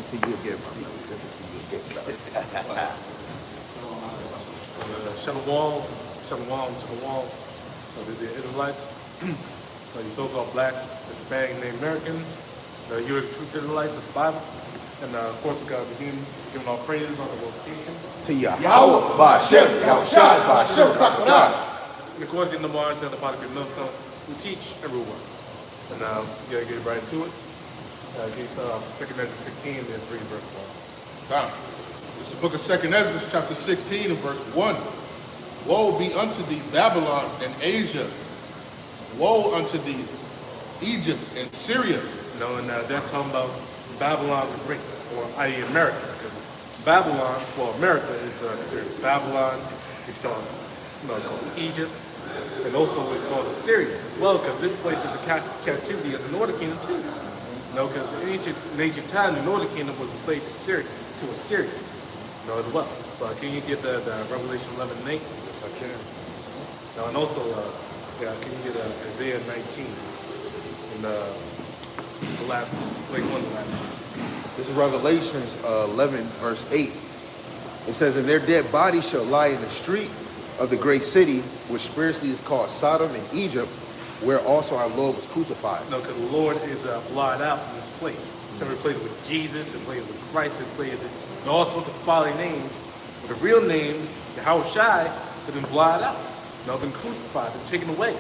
to see you again, bro. Good to see you again, brother. Shalom. These are the Israelites. You so-called blacks, Hispanic, native Americans. You're the true Israelites of the Bible. And of course, we got to begin giving all praises on the location. To Yahweh, Ba'Shem, Yahushai, Ba'Shem, Kakadash. And of course, in the Mars and the Potter Milson, who teach everyone. And you gotta get right into it. Second Ezra 16 and 3 verse 1. Now, it's the book of Second Esdras, chapter 16 and verse 1. Woe be unto thee, Babylon and Asia. Woe unto thee, Egypt and Syria. And that's talking about Babylon the Great, or i.e. America. Babylon, well, America is considered Babylon, it's called Egypt, and also it's called Assyria as well, because this place is the captivity of the Northern Kingdom too. Because in ancient time, the Northern Kingdom was enslaved to Assyria, as well. But can you get the Revelation 11 and 8? Yes, I can. And also, can you get Isaiah 19 and the last, like one of the last. This is Revelations 11, verse 8. It says, and their dead bodies shall lie in the street of the great city, which spiritually is called Sodom and Egypt, where also our Lord was crucified. No, because the Lord is blotted out in this place. And replaced it with Jesus, and replaced it with Christ, and replaced it with all sorts of folly names. But the real name, the Yahushai, has been blotted out. Been crucified, been taken away.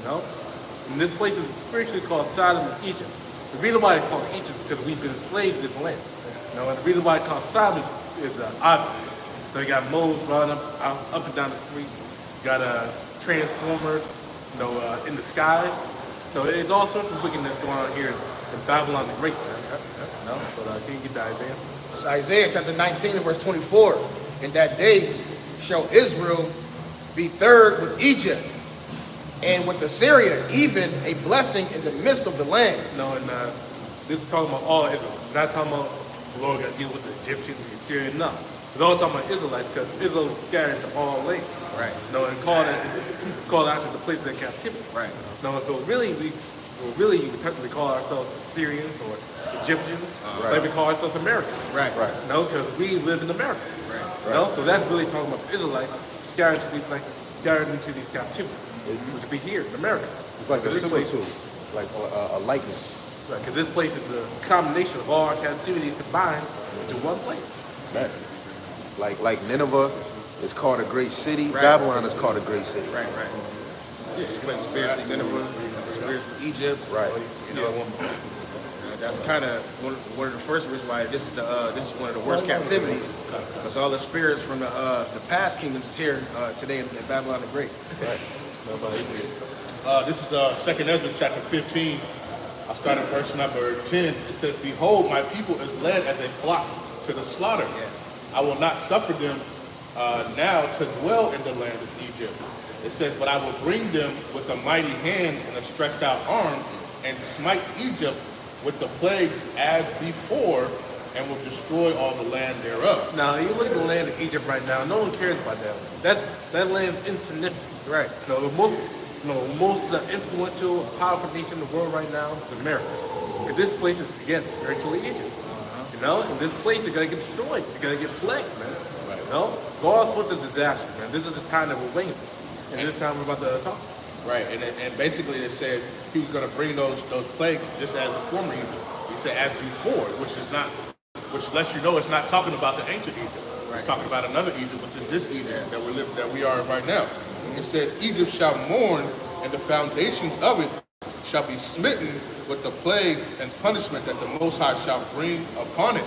And this place is spiritually called Sodom and Egypt. The reason why it's called Egypt is because we've been enslaved to this land. And the reason why it's called Sodom is obvious. So you got moles running up and down the street. You got transformers, in the skies. There's all sorts of wickedness going on here in Babylon the Great. But can you get to Isaiah? It's Isaiah chapter 19 and verse 24. In that day shall Israel be third with Egypt, and with Assyria, even a blessing in the midst of the land. This is talking about all Israel. Not talking about the Lord got to deal with the Egyptians, the Assyrians, no. It's all talking about Israelites, because Israel was scattered into all lands. Right. And called out to the place of their captivity. Right. So really, we would technically call ourselves Assyrians or Egyptians, like we call ourselves Americans. Right. Because we live in America. Right. So that's really talking about the Israelites scattered into these captivities, which would be here in America. It's like a similitude, like a likeness. Right, because this place is a combination of all our captivities combined into one place. Right. Like Nineveh is called a great city. Right. Babylon is called a great city. Right. Yeah, spiritually Nineveh, spiritually Egypt. Right. That's kind of one of the first reasons why this is one of the worst captivities, because all the spirits from the past kingdoms is here today in Babylon the Great. Right. This is Second Ezra chapter 15. I'll start at verse number 10. It says, behold, my people is led as a flock to the slaughter. Yeah. I will not suffer them now to dwell in the land of Egypt. It says, but I will bring them with a mighty hand and a stretched out arm, and smite Egypt with the plagues as before, and will destroy all the land thereof. Now, you look at the land of Egypt right now, no one cares about that. That land's insignificant. Right. The most influential, powerful nation in the world right now is America. And this place is, again, spiritually Egypt. And this place is going to get destroyed. It's going to get plagued, man. Right. All sorts of disaster, man. This is the time that we're waiting for. And this time we're about to talk. Right, and basically it says he was going to bring those plagues just as the former Egypt. He said as before, which lets you know it's not talking about the ancient Egypt. Right. It's talking about another Egypt, which is this Egypt that we are right now. It says Egypt shall mourn, and the foundations of it shall be smitten with the plagues and punishment that the Most High shall bring upon it.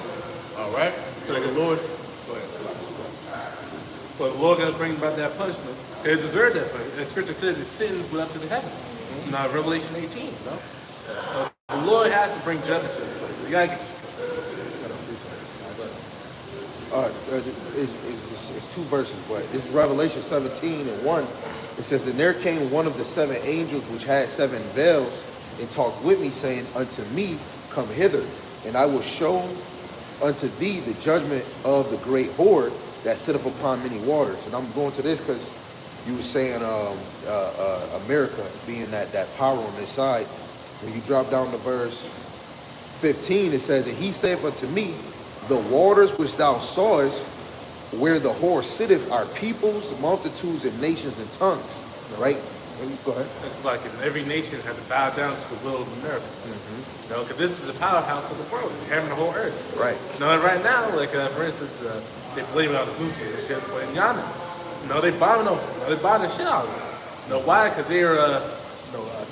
All right? So the Lord, go ahead. But the Lord got to bring about that punishment. They deserve that punishment. The scripture says his sins went up to the heavens. Now, Revelation 18, the Lord has to bring justice to this place. You got to get It's two verses, but it's Revelation 17 and 1. It says, and there came one of the seven angels which had seven veils, and talked with me, saying, unto me, come hither, and I will show unto thee the judgment of the great whore that sitteth upon many waters. And I'm going to this because you were saying America being that power on this side. When you drop down to verse 15, it says, and he saith unto me, the waters which thou sawest, where the whore sitteth, are peoples, multitudes, and nations and tongues. Right? Go ahead. It's like if every nation had to bow down to the will of America. You know, because this is the powerhouse of the world. It's having the whole earth. Right. You know, and right now, like for instance, they blame it on the Houthis and shit, but in Yemen, you know, they bombing them. You know, they bombing the shit out of them. You know why? Because they are,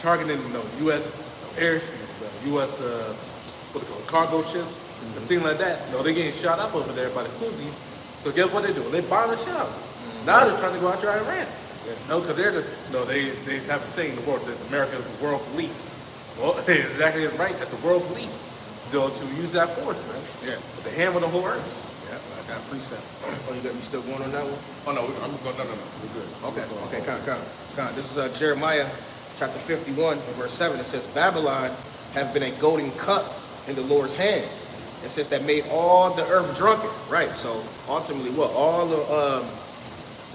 targeting, U.S. air, U.S. What they call it, cargo ships, and things like that. You know, they're getting shot up over there by the Houthis. So guess what they do? They bomb the shit out of them. Now they're trying to go after Iran. No, because they're they have a saying in the world that America is the world police. Well, exactly right. That's the world police. To use that force, man. Yeah. With the hand with the whole earth. Yeah, I got precept. Oh, you still going on that one? Oh no, I'm going. No. We're good. Okay, come. This is Jeremiah chapter 51, verse 7. It says, Babylon have been a golden cup in the Lord's hand. It says that made all the earth drunken. Right. So ultimately, what all the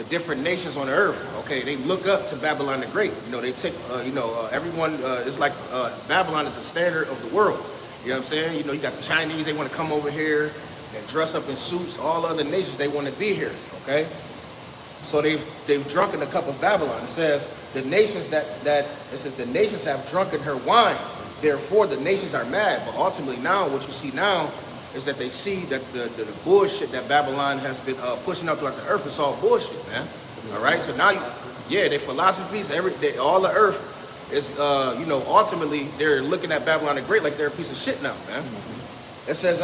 different nations on the earth, okay, they look up to Babylon the Great. You know, they take, everyone, it's like Babylon is the standard of the world. You know what I'm saying? You know, you got the Chinese, they want to come over here and dress up in suits. All other nations, they want to be here, okay? So they've drunken the cup of Babylon. It says the nations the nations have drunken her wine. Therefore, the nations are mad. But ultimately now, what you see now is that they see that the bullshit that Babylon has been pushing out throughout the earth is all bullshit, man. All right, so now, their philosophies, all the earth is, ultimately they're looking at Babylon the Great like they're a piece of shit now, man. It says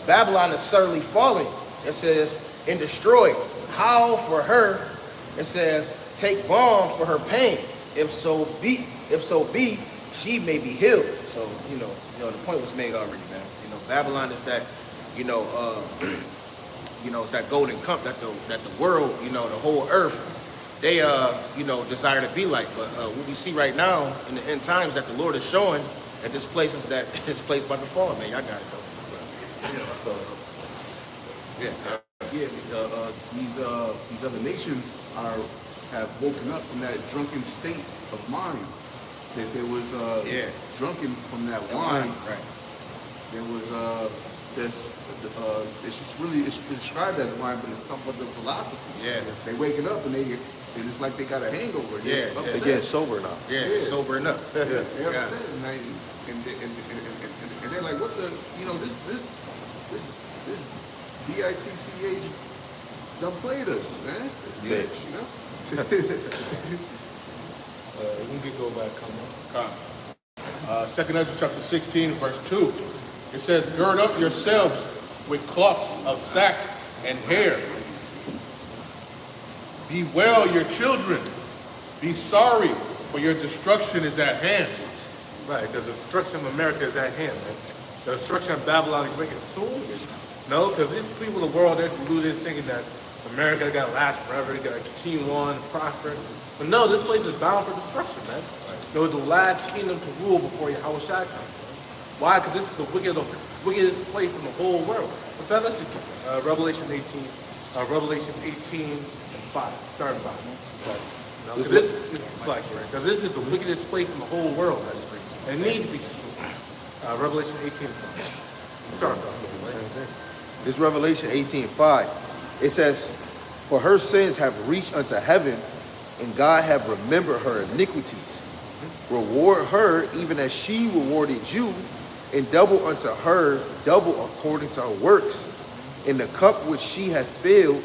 Babylon is certainly falling. It says, and destroyed. How for her? It says, take balm for her pain. If so be, she may be healed. So the point was made already, man. Babylon is that, it's that golden cup that the world, the whole earth, they, desire to be like. But what we see right now in the end times that the Lord is showing that this place is this place about to fall. Man, y'all got it though. These other nations have woken up from that drunken state of mind that there was drunken from that wine. Right. There was it's just really it's described as wine, but it's something of the philosophy. Yeah. They waking up and it's like they got a hangover. They're They upset. get sober now. Yeah. Sobering up. They're upset and they're like, what the this BITCH done played us, man. Bitch. We can go back, come on. Second Esdras chapter 16, verse 2. It says, gird up yourselves with cloths of sack and hair. Bewail your children. Be sorry, for your destruction is at hand. Right, because the destruction of America is at hand, man. The destruction of Babylon is making soon. No, because these people in the world, they're deluded thinking that America got to last forever, it got to continue on and prosper. But no, this place is bound for destruction, man. It was the last kingdom to rule before Yahweh Shai comes. Why? Because this is the wickedest place in the whole world. In fact, let's just Revelation 18 and 5. Start at 5. Because this is like, because this is the wickedest place in the whole world, and it needs to be destroyed. Revelation 18 and 5. Start at 5. This Revelation 18:5. It says, for her sins have reached unto heaven, and God have remembered her iniquities. Reward her even as she rewarded you, and double unto her, double according to her works. And the cup which she hath filled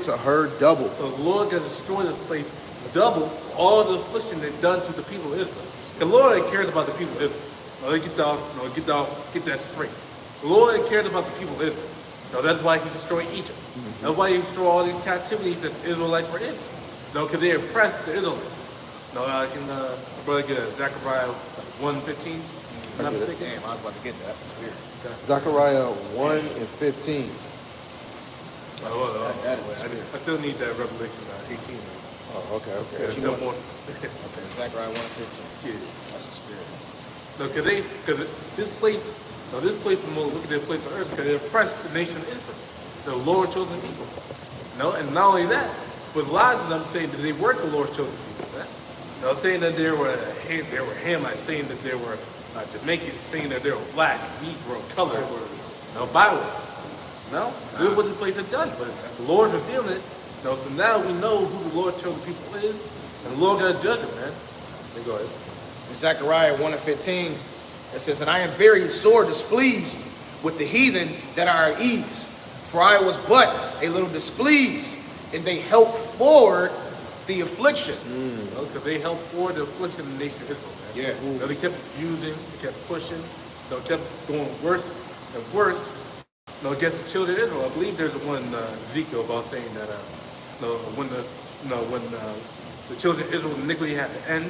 to her double. So the Lord can destroy this place double all the affliction they've done to the people of Israel. The Lord cares about the people of Israel. Get that straight. The Lord cares about the people of Israel. No, that's why he destroyed Egypt. That's why he destroyed all these captivities that the Israelites were in. No, because they oppressed the Israelites. No, I can brother get a Zechariah 1:15. Damn, I was about to get that. That's a spirit. Zechariah 1:15. That is a spirit. I still need that Revelation 18. Oh, okay. There's still more. Okay, Zechariah 1:15. Yeah. That's a spirit. No, because this place is the most wickedest place on earth because it oppressed the nation of Israel, the Lord's chosen people. No, and not only that, but a lot of them saying that they weren't the Lord's chosen people. Right? No, saying that they were Hamites, saying that they were Jamaicans saying that they're black, Negro, colored, no bywords. No, this is what this place had done. But the Lord's revealing it. No, so now we know who the Lord chosen people is, and the Lord got to judge it, man. Then go ahead. In Zechariah 1:15, it says, "And I am very sore displeased with the heathen that are at ease, for I was but a little displeased, and they helped forward the affliction." Because they helped forward the affliction of the nation of Israel, man. Yeah. You know, they kept abusing, they kept pushing, you know, kept going worse and worse, you know, against the children of Israel. I believe there's one in Ezekiel about saying that when the children of Israel iniquity had to end,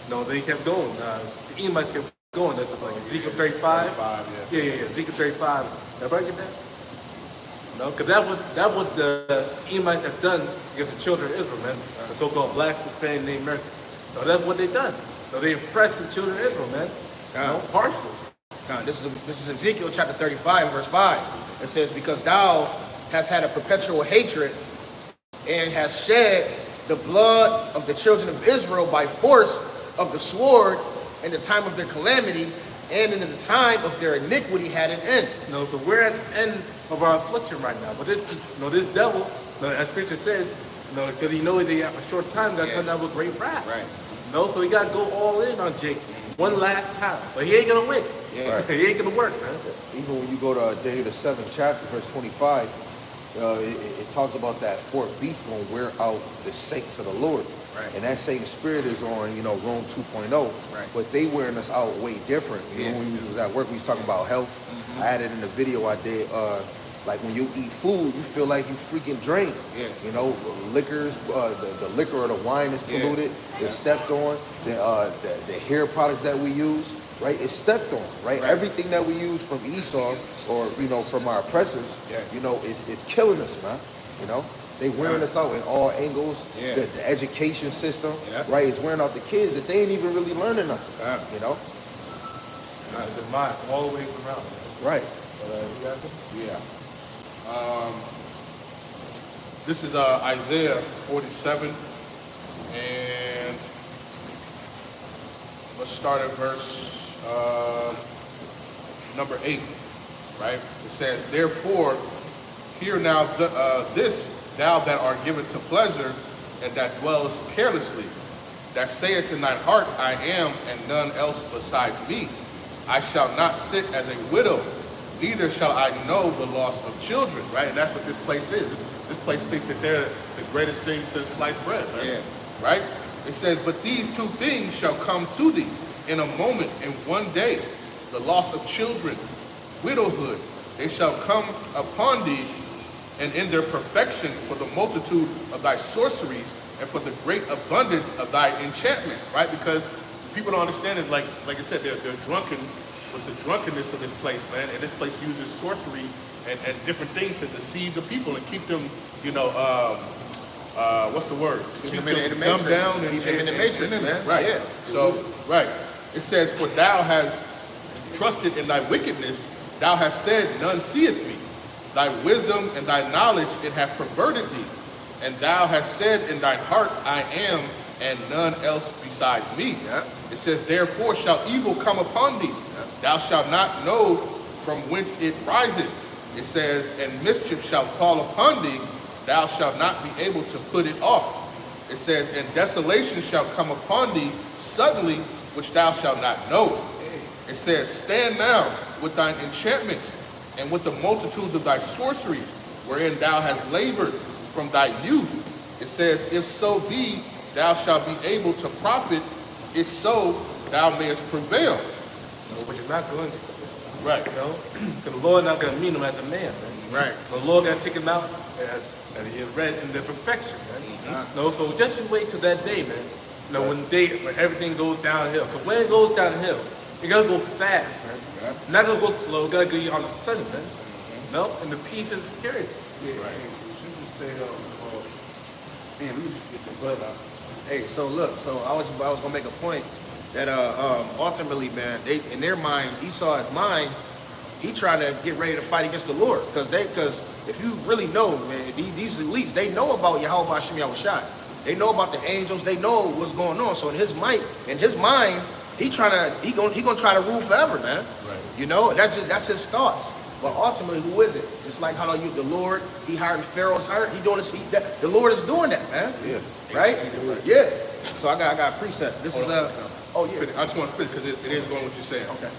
no, they kept going. The Edomites kept going. That's like Ezekiel 35. Yeah. Ezekiel 35. Everybody get that? No, because that what the Edomites have done against the children of Israel, man. The so-called blacks, Hispanic, Native Americans. No, that's what they've done. So they oppressed the children of Israel, man. Harshly. This is Ezekiel chapter 35, verse 5. It says, "Because thou hast had a perpetual hatred and hast shed the blood of the children of Israel by force of the sword in the time of their calamity, and in the time of their iniquity had an end." No, so we're at the end of our affliction right now. But this devil, as Scripture says, because he knows they have a short time, got to come down with great wrath. Right. No, so he got to go all in on Jake one last time. But he ain't going to win. Yeah. He ain't going to work, man. Even when you go to Daniel the 7th chapter, verse 25, it talks about that fourth beast going to wear out the saints of the Lord. Right. And that same spirit is on, Rome 2.0. Right. But they wearing us out way different. You know, when we was at work, we was talking about health. I had it in the video I did. Like when you eat food, you feel like you freaking drained. Yeah. You know, liquors, the liquor or the wine is polluted. It's stepped on. The hair products that we use, right? It's stepped on, right? Everything that we use from Esau or from our oppressors, it's killing us, man. You know, they wearing us out in all angles. Yeah. The education system, right? It's wearing out the kids that they ain't even really learning nothing. You know, The mind all the way around. right? You got it? Yeah. This is Isaiah 47, and let's start at verse number 8, right? It says, "Therefore, hear now this, thou that art given to pleasure, and that dwellest carelessly, that sayest in thine heart, I am, and none else besides me. I shall not sit as a widow, neither shall I know the loss of children," right? And that's what this place is. This place thinks that they're the greatest thing since sliced bread, right? Yeah. Right? It says, "But these two things shall come to thee in a moment, in one day, the loss of children, widowhood, they shall come upon thee, and in their perfection for the multitude of thy sorceries, and for the great abundance of thy enchantments," right? Because people don't understand it, like I said, they're drunken with the drunkenness of this place, man. And this place uses sorcery and different things to deceive the people and keep them, what's the word? Keep Keep them in them the dumbed matrix. down Keep them in the matrix, man. Right. Yeah. So, right. It says, "For thou hast trusted in thy wickedness, thou hast said, none seeth me. Thy wisdom and thy knowledge, it hath perverted thee. And thou hast said in thine heart, I am, and none else besides me." Yeah. It says, "Therefore shall evil come upon thee. Thou shalt not know from whence it riseth." It says, "And mischief shall fall upon thee. Thou shalt not be able to put it off." It says, "And desolation shall come upon thee suddenly, which thou shalt not know." It says, "Stand now with thine enchantments and with the multitudes of thy sorceries, wherein thou hast labored from thy youth." It says, "If so be thou shalt be able to profit, if so thou mayest prevail." No, but you're not going to. Right. Because the Lord not going to meet him as a man, man. Right. The Lord got to take him out as he had read in their perfection, man. No, so just you wait till that day, man. When everything goes downhill. Because when it goes downhill, you got to go fast, man. Not going to go slow. Got to go on the sun, man. No, and the peace and security. Yeah, right. She just said, man, let me just get the blood out. Hey, so look, I was gonna make a point that ultimately, man, they in their mind, Esau's mind, he trying to get ready to fight against the Lord, because if you really know, man, these elites, they know about Yahweh Hashem Yahushai. They know about the angels. They know what's going on. So in his mind, he gonna try to rule forever, man. Right. You know, and that's his thoughts. But ultimately, who is it? Just like how the Lord, he hardened Pharaoh's heart. He doing this. The Lord is doing that, man. Yeah. Right? Yeah. So I got a precept. This is Oh yeah. I just want to finish because it is going what you're saying. Okay.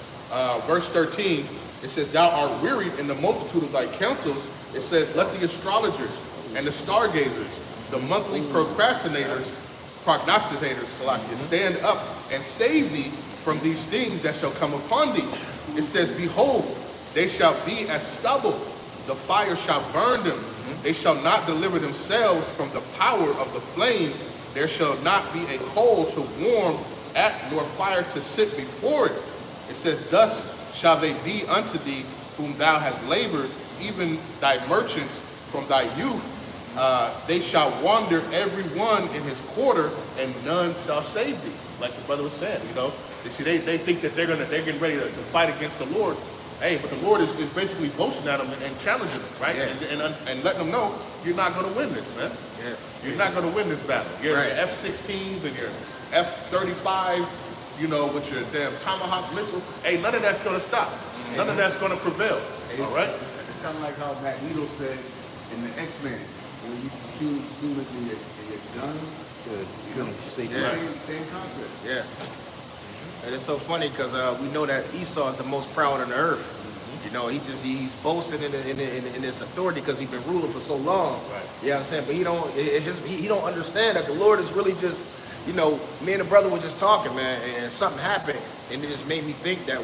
Verse 13, it says, "Thou art wearied in the multitude of thy counsels." It says, "Let the astrologers and the stargazers, the monthly prognosticators, stand up and save thee from these things that shall come upon thee." It says, "Behold, they shall be as stubble, the fire shall burn them. They shall not deliver themselves from the power of the flame. There shall not be a coal to warm at, nor fire to sit before it." It says, "Thus shall they be unto thee whom thou hast labored, even thy merchants from thy youth. They shall wander every one in his quarter, and none shall save thee." Like the brother was saying, you know, they think that they're getting ready to fight against the Lord. Hey, but the Lord is basically boasting at them and challenging them, right? Yeah. And letting them know you're not going to win this, man. Yeah. You're not going to win this battle. Your Right. F-16s and your F-35, you know, with your damn Tomahawk missile. Hey, none of that's going to stop. None of that's going to prevail. All right? It's kind of like how Magneto said in the X-Men, when you shoot humans in your guns. Same concept. Yeah. And it's so funny because we know that Esau is the most proud on the earth. You know, he's boasting in his authority because he's been ruling for so long. Right. You know what I'm saying? But he don't understand that the Lord is really just, you know, me and the brother were just talking, man, and something happened, and it just made me think that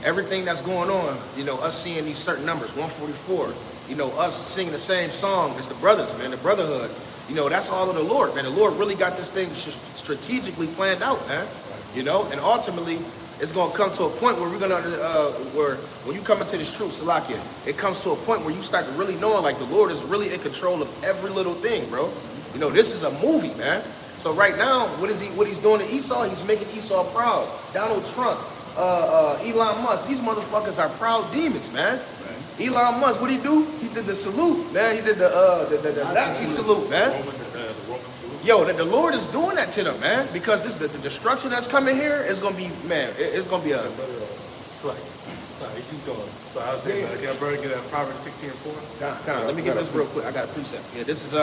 everything that's going on, you know, us seeing these certain numbers, 144, you know, us singing the same song as the brothers, man, the brotherhood, you know, that's all of the Lord, man. The Lord really got this thing strategically planned out, man. You know, and ultimately, it's gonna come to a point where we're gonna, where when you come into this truth, Salakia, it comes to a point where you start to really knowing like the Lord is really in control of every little thing, bro. You know, this is a movie, man. So right now, what he's doing to Esau? He's making Esau proud. Donald Trump, Elon Musk, these motherfuckers are proud demons, man. Right. Elon Musk, what did he do? He did the salute, man. He did the Nazi salute, man. The Roman salute. Yo, the Lord is doing that to them, man, because the destruction that's coming here is gonna be, man, it's gonna be a. It's like, you keep going. So I was saying, can I brother get a Proverbs 16:4? Let me get this real quick. I got a precept. Yeah, this is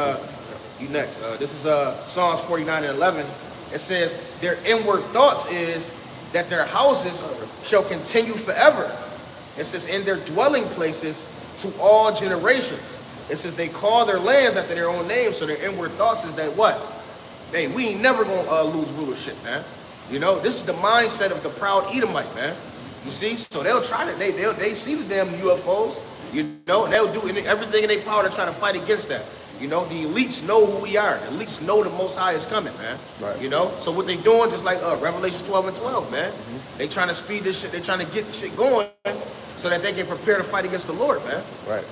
you next. This is Psalms 49:11. It says, "Their inward thoughts is that their houses shall continue forever." It says, "In their dwelling places to all generations." It says they call their lands after their own name, so their inward thoughts is that what? Hey, we ain't never gonna lose rulership, man. You know, this is the mindset of the proud Edomite, man. You see, so they'll try to, they see the damn UFOs, you know, and they'll do everything in their power to try to fight against that. You know, the elites know who we are. The elites know the Most High is coming, man. Right. You know, so what they doing, just like Revelation 12:12, man. They trying to speed this shit. They trying to get shit going so that they can prepare to fight against the Lord, man. Right.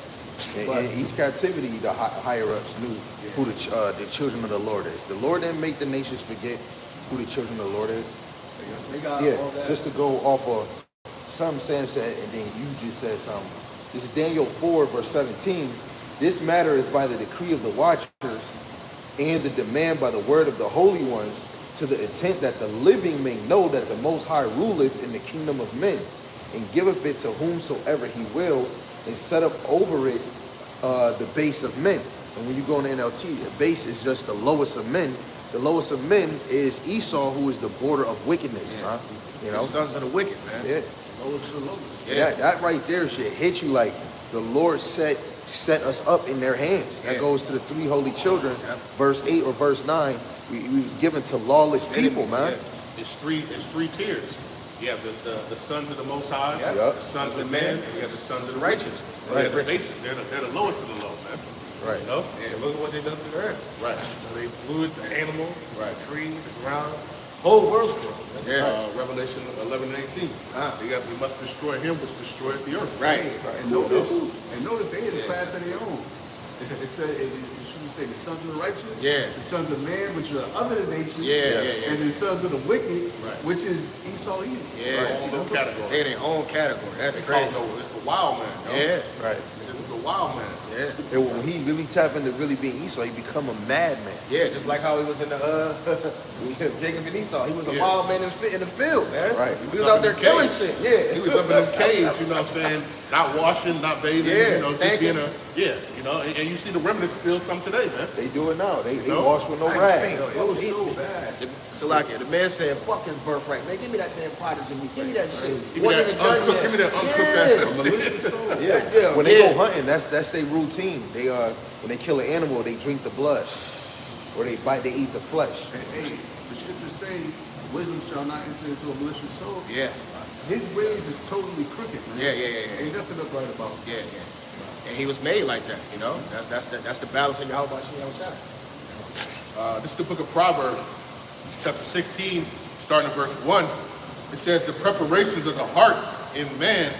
In each captivity, the higher ups knew who the children of the Lord is. The Lord didn't make the nations forget who the children of the Lord is. They got all that. Just to go off of something Sam said, and then you just said something. This is Daniel 4:17. "This matter is by the decree of the watchers and the demand by the word of the holy ones, to the intent that the living may know that the Most High ruleth in the kingdom of men, and giveth it to whomsoever he will, and set up over it the base of men." And when you go in the NLT, the base is just the lowest of men. The lowest of men is Esau, who is the border of wickedness, man. You know, The sons of the wicked, man. yeah. Lowest of the lowest. Yeah. That right there should hit you like the Lord set us up in their hands. That goes to the three holy children, verse 8 or verse 9. We was given to lawless people, man. Yeah. It's three tiers. You have the sons of the Most High, Yep. the sons of men, and you have the sons of the righteous. Right. They're the lowest of the low, man. Right. You know? Yeah, look at what they done to the earth. Right. They blew it, the animals, the trees, the ground, whole world's grown. Revelation 11:18. We must destroy him which destroyed the earth. Right. And notice they had a class of their own. It said, it should say the sons of the righteous, Yeah. the sons of man, which are other nations, Yeah. and the sons of the wicked, Right. which is Esau, Edom. Yeah. Their own little category. They in their own category. That's They call crazy. it it's the wild man. No? Yeah. Right. It's the wild man. Yeah. And when he really tap into really being Esau, he become a madman. Yeah, just like how he was in the Jacob and Esau. He was a Yeah. wild man in the field, man. Right. He was out there killing Caves. shit. Yeah. He was up in them caves, you know what I'm saying? Not washing, not bathing, Yeah, you know, just stanking. being and you see the remnants still some today, man. They do it now. They know? wash with no I ain't rag. faint. It was so bad. So like the man said, "Fuck his birthright, man. Give me that damn pottage of meat. Give me that shit. Give me Wasn't that even done uncooked- yet. give me that uncooked Yes. ass. Malicious soul. Yeah. When they Yeah. go hunting, that's their routine. They when they kill an animal, they drink the blood, or they eat the flesh. And, hey, the scriptures say, wisdom shall not enter into a malicious soul. Yeah. His ways is totally crooked, man. Yeah. Ain't nothing upright about it. Yeah. And he was made like that, you know. That's the balance of Yahweh Shai. This is the book of Proverbs, chapter 16, starting at verse 1. It says, the preparations of the heart in man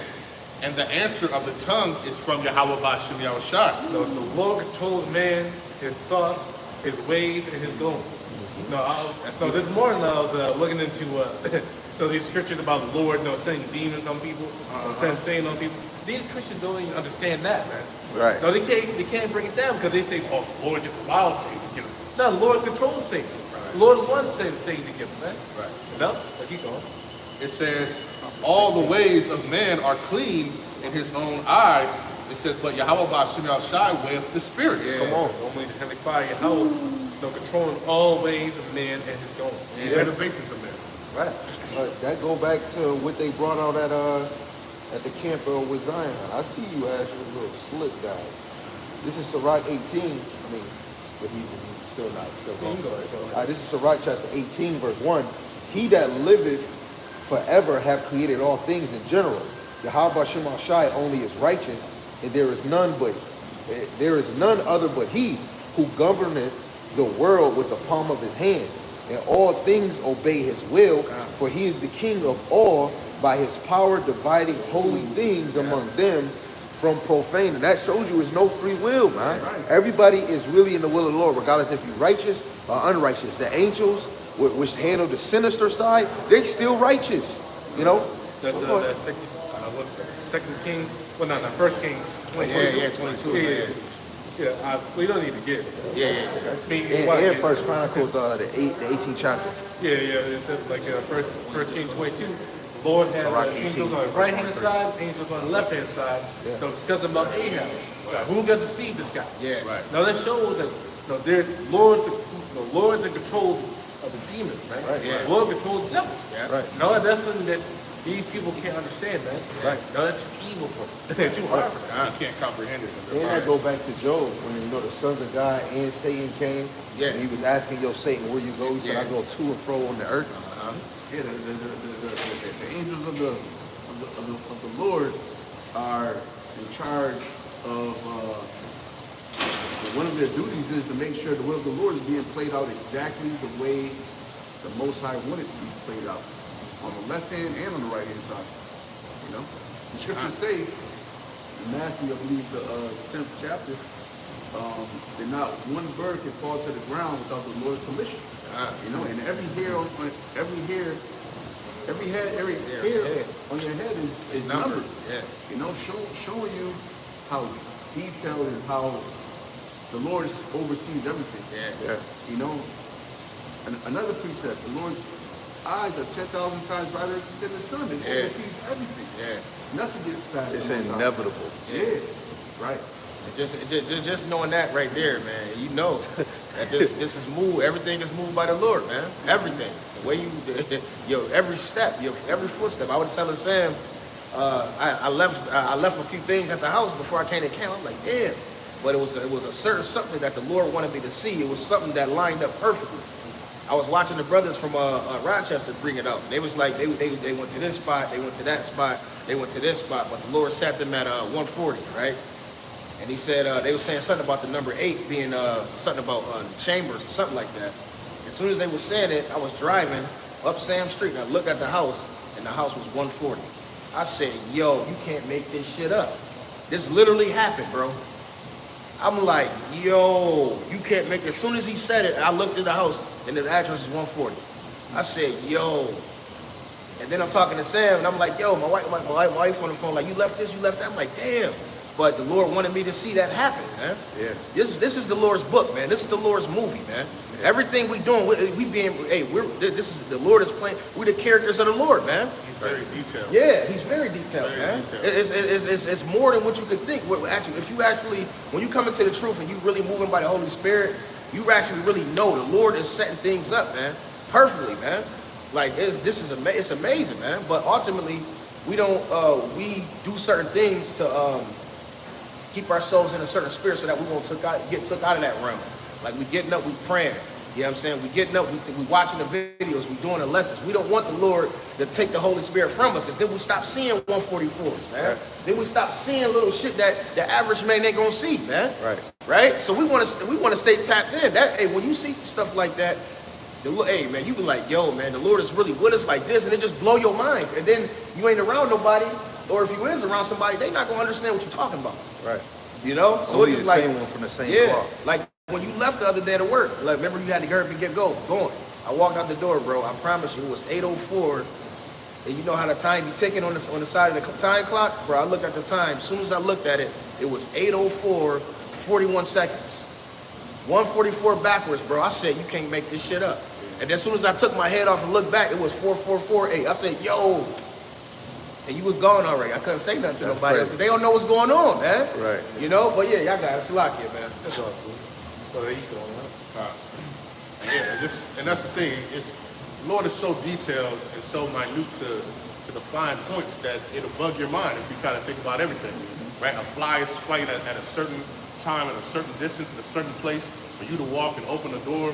and the answer of the tongue is from Yahweh Ba'Shem Yahushua. No, so the Lord controls man, his thoughts, his ways, and his goings. No, this morning I was looking into these scriptures about the Lord, sending demons on people, sending Satan on people. These Christians don't even understand that, man. Right. No, they can't bring it down because they say, "Oh, the Lord just allows Satan to give him." No, the Lord controls Satan. The Lord is one Satan to give him, man. Right. No, but keep going. It says, all the ways of man are clean in his own eyes. It says, but Yahweh Ba'Shem Yahushua weigheth the spirits. Yeah. Come on, only the heavenly fire, Yahweh, controlling all ways of man and his goings. Yeah. The basis of man. Right. That go back to what they brought out at the camp with Zion. I see you, Ash, you a little slick guy. This is Sirach 18. But he's still going. This is Sirach chapter 18, verse 1. He that liveth forever have created all things in general. Yahweh Ba'Shem Shai only is righteous, and there is none other but he who governeth the world with the palm of his hand. And all things obey his will, for he is the king of all, by his power dividing holy things among them from profane. And that shows you is no free will, man. Right. Everybody is really in the will of the Lord, regardless if you're righteous or unrighteous. The angels, which handle the sinister side, they still righteous, you know? That's Second Kings. Well, not First Kings 22. Yeah, 22. Yeah, we don't need to get it. Yeah. I mean, And First Chronicles, the 18th chapter. Yeah, it says like First Kings 22. The Lord had Sirach angels 18, on the right hand side, angels on the left hand side. Yeah. Discussing about Ahab. Who got deceived this guy? Yeah. Right. Now that shows that they're lords in control of the demons, man. Right. Yeah. Lord controls the devils. Yeah. Right. No, that's something that these people can't understand, man. Right. No, that's too evil for them. They're too hard for them. You can't comprehend it. And that go back to Job, when the sons of God and Satan came. Yeah. And he was asking, say, where you go? He said, I go to and fro on the earth. Yeah, the angels of the Lord are in charge of. One of their duties is to make sure the will of the Lord is being played out exactly the way the Most High wanted to be played out, on the left hand and on the right hand side. You know, the scriptures say in Matthew, I believe the 10th chapter, that not one bird can fall to the ground without the Lord's permission. You know, and every hair on your head is numbered. Yeah. You know, showing you how detailed and how the Lord oversees everything. Yeah. You know, another precept: the Lord's eyes are 10,000 times brighter than the sun. It oversees everything. Yeah. Nothing gets past. It's the Most High. inevitable. Yeah. Right. Just knowing that right there, man, you know that this is moved. Everything is moved by the Lord, man. Everything, the way you, every step, every footstep. I was telling Sam, I left a few things at the house before I came to camp. I'm like, damn, but it was a certain something that the Lord wanted me to see. It was something that lined up perfectly. I was watching the brothers from Rochester bring it up. They was like, they went to this spot, they went to that spot, they went to this spot, but the Lord sat them at 140, right? And he said, they were saying something about the number 8 being something about the chambers or something like that. As soon as they were saying it, I was driving up Sam Street and I looked at the house and the house was 140. I said, yo, you can't make this shit up. This literally happened, bro. I'm like, yo, you can't make it. As soon as he said it, I looked at the house and the address is 140. I said, yo. And then I'm talking to Sam and I'm like, yo, my wife on the phone, like, you left this, you left that. I'm like, damn. But the Lord wanted me to see that happen, man. Yeah. This is the Lord's book, man. This is the Lord's movie, man. Everything we doing, this is the Lord is playing. We're the characters of the Lord, man. He's very detailed. Yeah, he's very detailed, Very man. detailed. It's more than what you could think. When you come into the truth and you really moving by the Holy Spirit, you actually really know the Lord is setting things up, man, perfectly, man. Like it's amazing, man. But ultimately, we do certain things to keep ourselves in a certain spirit so that we won't get took out of that realm. Like we getting up, we praying. You know what I'm saying? We getting up, we watching the videos, we doing the lessons. We don't want the Lord to take the Holy Spirit from us, because then we stop seeing 144s, man. Right. Then we stop seeing little shit that the average man ain't gonna see, man. Right. Right? So we want to stay tapped in. When you see stuff like that, hey man, you be like, yo man, the Lord is really with us like this, and it just blow your mind. And then you ain't around nobody, or if you is around somebody, they not gonna understand what you're talking about. Right. You know? So Only it's the just like same one from the same yeah, block. like when you left the other day to work, like remember you had to hurry up and get going. I walked out the door, bro. I promise you, it was 8:04. And you know how the time be ticking on the side of the time clock, bro. I looked at the time. As soon as I looked at it, it was 8:04, 41 seconds. 144 backwards, bro. I said you can't make this shit up. And then as soon as I took my head off and looked back, it was 4448. I said, yo. And you was gone already. I couldn't say nothing to That's nobody else, crazy. because they don't know what's going on, man. Right. You know? But yeah, y'all got it. Salakia, man. That's all cool. Well, there you go, man. And that's the thing. The Lord is so detailed and so minute to the fine points that it'll bug your mind if you try to think about everything. Right? A fly is flying at a certain time, at a certain distance, in a certain place, for you to walk and open the door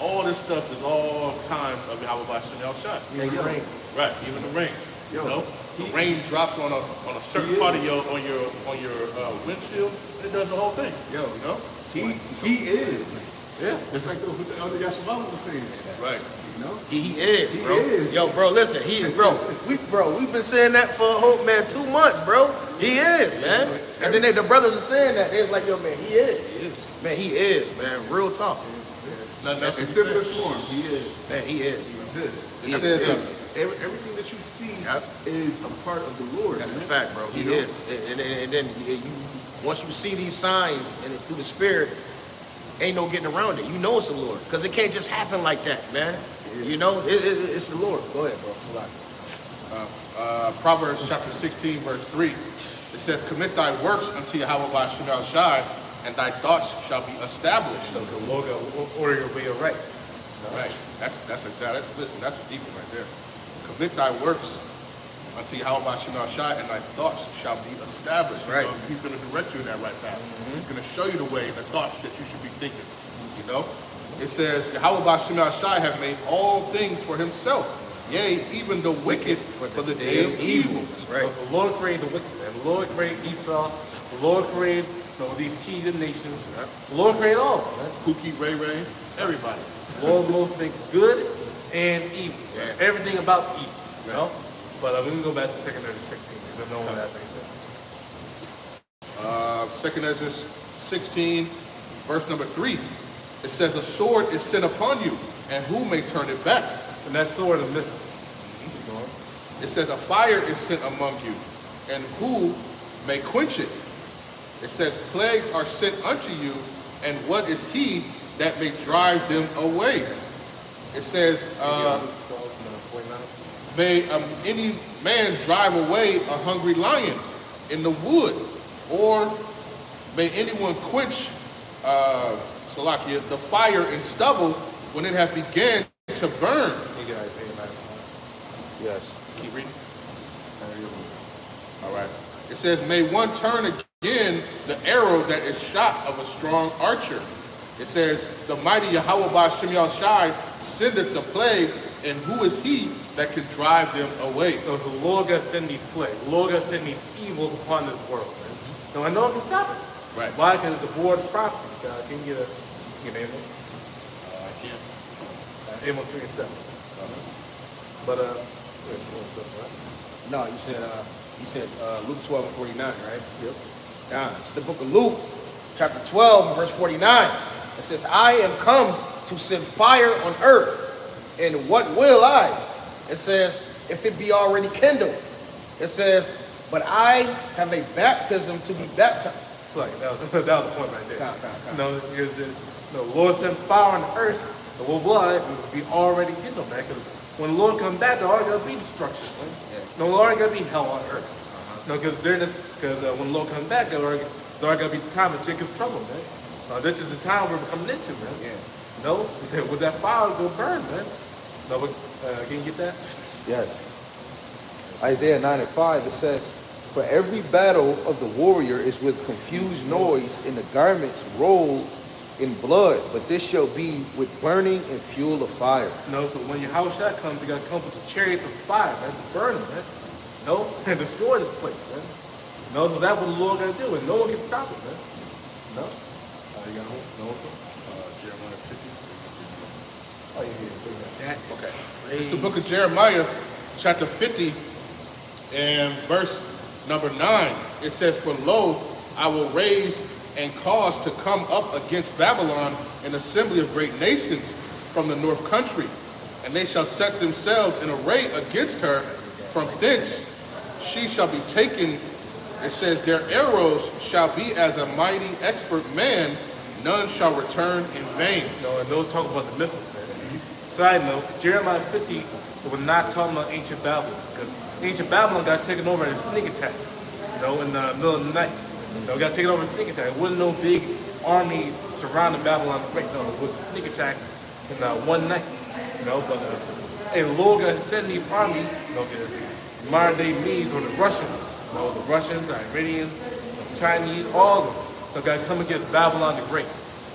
all this stuff is all time of Yahweh Shem Shai. Even the rain. Right, even the rain. Yo, You know, the rain drops on a certain part of your windshield, and it does the whole thing. Yo, You know? he is. Yeah. It's like what the Elder Yashabala was saying. Right. You know? He is, He bro. is. Yo, bro, listen, we've been saying that for a whole, man, 2 months, bro. He is, man. And then the brothers are saying that. They was like, yo, man, he is. Man, he is, man. Real talk. Nothing else In to say. simplest form, he is. Man, he is. He exists. He It says, is. Everything that you see Yep. is a part of the Lord. That's a man. fact, bro. He You know? is. And then once you see these signs and through the Spirit, ain't no getting around it. You know it's the Lord, because it can't just happen like that, man. You know, it's the Lord. Go ahead, bro. Proverbs chapter 16, verse 3. It says, commit thy works unto Yahweh Shem Shai, and thy thoughts shall be established. So the Lord will order your way of right. Right. Listen, that's a deep one right there. Commit thy works unto Yahweh Shem Shai, and thy thoughts shall be established. Right. You know, he's going to direct you in that right path. He's going to show you the way, the thoughts that you should be thinking. You know? It says, Yahweh Shem Shai have made all things for himself. Yea, even the wicked for the day of evil. That's right. So the Lord created the wicked, man. The Lord created Esau. The Lord created these heathen nations. The Lord created all of them, man. Pookie, Ray Ray, everybody. The Lord both make good and evil. Yeah. Everything about evil, you know? But we can go back to 2 Ezra 16, because no one has anything. 2 Ezra 16, verse number 3. It says, a sword is sent upon you, and who may turn it back? And that sword of missiles. Keep going. It says, a fire is sent among you, and who may quench it? It says, plagues are sent unto you, and what is he that may drive them away? It says, may any man drive away a hungry lion in the wood, or may anyone quench the fire and stubble when it hath began to burn? You guys say about it. Yes. Keep reading. All right. It says, may one turn again the arrow that is shot of a strong archer. It says, the mighty Yahweh Shem Shai sendeth the plagues, and who is he that can drive them away? So the Lord got to send these plagues. The Lord got to send these evils upon this world, man. Now I know it can stop it. Right. Why? Because it's a board of prophecy. Can you get Amos? I can't. Amos 3 and 7. But No, you said Luke 12 and 49, right? Yep. Yeah, it's the book of Luke, chapter 12, verse 49. It says, I am come to send fire on earth. And what will I? It says, if it be already kindled. It says, but I have a baptism to be baptized. It's like, that was the point right there. No, because the Lord sent fire on the earth, the blood will be already kindled, man. Because when the Lord comes back, there already going to be destruction, man. No, there already going to be hell on earth. No, because when the Lord comes back, there already going to be the time of Jacob's trouble, man. This is the time we're coming into, man. Yeah. No, with that fire, it will burn, man. No, but, can you get that? Yes. Isaiah 9:5, it says, for every battle of the warrior is with confused noise, and the garments rolled in blood, but this shall be with burning and fuel of fire. No, so when your house shot comes, you got to come with the chariots of fire, man, to burn them, man. No, and destroy this place, man. No, so that's what the Lord going to do, and no one can stop it, man. No? You got no Jeremiah 50? Oh, yeah. That is It's the book of Jeremiah, chapter 50, and verse number 9. It says, for lo, I will raise and cause to come up against Babylon an assembly of great nations from the north country, and they shall set themselves in array against her. From thence she shall be taken. It says, their arrows shall be as a mighty expert man, none shall return in vain. No, and those talk about the missiles, man. Side note, Jeremiah 50 was not talking about ancient Babylon, because ancient Babylon got taken over in a sneak attack, in the middle of the night. Got taken over in a sneak attack. It wasn't no big army surrounding Babylon the Great. No, it was a sneak attack in one night. But the Lord got to send these armies, the modern day Medes or the Russians, the Russians, the Iranians, the Chinese, all of them, got to come against Babylon the Great.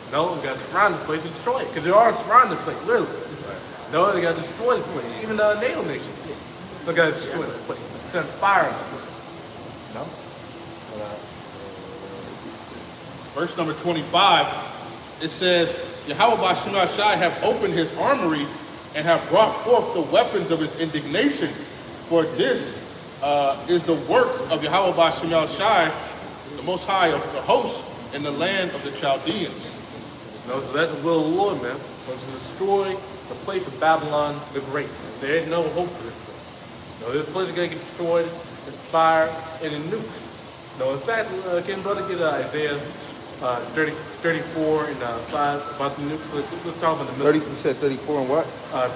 They got to surround the place and destroy it, because they are surrounding the place, literally. No, they got to destroy the place. Even the NATO nations, they got to destroy the place and send fire on the place. Verse number 25, it says, Yahweh Bashim Shai have opened his armory and have brought forth the weapons of his indignation. For this is the work of Yahweh Bashim Shai, the Most High of the hosts in the land of the Chaldeans. So that's the will of the Lord, man. Was to destroy the place of Babylon the Great. There ain't no hope for this place. This place is going to get destroyed in fire and in nukes. In fact, can brother get Isaiah 34 and 5 about the nukes? Let's talk about the missiles. You said 34 and what?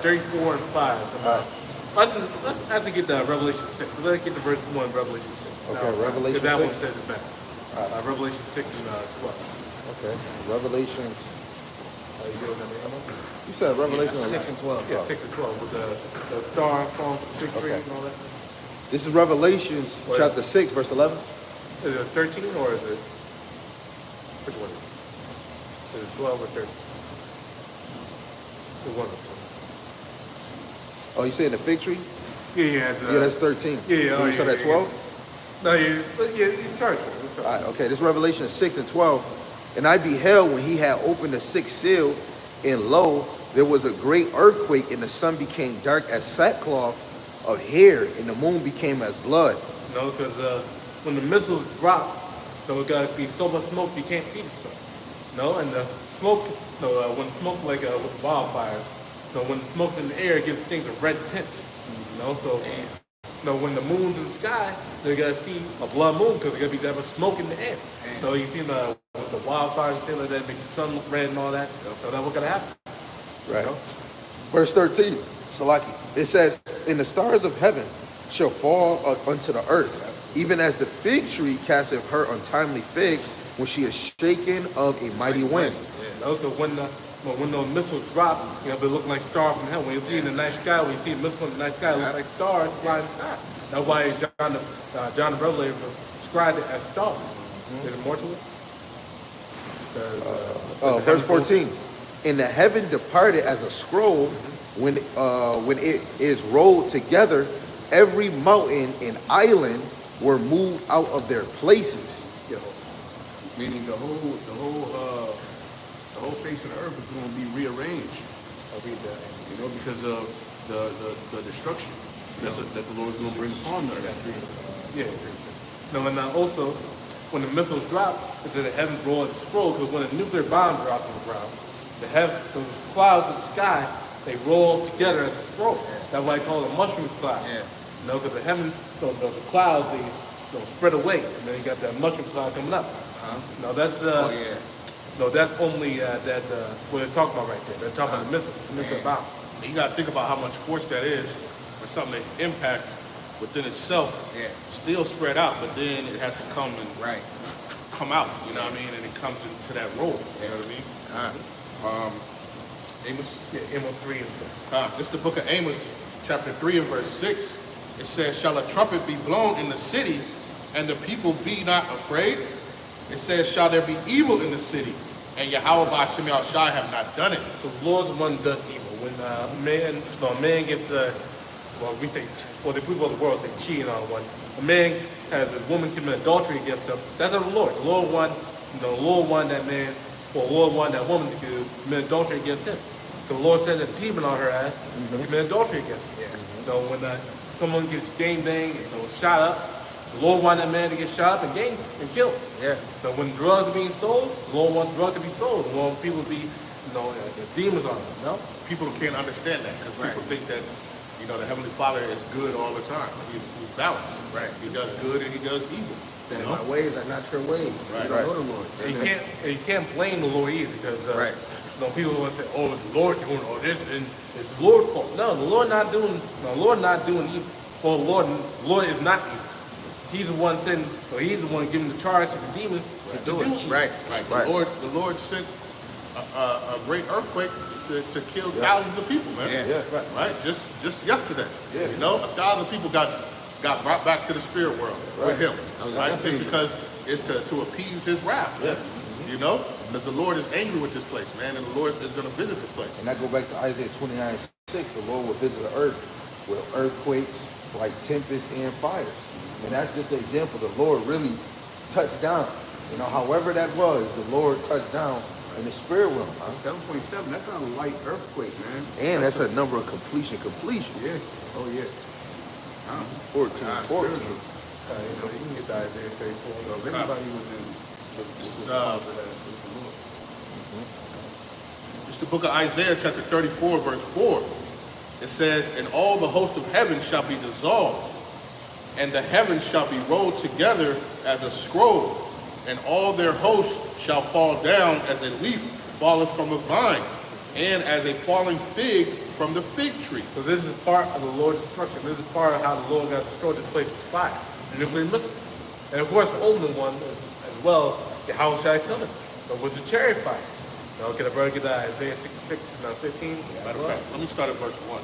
34 and 5. Let's actually get Revelation 6. Let's get the verse 1, Revelation 6. Okay, Revelation 6. That one says it better. Revelation 6 and 12. Okay, Revelations. You get what that name? You said Revelation 6 and 12. Yeah, 6 and 12 with the star from victory and all that. This is Revelations chapter 6, verse 11. Is it 13 or is it? Which one is it? Is it 12 or 13? The one or two. Oh, you saying the fig tree? Yeah, That's 13. Yeah, You started at 12? No, you start 12. All right, okay, this is Revelation 6 and 12. And I beheld when he had opened the sixth seal, and lo, there was a great earthquake, and the sun became dark as sackcloth of hair, and the moon became as blood. Because when the missiles drop, it got to be so much smoke you can't see the sun. And the smoke, when smoke like with wildfires, when the smoke's in the air, it gives things a red tint. So when the moon's in the sky, they got to see a blood moon because there's going to be that much smoke in the air. So you see with the wildfires and shit like that, make the sun look red and all that. So that's what's going to happen. Right. Verse 13, Salaki. It says, and the stars of heaven shall fall unto the earth, even as the fig tree casteth her untimely figs when she is shaken of a mighty wind. So when the missiles drop, they look like stars from heaven. When you see it in the night sky, when you see a missile in the night sky, it looks like stars flying in the sky. That's why John the Revelator described it as stars. Is there more to it? Verse 14. And the heaven departed as a scroll when it is rolled together, every mountain and island were moved out of their places. Meaning the whole face of the earth is going to be rearranged. I'll read that. Because of the destruction that the Lord is going to bring upon the earth. Yeah. No, and also, when the missiles drop, it's in the heavens roll as a scroll, because when a nuclear bomb drops on the ground, those clouds of the sky, they roll together as a scroll. That's why I call it a mushroom cloud. Yeah. You know, because the heavens, the clouds, they spread away, and then you got that mushroom cloud coming up. No, that's no, that's only what they're talking about right there. They're talking about the missiles, nuclear bombs. And you got to think about how much force that is for something that impacts within itself. Yeah. Still spread out, but then it has to come and Right. come out. You know what I mean? And it comes into that role. You know what I mean? Amos. Yeah, Amos 3 and 6. This is the book of Amos, chapter 3 and verse 6. It says, "Shall a trumpet be blown in the city, and the people be not afraid?" It says, "Shall there be evil in the city, and Yahweh Ba'Shem Shai have not done it?" So the Lord's the one who does evil. When a man gets, the people of the world say cheating on one. A man has a woman commit adultery against him. That's of the Lord. The Lord want that man, or the Lord want that woman to commit adultery against him. The Lord sent a demon on her ass to commit adultery against him. Yeah. When someone gets gang banged and shot up, the Lord wanted that man to get shot up and gang and killed. Yeah. So when drugs are being sold, the Lord wants drugs to be sold. The Lord wants people to be, the demons on them. No? People can't understand that because people think that, the Heavenly Father is good all the time. He's balanced. Right. He does good and he does evil. That my ways are not your ways. Right. You don't know the Lord. And you can't blame the Lord either because Right. people want to say, "Oh, the Lord doing all this and it's the Lord's fault." No, the Lord not doing evil. Well, the Lord is not evil. He's the one sending, or he's the one giving the charge to the demons to do evil. Right. Right. The Lord sent a great earthquake to kill thousands of people, man. Yeah. Right. Just yesterday. Yeah. 1,000 people got brought back to the spirit world with him. Right. Just because it's to appease his wrath. Yeah. Because the Lord is angry with this place, man, and the Lord is going to visit this place. And I go back to Isaiah 29:6. The Lord will visit the earth with earthquakes, like tempests and fires. And that's just an example. The Lord really touched down. However that was, the Lord touched down in the spirit realm. 7.7, that's not a light earthquake, man. And that's a number of completion. Yeah. Oh, yeah. 14. Spiritual. You can get that Isaiah 34. So if anybody was in... It's the book of Isaiah, chapter 34, verse 4. It says, "And all the host of heaven shall be dissolved, and the heavens shall be rolled together as a scroll, and all their hosts shall fall down as a leaf falleth from a vine, and as a falling fig from the fig tree." So this is part of the Lord's destruction. This is part of how the Lord got destroyed this place with fire, the nuclear missiles. And of course, the ultimate one as well, how shall I kill him? But was the chariot fire. Can I brother get Isaiah 66 and 15? Matter of fact, let me start at verse 1.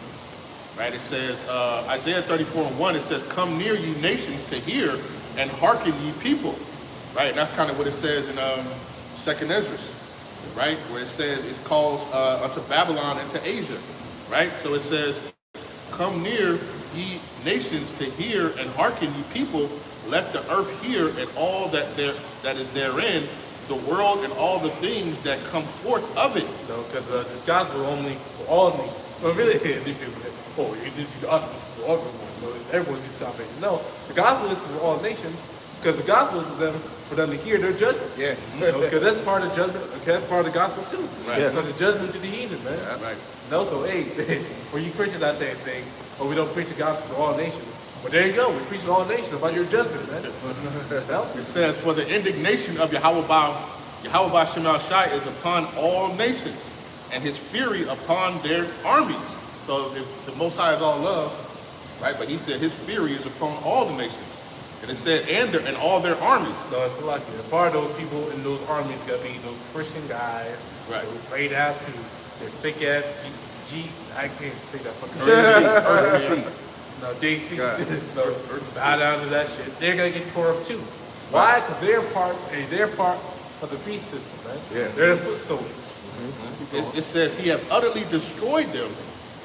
Right, it says, Isaiah 34 and 1, it says, "Come near, you nations, to hear, and hearken, ye people." Right, and that's kind of what it says in 2nd Esdras, right, where it says, it calls unto Babylon and to Asia, right? So it says, "Come near, ye nations, to hear, and hearken, ye people. Let the earth hear, and all that is therein, the world and all the things that come forth of it." Because this gospel only for all nations. Well, really, these people say, "Oh, you did the gospel for everyone. Everyone's salvation." No, the gospel is for all nations because the gospel is for them to hear their judgment. Yeah. Because that's part of judgment. That's part of the gospel too. Right. Because the judgment to the heathen, man. Yeah, right. No, so hey, for you Christians out there saying, "Oh, we don't preach the gospel to all nations." Well, there you go. We preach to all nations about your judgment, man. No? It says, "For the indignation of Yahweh Ba'Shem Shai is upon all nations, and his fury upon their armies." So if the Most High is all love, right? But he said his fury is upon all the nations. And it said, and all their armies. No, it's like a part of those people in those armies got to be those Christian guys. Right. Who prayed out to their fake ass I can't say that fucking No, JC. No, bow down to that shit. They're gonna get tore up too. Why? Because they're part of the beast system, man. Yeah. They're the foot soldiers. It says, "He have utterly destroyed them.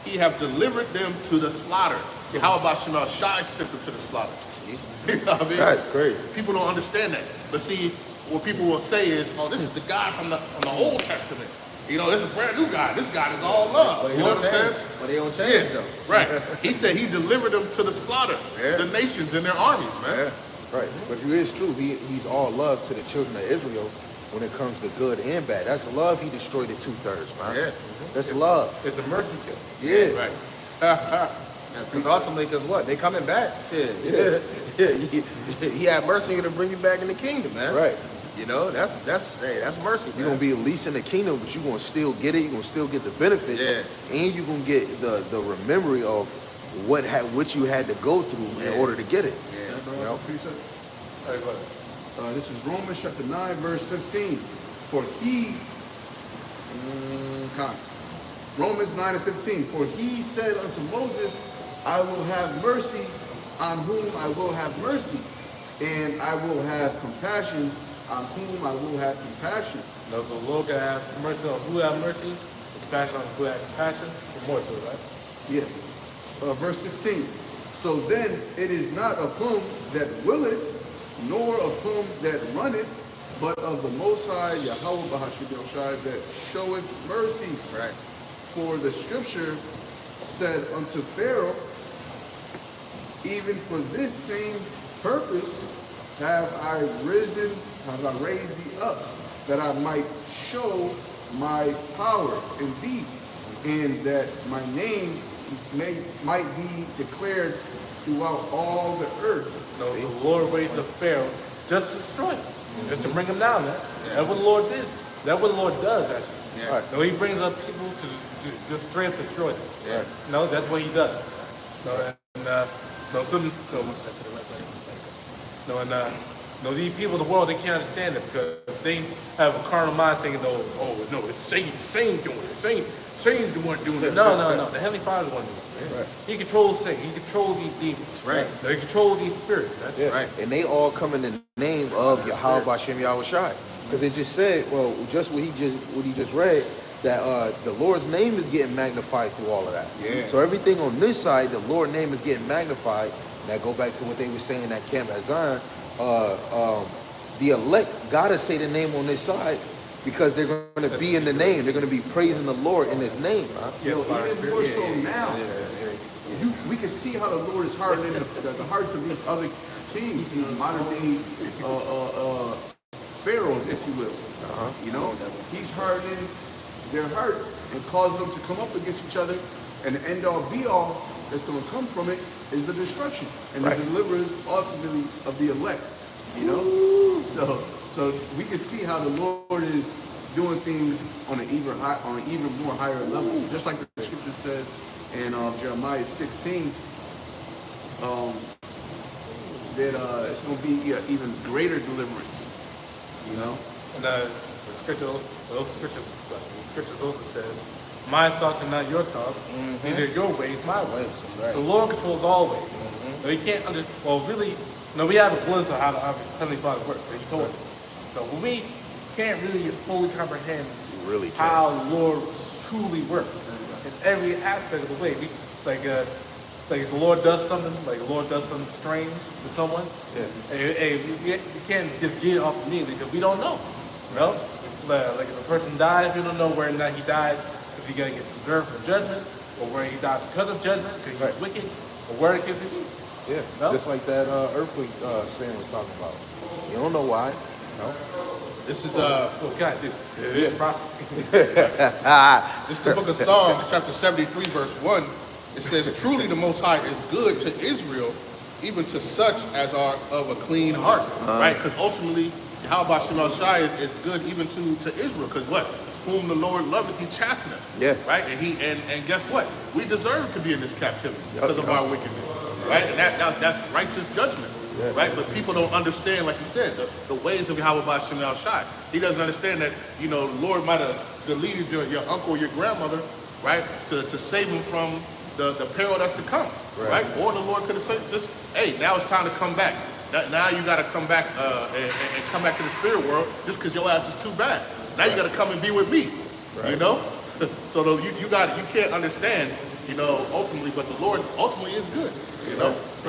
He have delivered them to the slaughter." See, how about Shemal Shai sent them to the slaughter? You know what I mean? That's crazy. People don't understand that. But see, what people will say is, "Oh, this is the guy from the Old Testament. This is a brand new guy. This guy is all love." You know what I'm saying? But they don't change though. Right. He said he delivered them to the slaughter, Yeah. the nations and their armies, man. Yeah. Right. But it is true. He's all love to the children of Israel when it comes to good and bad. That's love. He destroyed the 2/3, man. Yeah. That's love. It's a mercy kill. Yeah. Right. Because ultimately, because what? They coming back. Shit. Yeah. He had mercy to bring you back in the kingdom, man. Right. You know, that's mercy. You're gonna be at least in the kingdom, but you're gonna still get it. You're gonna still get the benefits, and you're gonna get the memory of what you had to go through in order to get it. Yeah. Bro, You know? precept. All right, go ahead. This is Romans chapter 9, verse 15. For he, Romans 9 and 15. For he said unto Moses, I will have mercy on whom I will have mercy, and I will have compassion on whom I will have compassion. No, so the Lord can have mercy on who have mercy, and compassion on who have compassion, and more to it, right? Yeah. Verse 16. So then it is not of whom that willeth, nor of whom that runneth, but of the Most High, Yahweh Bahashim Shai, that showeth mercy. Right. For the scripture said unto Pharaoh, even for this same purpose have I raised thee up, that I might show my power in thee, and that my name might be declared throughout all the earth. No, so the Lord raised up Pharaoh just to destroy him, just to bring him down, man. That's what the Lord did. That's what the Lord does, actually. Yeah. No, he brings up people to just straight up destroy them. Yeah. No, that's what he does. No, these people in the world, they can't understand it because they have a carnal mind saying, no, it's Satan doing it. Satan's the one doing it. No. The Heavenly Father's the one doing it. Right. He controls Satan. He controls these demons. Right. No, he controls these spirits. That's Right. And they all come in the name of Yahweh Bashem Yahweh Shai. Because it just said, well, just what he just read, that the Lord's name is getting magnified through all of that. Yeah. So everything on this side, the Lord's name is getting magnified. And that go back to what they were saying at Camp at Zion. The elect gotta say the name on this side because they're going to be in the name. They're going to be praising the Lord in His name. Huh? Even more so now, we can see how the Lord is hardening the hearts of these other kings, these modern day pharaohs, if you will. You know, He's hardening their hearts and causing them to come up against each other, and the end all be all that's going to come from it is the destruction and the deliverance ultimately of the elect. You know, so we can see how the Lord is doing things on an even more higher level, just like the scripture said in Jeremiah 16, that it's going to be even greater deliverance. You know, And the scripture also says, my thoughts are not your thoughts, neither your ways my ways. The Lord controls all ways. No, he can't we have a glimpse of how the Heavenly Father works, and He told us. So we can't really just fully comprehend how the Lord truly works in every aspect of the way. Like if the Lord does something, strange to someone, we can't just get it off immediately because we don't know. You know? Like if a person dies, we don't know whether or not he died because he's going to get preserved from judgment, or whether he died because of judgment, because he was wicked, or where it could be. Yeah, No? just like that earthquake Sam was talking about. You don't know why. No. This is What God do? It is prophet. this is the book of Psalms, chapter 73, verse 1. It says, truly the Most High is good to Israel, even to such as are of a clean heart. Right? Because ultimately, how about Shemal Shai is good even to Israel. Because what? Whom the Lord loveth, He chasteneth. Yeah. Right? And guess what? We deserve to be in this captivity because of our wickedness. Right? And that's righteous judgment. Yeah. Right? But people don't understand, like you said, the ways of Yahweh Shemal Shai. He doesn't understand that, the Lord might have deleted your uncle or your grandmother, right? To save him from the peril that's to come. Right? Or the Lord could have said this, hey, now it's time to come back. Now you got to come back and come back to the spirit world just because your ass is too bad. Now you got to come and be with me. You know? So you can't understand, ultimately, but the Lord ultimately is good.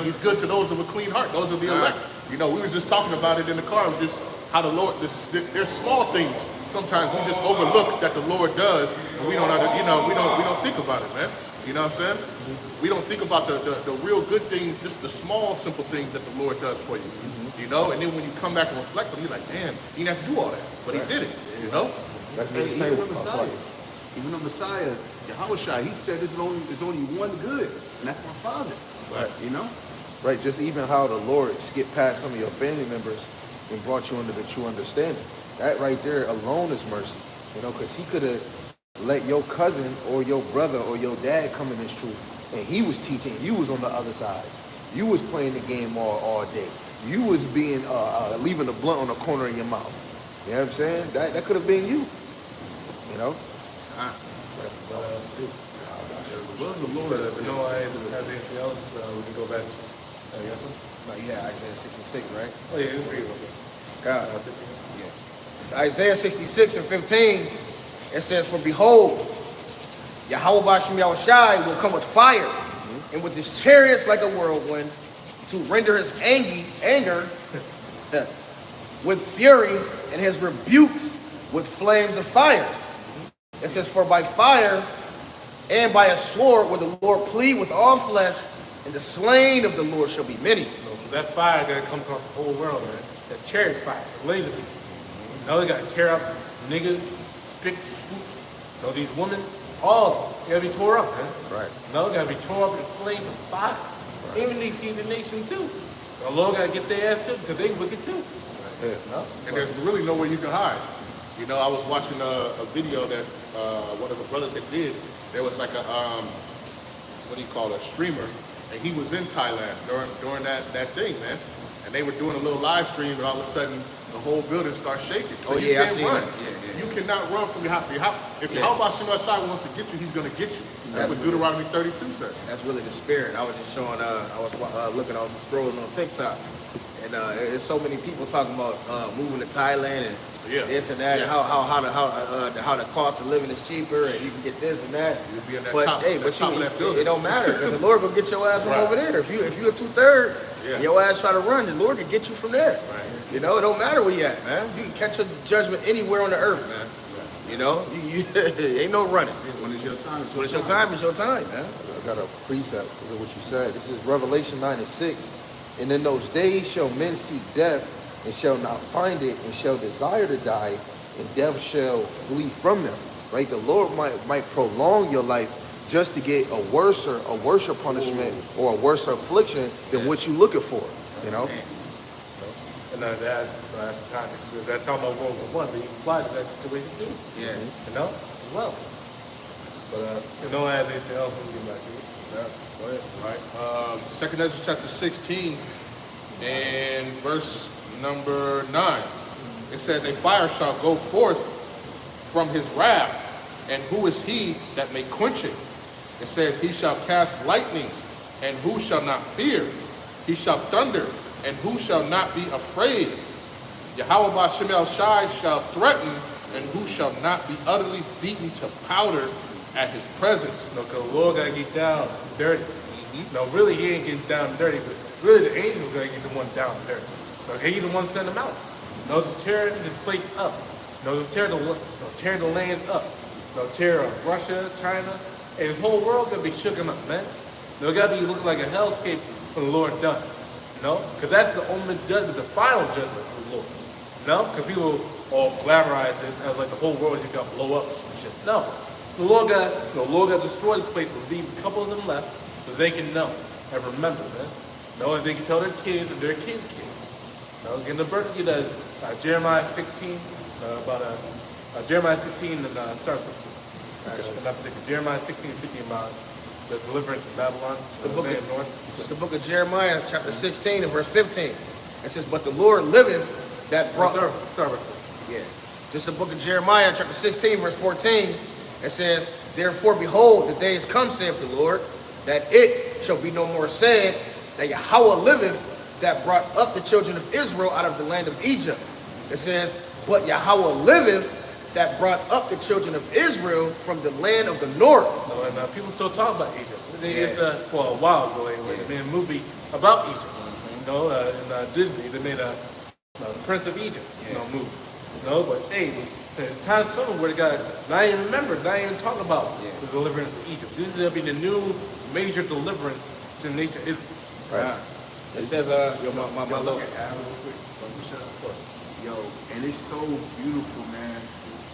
He's good to those of a clean heart, those of the elect. We were just talking about it in the car, just how the Lord, there's small things sometimes we just overlook that the Lord does, and we don't think about it, man. You know what I'm saying? We don't think about the real good things, just the small, simple things that the Lord does for you. You know, and then when you come back and reflect on it, you're like, man, he didn't have to do all that, but he did it. You know. That's And the same even the with Messiah, even the Messiah, Yahushua, he said there's only one good, and that's my Father. Right. You know? Right, just even how the Lord skipped past some of your family members and brought you into the true understanding. That right there alone is mercy. You know, because he could have let your cousin or your brother or your dad come in this truth, and he was teaching, you was on the other side. You was playing the game all day. You was being leaving the blunt on the corner of your mouth. You know what I'm saying? That could have been you. You know? What was the Lord? If no one has anything else, we can go back. Yes, sir? No, yeah, Isaiah 66, right? Oh, yeah, it's pretty okay. God. 15. Yeah. It's Isaiah 66 and 15. It says, for behold, Yahweh Bashem Yahushai will come with fire and with his chariots like a whirlwind to render his anger with fury and his rebukes with flames of fire. It says, for by fire and by a sword will the Lord plead with all flesh, and the slain of the Lord shall be many. So that fire got to come across the whole world, man. That chariot fire, the laser beams. Now they got to tear up niggas, spicks, spooks. You know, these women, all of them. They got to be tore up, man. Right. No, they got to be tore up in flames of fire. Right. Even these heathen nations, too. The Lord got to get their ass, too, because they wicked, too. Yeah. No? And there's really nowhere you can hide. You know, I was watching a video that one of the brothers had did. There was like a, what do you call it, a streamer. And he was in Thailand during that thing, man. And they were doing a little live stream, and all of a sudden, the whole building starts shaking. So you can't run. Yeah. You cannot run from your house. If Yahweh Shem Shai wants to get you, he's going to get you. That's what Deuteronomy 32 says. That's really the spirit. I was just showing, I was scrolling on TikTok. And there's so many people talking about moving to Thailand and this and that, and how the cost of living is cheaper, and you can get this and that. You'll be in that but top, hey, that but top of that building. it don't matter because the Lord will get your ass from Right. over there. If you're a 2/3, Yeah. your ass try to run, the Lord can get you from there. Right. You know, it don't matter where you at, man. You can catch a judgment anywhere on the earth, man. Right. You know, ain't no running. When it's your time, When it's your time, it's your time, man. I got a precept because of what you said. This is Revelation 9:6. And in those days shall men seek death and shall not find it, and shall desire to die, and death shall flee from them. Right? The Lord might prolong your life just to get a worse punishment or a worse affliction than what you're looking for. You know? And that's the context. That's talking about World War I, but you apply to that situation too. Yeah. You know? As well. But if no one has anything else, we can get back to it. Yeah. Go ahead. All right. 2 Esdras chapter 16 and verse number 9. It says, a fire shall go forth from his wrath, and who is he that may quench it? It says, he shall cast lightnings, and who shall not fear? He shall thunder, and who shall not be afraid? Yahweh Bashem Shai shall threaten, and who shall not be utterly beaten to powder at his presence. No, because the Lord got to get down and dirty. No, really, he ain't getting down and dirty, but really the angels got to get the one down and dirty. Okay, he's the one sending them out. No, just tearing this place up. No, just tear the lands up. No, tear up Russia, China, and this whole world got to be shooken up, man. No, it got to be looking like a hellscape when the Lord done. No, because that's the ultimate judgment, the final judgment of the Lord. No, because people all glamorize it as like the whole world just got to blow up or some shit. No, the Lord got to destroy this place, but leave a couple of them left so they can know and remember, man. No, and they can tell their kids and their kids' kids. No, get the birth, get Jeremiah 16, Jeremiah 16 and start 15. Actually, not 16, Jeremiah 16 and 15 about the deliverance of Babylon. It's the book of Jeremiah, chapter 16 and verse 15. It says, but the Lord liveth that brought... Start with Yeah. Just the book of Jeremiah, chapter 16, verse 14. It says, therefore, behold, the days come, saith the Lord, that it shall be no more said that Yahweh liveth that brought up the children of Israel out of the land of Egypt. It says, but Yahweh liveth that brought up the children of Israel from the land of the north. No, and people still talk about Egypt. It's a while ago anyway. They made a movie about Egypt. You know, in Disney, they made a Prince of Egypt movie. You know, but hey, the time's coming where they got not even remember, not even talk about the deliverance of Egypt. This is gonna be the new major deliverance to the nation of Israel. Right. It says, yo, my little. Yo, and it's so beautiful, man.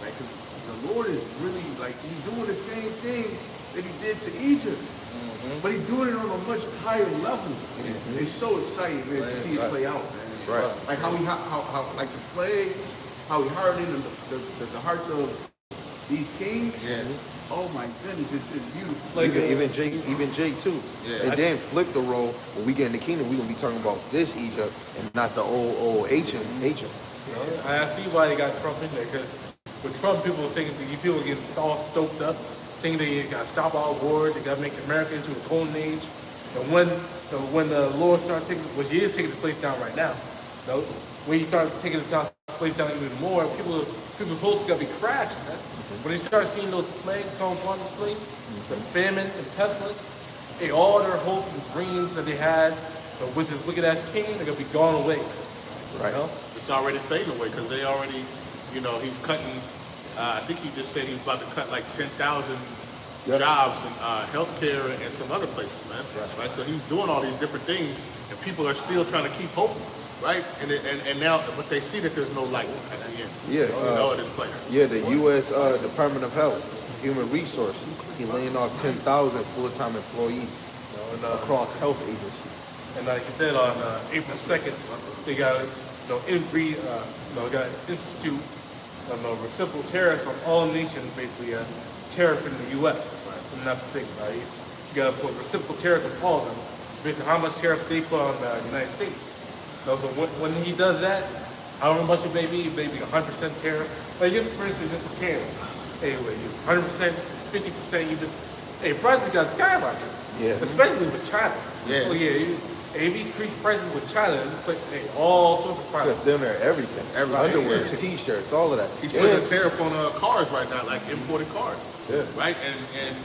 Like, 'cause the Lord is really, like, he's doing the same thing that he did to Egypt. But he's doing it on a much higher level. It's so exciting, man, to see it play out, man. Right. Like how like the plagues, how he hardened the hearts of these kings. Yeah. Oh my goodness, it's beautiful. Like, Even Jay too. Yeah. And then flip the role. When we get in the kingdom, we're gonna be talking about this Egypt and not the old ancient. I see why they got Trump in there, because with Trump, people are saying people get all stoked up, saying they got to stop all wars, they got to make America into a golden age. And when the Lord started taking, which he is taking the place down right now, when he started taking the place down even more, people's hopes got to be crashed, man. When they start seeing those plagues come upon the place, the famine and pestilence, all their hopes and dreams that they had with this wicked ass king, they're gonna be gone away. Right. You know? It's already fading away because they already, he's cutting. I think he just said he was about to cut like 10,000 jobs in healthcare and some other places, man. Right. So he's doing all these different things, and people are still trying to keep hoping, right? And now, but they see that there's no light at the end. Yeah. In this place. Yeah, the U.S. Department of Health, Human Resources, he laying off 10,000 full-time employees across health agencies. And like you said, on April 2nd, they got got institute reciprocal tariffs on all nations, basically tariff in the U.S. I'm not mistaken, right? You got to put reciprocal tariffs on all of them, based on how much tariffs they put on the United States. So when he does that, however much it may be 100% tariff. Like just for instance, just for Canada, anyway, it's 100%, 50% even. Hey, prices got skyrocketed. Yeah. Especially with China. Yeah. Oh, yeah. If he increased prices with China, it's like, all sorts of products. That's down there, everything. Underwear, T-shirts, all of that. He's putting a tariff on cars right now, like imported cars. Yeah. Right? And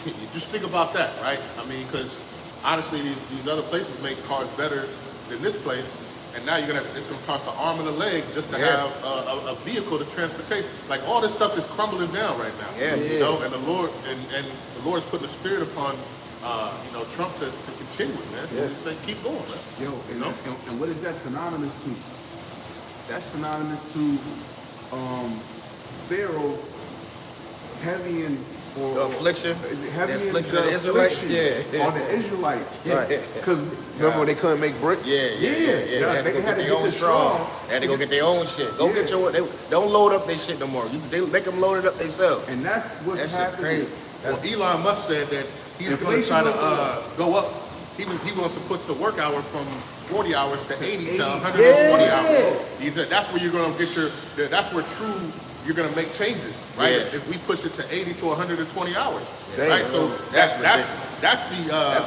you just think about that, right? I mean, because honestly, these other places make cars better than this place. And now it's going to cost an arm and a leg just to have a vehicle to transportate. Like all this stuff is crumbling down right now. Yeah. And the Lord and the Lord's putting a spirit upon Trump to continue it, man. So he said, keep going, man. And what is that synonymous to? That's synonymous to Pharaoh heavy The affliction. heavy The in affliction of the Israelites. affliction on the Israelites. Right. Because remember when they couldn't make bricks? Yeah. They had to get their own straw. straw. They had to go get their own shit. Go get your. Don't load up their shit no more. They make them load it up themselves. And that's what's That shit happening. crazy. Well, Elon Musk said that he's going to try to go up. He wants to put the work hour from 40 hours to 80 to 120 hours. He said that's where you're going to get that's where you're going to make changes, right? Yeah. If we push it to 80 to 120 hours, Damn. right? So that's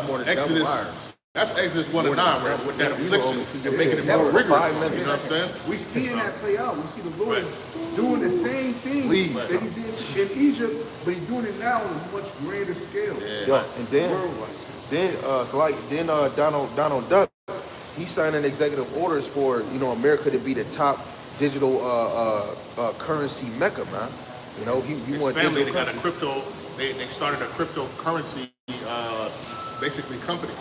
more than Exodus. double hours. That's Exodus 1 and 9, right? With that affliction and making it Yeah, more for rigorous. 5 You minutes. know what I'm saying? We're seeing that play out. We see the Lord Right. doing the same thing Please. that he did in Egypt, but he's doing it now on a much greater scale. Yeah. And then Donald Duck, he signed an executive orders for America to be the top digital currency mecca, man. He His want family, they digital got a currency. crypto. They started a cryptocurrency, basically company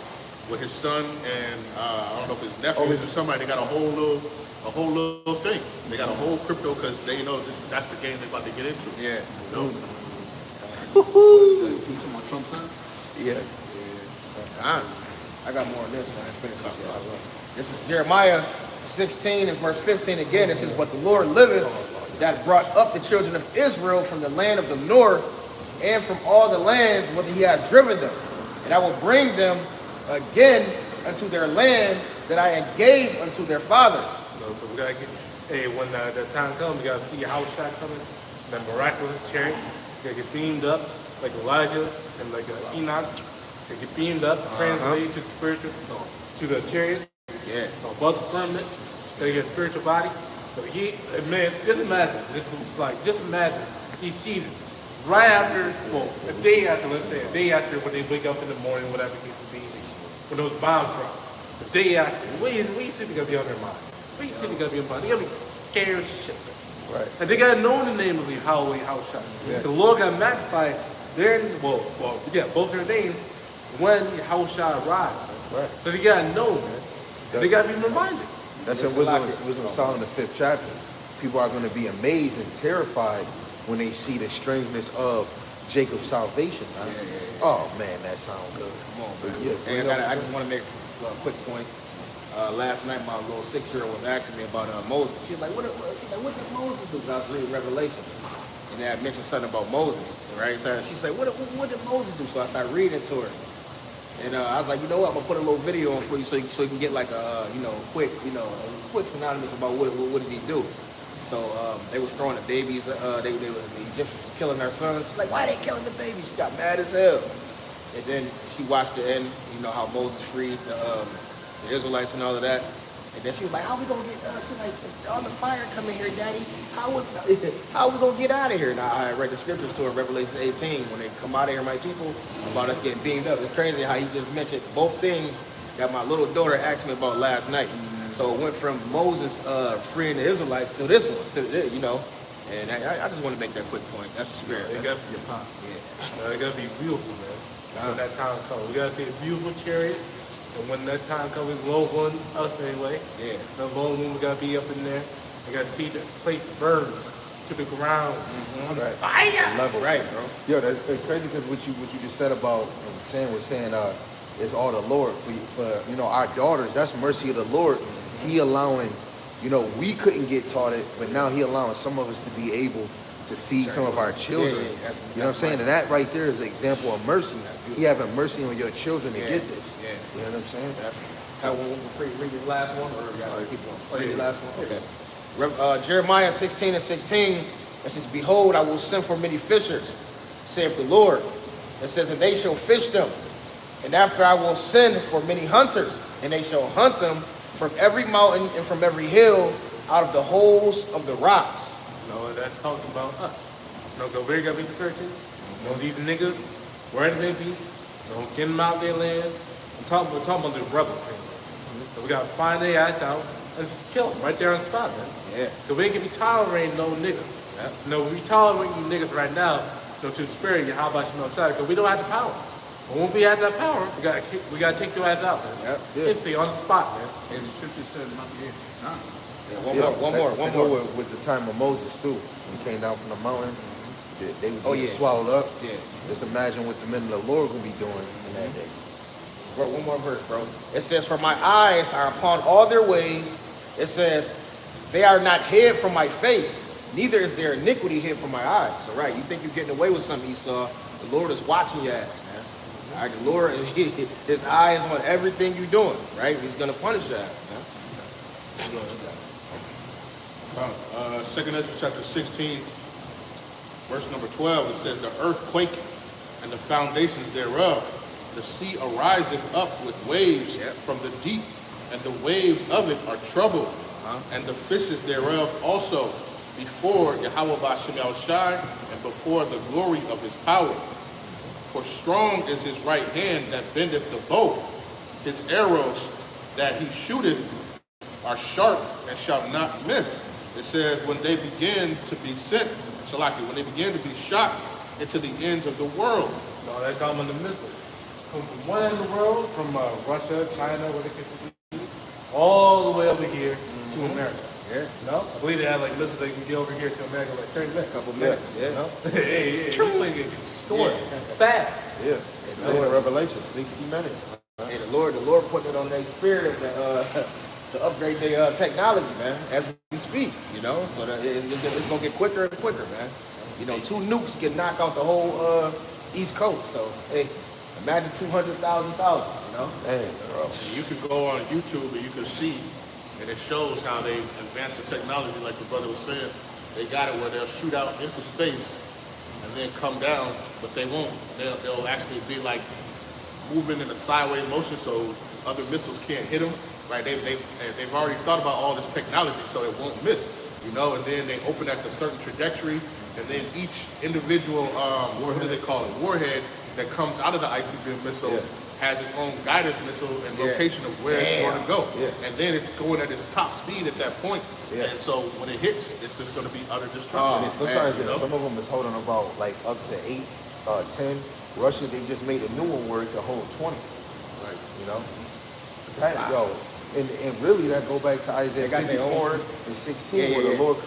with his son and I don't know if his nephews or somebody. They got a whole little thing. They got a whole crypto because they know that's the game they're about to get into. Yeah. You know? You talking about Trump's son? Yeah. I got more on this. I ain't finished this yet. This is Jeremiah 16 and verse 15 again. It says, "But the Lord liveth, that brought up the children of Israel from the land of the north and from all the lands whither he had driven them. And I will bring them again unto their land that I had gave unto their fathers." So we gotta get, when the time comes, we gotta see your house shot coming, that miraculous chariot. You gotta get beamed up like Elijah and like Enoch. They get beamed up, translated to spiritual, to the chariot, Yeah. above the firmament. They get a spiritual body. But man, just imagine. Just imagine. He sees it right after, a day after, let's say, a day after when they wake up in the morning, whatever it may be, when those bombs drop. The day after, what you think gonna be on their mind? What you think gonna be on their mind? They're gonna be scared shitless. Right. And they gotta know the name of Yahweh, Haushai. Yeah. The Lord got magnified both their names when Yahushua arrived. Right. So they gotta know, man. They gotta be reminded. That's in Wisdom of Solomon, the 5th chapter. People are going to be amazed and terrified when they see the strangeness of Jacob's salvation. Man. Oh man, that sounds good. Come on, man. Yeah, And I just want to make a quick point. Last night, my little 6-year-old was asking me about Moses. She's like, what did Moses do? 'Cause I was reading Revelation. And I mentioned something about Moses, right? So she said, what did Moses do? So I started reading it to her. And I was like, you know what? I'm gonna put a little video on for you so you can get like a quick synonymous about what did he do. So they was throwing the babies. The Egyptians was killing their sons. She's like, why are they killing the babies? She got mad as hell. And then she watched the end. You know how Moses freed the Israelites and all of that. And then she was like, how we gonna get? She's like, if all the fire coming here, Daddy. How we gonna get out of here? Now I read the scriptures to her, Revelation 18, when they come out of here, my people, about us getting beamed up. It's crazy how he just mentioned both things that my little daughter asked me about last night. So it went from Moses freeing the Israelites to this one, And I just want to make that quick point. That's the spirit. It gotta be your pop. Yeah. It gotta be beautiful, man. When that time comes, we gotta see a beautiful chariot. And when that time comes, it's low on us anyway. Yeah. The lone one, we gotta be up in there. We gotta see the place burns to the ground. Right. Fire! Love it. Right, bro. Yo, that's crazy because what you just said about Sam was saying it's all the Lord for our daughters. That's mercy of the Lord. He allowing, we couldn't get taught it, but now he allowing some of us to be able to feed some of our children. Yeah, you know what I'm saying? And that right there is an example of mercy. He having mercy on your children to get this. Yeah. You know what I'm saying? Read this last one, or you gotta keep going? Read the last one. Okay. Jeremiah 16:16. It says, "Behold, I will send for many fishers, saith the Lord." It says, "And they shall fish them. And after I will send for many hunters, and they shall hunt them from every mountain and from every hill, out of the holes of the rocks." That's talking about us. Go where you gotta be searching. These niggas, where they be, get them out their land. We're talking about the rebels here. So we gotta find their ass out and just kill them right there on the spot, man. Yeah. Cause we ain't gonna be tolerating no nigga. Yeah. We tolerating you niggas right now, to spare you. How about you because we don't have the power. But when we have that power, we gotta take your ass out, man. Yeah. It's on the spot, man. And the scripture said, One more. With the time of Moses too, when he came down from the mountain, they was getting yeah. swallowed up. Yeah. Just imagine what the men of the Lord will be doing in that day. Bro, one more verse, bro. It says, "For my eyes are upon all their ways." It says, "They are not hid from my face, neither is there iniquity hid from my eyes." So, right, you think you're getting away with something, Esau? The Lord is watching your ass, man. All right, the Lord, his eye is on everything you're doing, right? He's gonna punish your ass, man. 2 Esdras chapter 16, verse number 12, it says, "The earth quaketh, and the foundations thereof. The sea ariseth up with waves from the deep, and the waves of it are troubled, and the fishes thereof also, before Yahweh Ba'ashem Yahushai, and before the glory of his power. For strong is his right hand that bendeth the bow. His arrows that he shooteth are sharp and shall not miss." It says, when they begin to be sent, when they begin to be shot into the ends of the world. No, they're talking about the missiles. From one end of the world, from Russia, China, where they can all the way over here to America. Yeah. I believe they have missiles they can get over here to America like 30 minutes. Couple minutes, Hey, this thing get destroyed fast. Yeah. It's in Revelation, 60 minutes. Hey, the Lord putting it on their spirit to upgrade their technology, man, as we speak, so that it's going to get quicker and quicker, man. 2 nukes can knock out the whole East Coast. So, hey, imagine 200,000, Hey, bro. You can go on YouTube and you can see, and it shows how they advanced the technology, like the brother was saying. They got it where they'll shoot out into space and then come down, but they won't. They'll actually be moving in a sideways motion so other missiles can't hit them. Right? They've already thought about all this technology so it won't miss, and then they open at a certain trajectory, and then each individual, what do they call it, warhead that comes out of the ICBM missile has its own guidance missile and location of where it's going to go. Yeah. And then it's going at its top speed at that point. Yeah. And so when it hits, it's just going to be utter destruction. Sometimes some of them is holding about up to 8, 10. Russia, they just made a new one where it can hold 20. Right. That, yo, and really that go back to Isaiah They got their 54 own- and 16 Yeah, where yeah, the yeah. Lord I was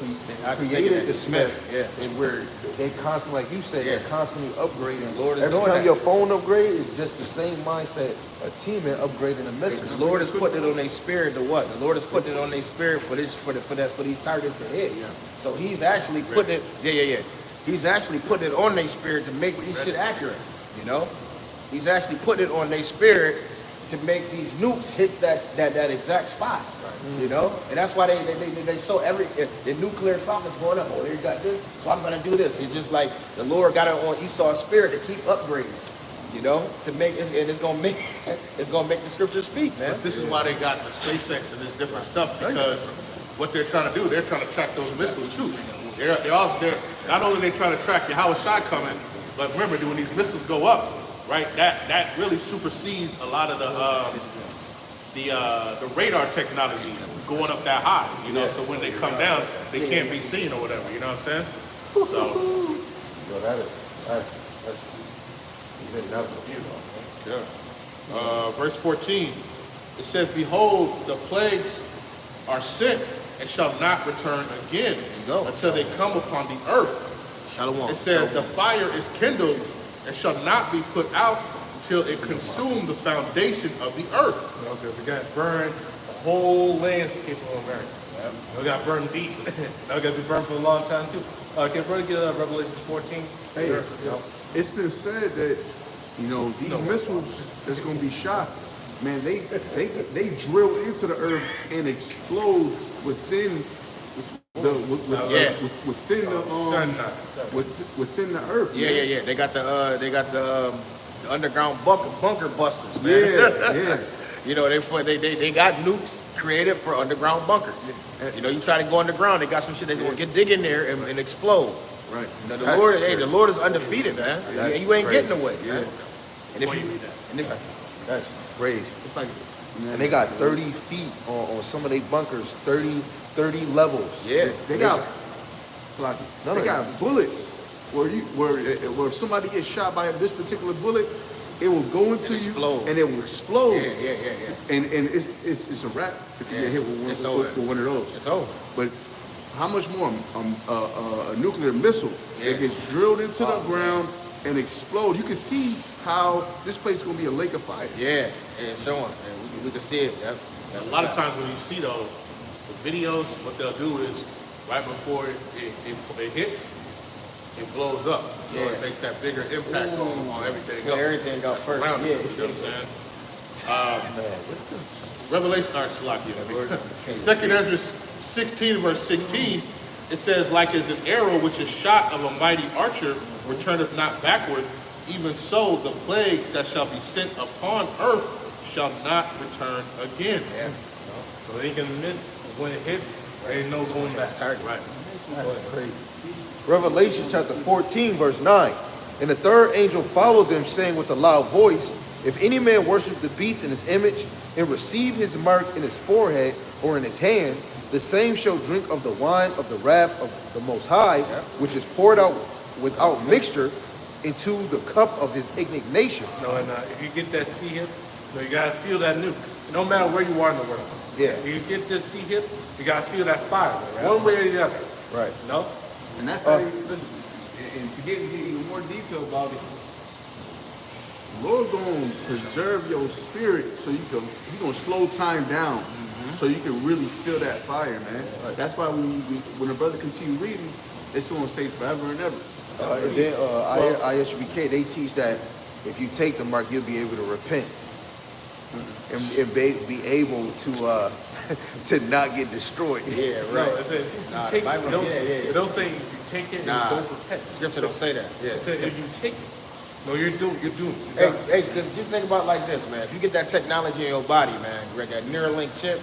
thinking created that. the Smith, Yeah. and where they constantly, like you said, Yeah. they're constantly upgrading. The Lord is Every doing time that. your phone upgrade, it's just the same mindset. A teammate upgrading a message. The Lord has put it on their spirit to what? The Lord has put it on their spirit for these targets to hit. Yeah. So he's actually putting it. Yeah. He's actually putting it on their spirit to make this shit accurate. You know, he's actually putting it on their spirit to make these nukes hit that exact spot. You know, and that's why they show the nuclear talk is going up. Oh, they got this, so I'm gonna do this. It's just like the Lord got it on Esau's spirit to keep upgrading. You know, to make it, and it's gonna make the scripture speak, man. But this is why they got the SpaceX and this different stuff, because what they're trying to do, they're trying to track those missiles too. They're not only they trying to track your Howard Shai coming, but remember when these missiles go up, right? That really supersedes a lot of the radar technology going up that high. You know, so when they come down, they can't be seen or whatever. You know what I'm saying? So Yo, that's inevitable. yeah. Verse 14, it says, "Behold, the plagues are sent and shall not return again go. until they come upon the earth." Shalom. It says, "The fire is kindled and shall not be put out until it consume the foundation of the earth." Okay, we got burned the whole landscape of America. We got burned deep. Now we got to be burned for a long time too. Can brother get Revelation 14? Hey, Sure. You know. it's been said that, you know, these missiles that's going to be shot, man, they drill into the earth and explode within within the earth. Yeah, man. yeah, yeah. They got the underground bunker busters, man. Yeah. You know, they got nukes created for underground bunkers. You know, you try to go underground, they got some shit they gonna dig in there and explode. Right. You know, the Lord is undefeated, man. That's You ain't crazy. getting away. Yeah. Man. And if you, and if, That's crazy. It's like, man, And they got 30 feet on some of their bunkers, 30 levels. yeah, They got No, got bullets where if somebody gets shot by this particular bullet, it will go into you explode. and it will explode. Yeah. And it's a wrap if you get hit with It's one, over. with one of those. It's over. But how much more? A nuclear missile Yeah. that gets drilled into the ground and explode. You can see how this place is gonna be a lake of fire. Yeah, it's showing. And we can see it. Yep. That's A lot of times when you see those the videos, what they'll do is right before it hits, it blows up. So Yeah. it makes that bigger impact on everything else. Everything got that's first. around Yeah. it. You know what I'm saying? Revelation, or Salakia, 2nd Ezra 16, verse 16, it says, "Like as an arrow which is shot of a mighty archer returneth not backward, even so the plagues that shall be sent upon earth shall not return again." Yeah. So they can miss when it hits. There ain't no going back. Target. Right. That's crazy. Revelation chapter 14, verse 9. And the third angel followed them, saying with a loud voice, "If any man worship the beast in his image, and receive his mark in his forehead or in his hand, the same shall drink of the wine of the wrath of the Most High, which is poured out without mixture into the cup of his indignation." No, and if you get that C hip, you gotta feel that nuke. No matter where you are in the world. Yeah. If you get this C hip, you gotta feel that fire, one way or the other. Right. No? And that's how listen, and to get into even more detail about it, Lord gonna preserve your spirit so he gonna slow time down so you can really feel that fire, man. That's why when a brother continue reading, it's gonna say forever and ever. And then ISBK, they teach that if you take the mark, you'll be able to repent and be able to to not get destroyed. Yeah, No, right. it said, if you Nah, take the Bible- it, don't, yeah. it don't say if you take it, Nah. and don't repent. Scripture don't say that. Yeah. It said if you take it. No, you're doomed. You're doomed. Hey, because just think about it like this, man. If you get that technology in your body, man, like that Neuralink chip,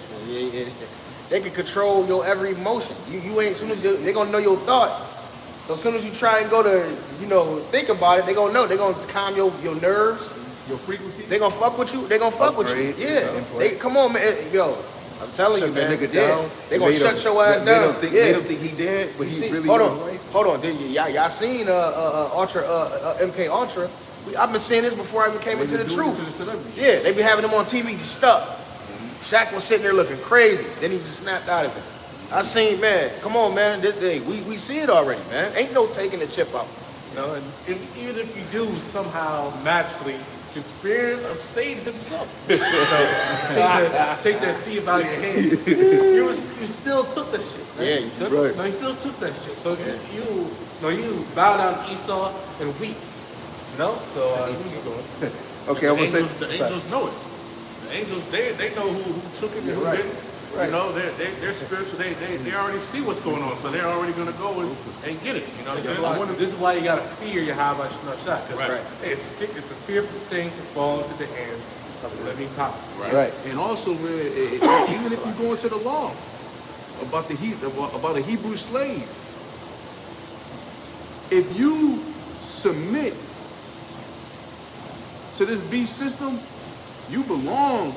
they can control your every motion. You ain't soon as they gonna know your thought. So as soon as you try and go to, think about it, they gonna know. They gonna calm your nerves. Your frequency. They gonna fuck with you. They gonna fuck with you. Upgrade, Yeah. input. They come on, man. Yo, I'm telling Shut you, that man. nigga Yeah. down. They gonna Made shut him- your ass made down. him think, Yeah. Made him think he dead, but You he see, really hold was on, life. hold on. Y'all seen Ultra MK Ultra? I've been seeing this before I even came into the truth. Yeah, they be having them on TV just stuck. Shaq was sitting there looking crazy. Then he just snapped out of it. I seen, man, come on, man. This day, we see it already, man. Ain't no taking the chip out. You know, and even if you do somehow magically, the spirit of Satan himself, you know, take that seed out of your hand, you still took that shit. Right? Yeah, you took Right. it. No, you still took that shit. So you bow down to Esau and weep. No, so where you going? Okay, I'm gonna say The angels know it. The angels, they know who took it and who right. didn't. Right. You know, they're spiritual. They already see what's going on, so they're already going to go and get it. You know what I'm saying? This is why you gotta fear Yahweh Shah. Right. It's a fearful thing to fall into the hands of the living power. right. And also, man, even if you go into the law about a Hebrew slave, if you submit to this beast system, you belong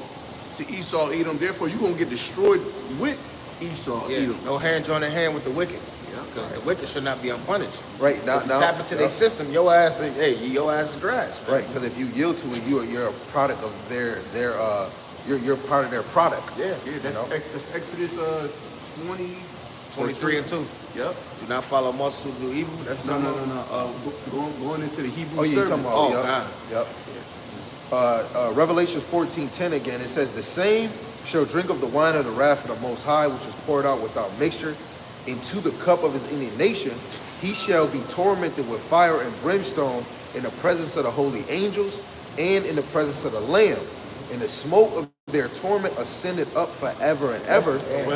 to Esau, Edom. Therefore, you're gonna get destroyed with Esau, Yeah, Edom. no hand joining hand with the wicked. Yeah. Because the wicked should not be unpunished. Right, now, If you tap into their system, your ass is grass, man. Right, because if you yield to it, you're a product of you're part of their product. Yeah. Yeah, that's, You know? that's Exodus 20. 23 and 2. Yep. Do not follow muscle do evil. That's No. Going into the Hebrew Oh, yeah, you're servant. talking about, Oh, yep. God. Yep. Revelation 14:10 again, it says, the same shall drink of the wine of the wrath of the Most High, which is poured out without mixture, into the cup of his indignation. He shall be tormented with fire and brimstone in the presence of the holy angels and in the presence of the Lamb. And the smoke of their torment ascended up forever and ever. That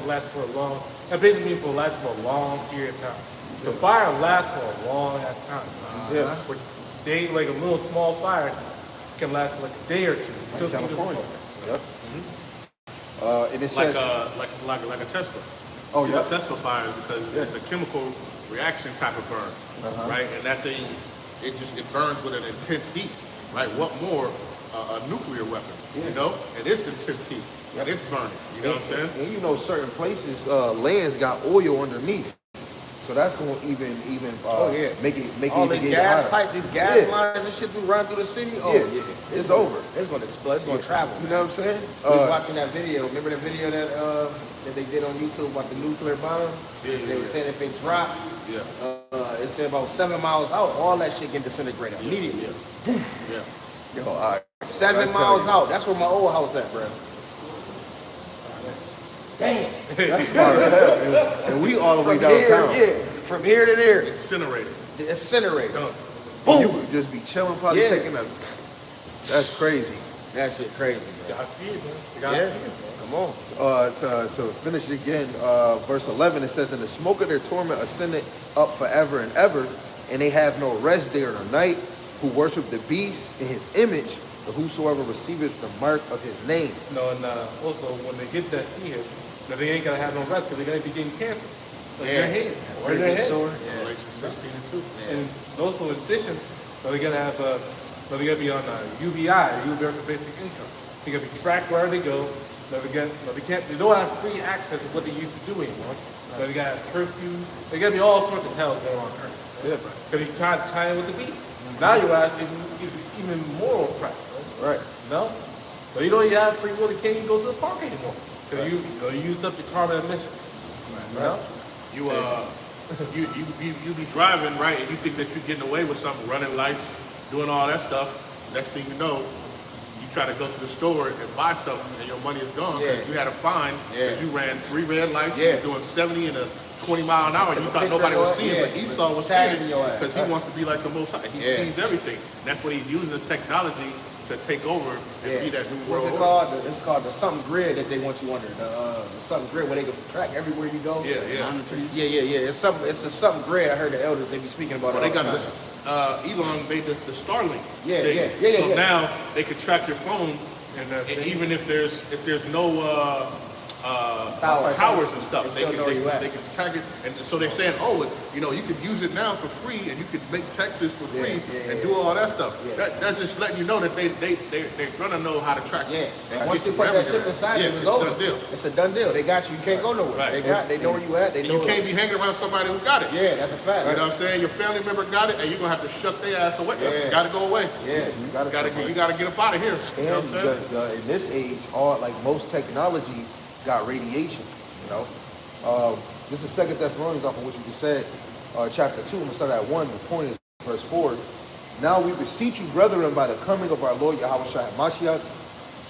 lasts for a long. That basically means last for a long period of time. The fire lasts for a long ass time. Yeah. But they like a little small fire can last for like a day or two. Still see the California. smoke. Yep. And it says, like a Tesla. Oh, See, yeah. the Tesla fire because it's a chemical reaction type of burn, right? And that thing, it burns with an intense heat, right? What more a nuclear weapon, you know? And it's intense heat, and it's burning. You know what I'm saying? and you know, certain places, lands got oil underneath. So that's going to even make it All even these get gas hotter. pipe, these gas Yeah. lines and shit running through the city. Oh Yeah. yeah, It's over. It's gonna explode. It's gonna travel. You know what I'm saying? I was watching that video. Remember the video that they did on YouTube about the nuclear bomb? They were saying if it dropped, it said about 7 miles out, all that shit get disintegrated immediately. Yeah. Yo, all right. 7 I tell miles you. out. That's where my old house at, bro. Damn. That's far as hell. And we all the way From here, downtown. yeah. From here to there, Incinerated. incinerated. And you would just be chilling, probably Yeah. taking a. That's crazy. That shit crazy, man. Gotta fear, man. You gotta Yeah. fear. Come on. To finish it again, verse 11, it says, and the smoke of their torment ascended up forever and ever, and they have no rest day or night, who worship the beast in his image, or whosoever receiveth the mark of his name. No, and also when they get that fear, that they ain't gonna have no rest because they're gonna be getting cancer. Like their head. Right in their head. Revelation 16 and 2. And also in addition, they're gonna have they're gonna be on UBI, Universal Basic Income. They're gonna be tracked wherever they go. They don't have free access to what they used to do anymore. They gotta have curfew. They gotta be all sorts of hell going on earth. Yeah. Because you try to tie in with the beast. Now you're asking even more oppressed, right? Right. No? So you don't even have free will. You can't even go to the park anymore. Because you used up your carbon emissions. You know? You be driving, right, and you think that you're getting away with something, running lights, doing all that stuff. Next thing you know, you try to go to the store and buy something, and your money is gone because Yeah. you had a fine because you ran 3 red lights, Yeah. you were doing 70 and a 20 mile an hour, and you thought nobody was seeing, but Esau was Tagging seeing your it ass. because he wants to be like the Most High. He Yeah. sees everything. And that's what he's using this technology to take over and be that new What's world it order. called? It's called the something grid that they want you under. The something grid where they can track everywhere you go. Yeah. Yeah. It's a something grid. I heard the elders they be speaking about Well, it. they all got the this. time. Elon made the Starlink. Yeah, thing. yeah. So now they can track your phone, and even if there's no towers and stuff. They still know where you at. They can target, and so they're saying, oh, you know, you could use it now for free, and you could make texts for free and do all that stuff. Yeah. That's just letting you know that they're gonna know how to track you. Yeah, and And once get you put that chip everywhere. inside, Yeah, it was it's a over. done deal. It's a done deal. They got you. You can't go nowhere. Right. They know where you at. They And know. you can't be hanging around somebody who got it. Yeah, that's a fact. You know what I'm saying? Your family member got it, and you're gonna have to shut their ass away. Yeah. You gotta go away. Yeah. You gotta You gotta get up out of here. You know And what I'm saying? in this age, all like most technology got radiation. You know, this is 2 Thessalonians off of what you just said, chapter 2. I'm gonna start at 1. The point is verse 4. Now we beseech you, brethren, by the coming of our Lord Yahweh Shai Mashiach,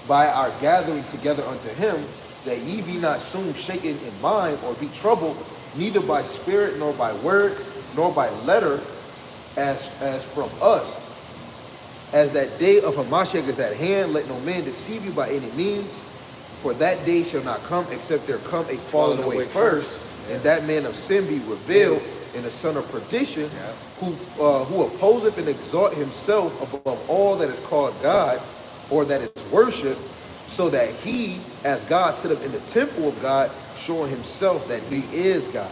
by our gathering together unto him, that ye be not soon shaken in mind or be troubled, neither by spirit nor by word nor by letter, as from us. As that day of Hamashiach is at hand, let no man deceive you by any means, for that day shall not come except there come a falling away first, and that man of sin be revealed, and the son of perdition, who opposeth and exalt himself above all that is called God, or that is worshipped, so that he, as God, sitteth in the temple of God, showing himself that he is God.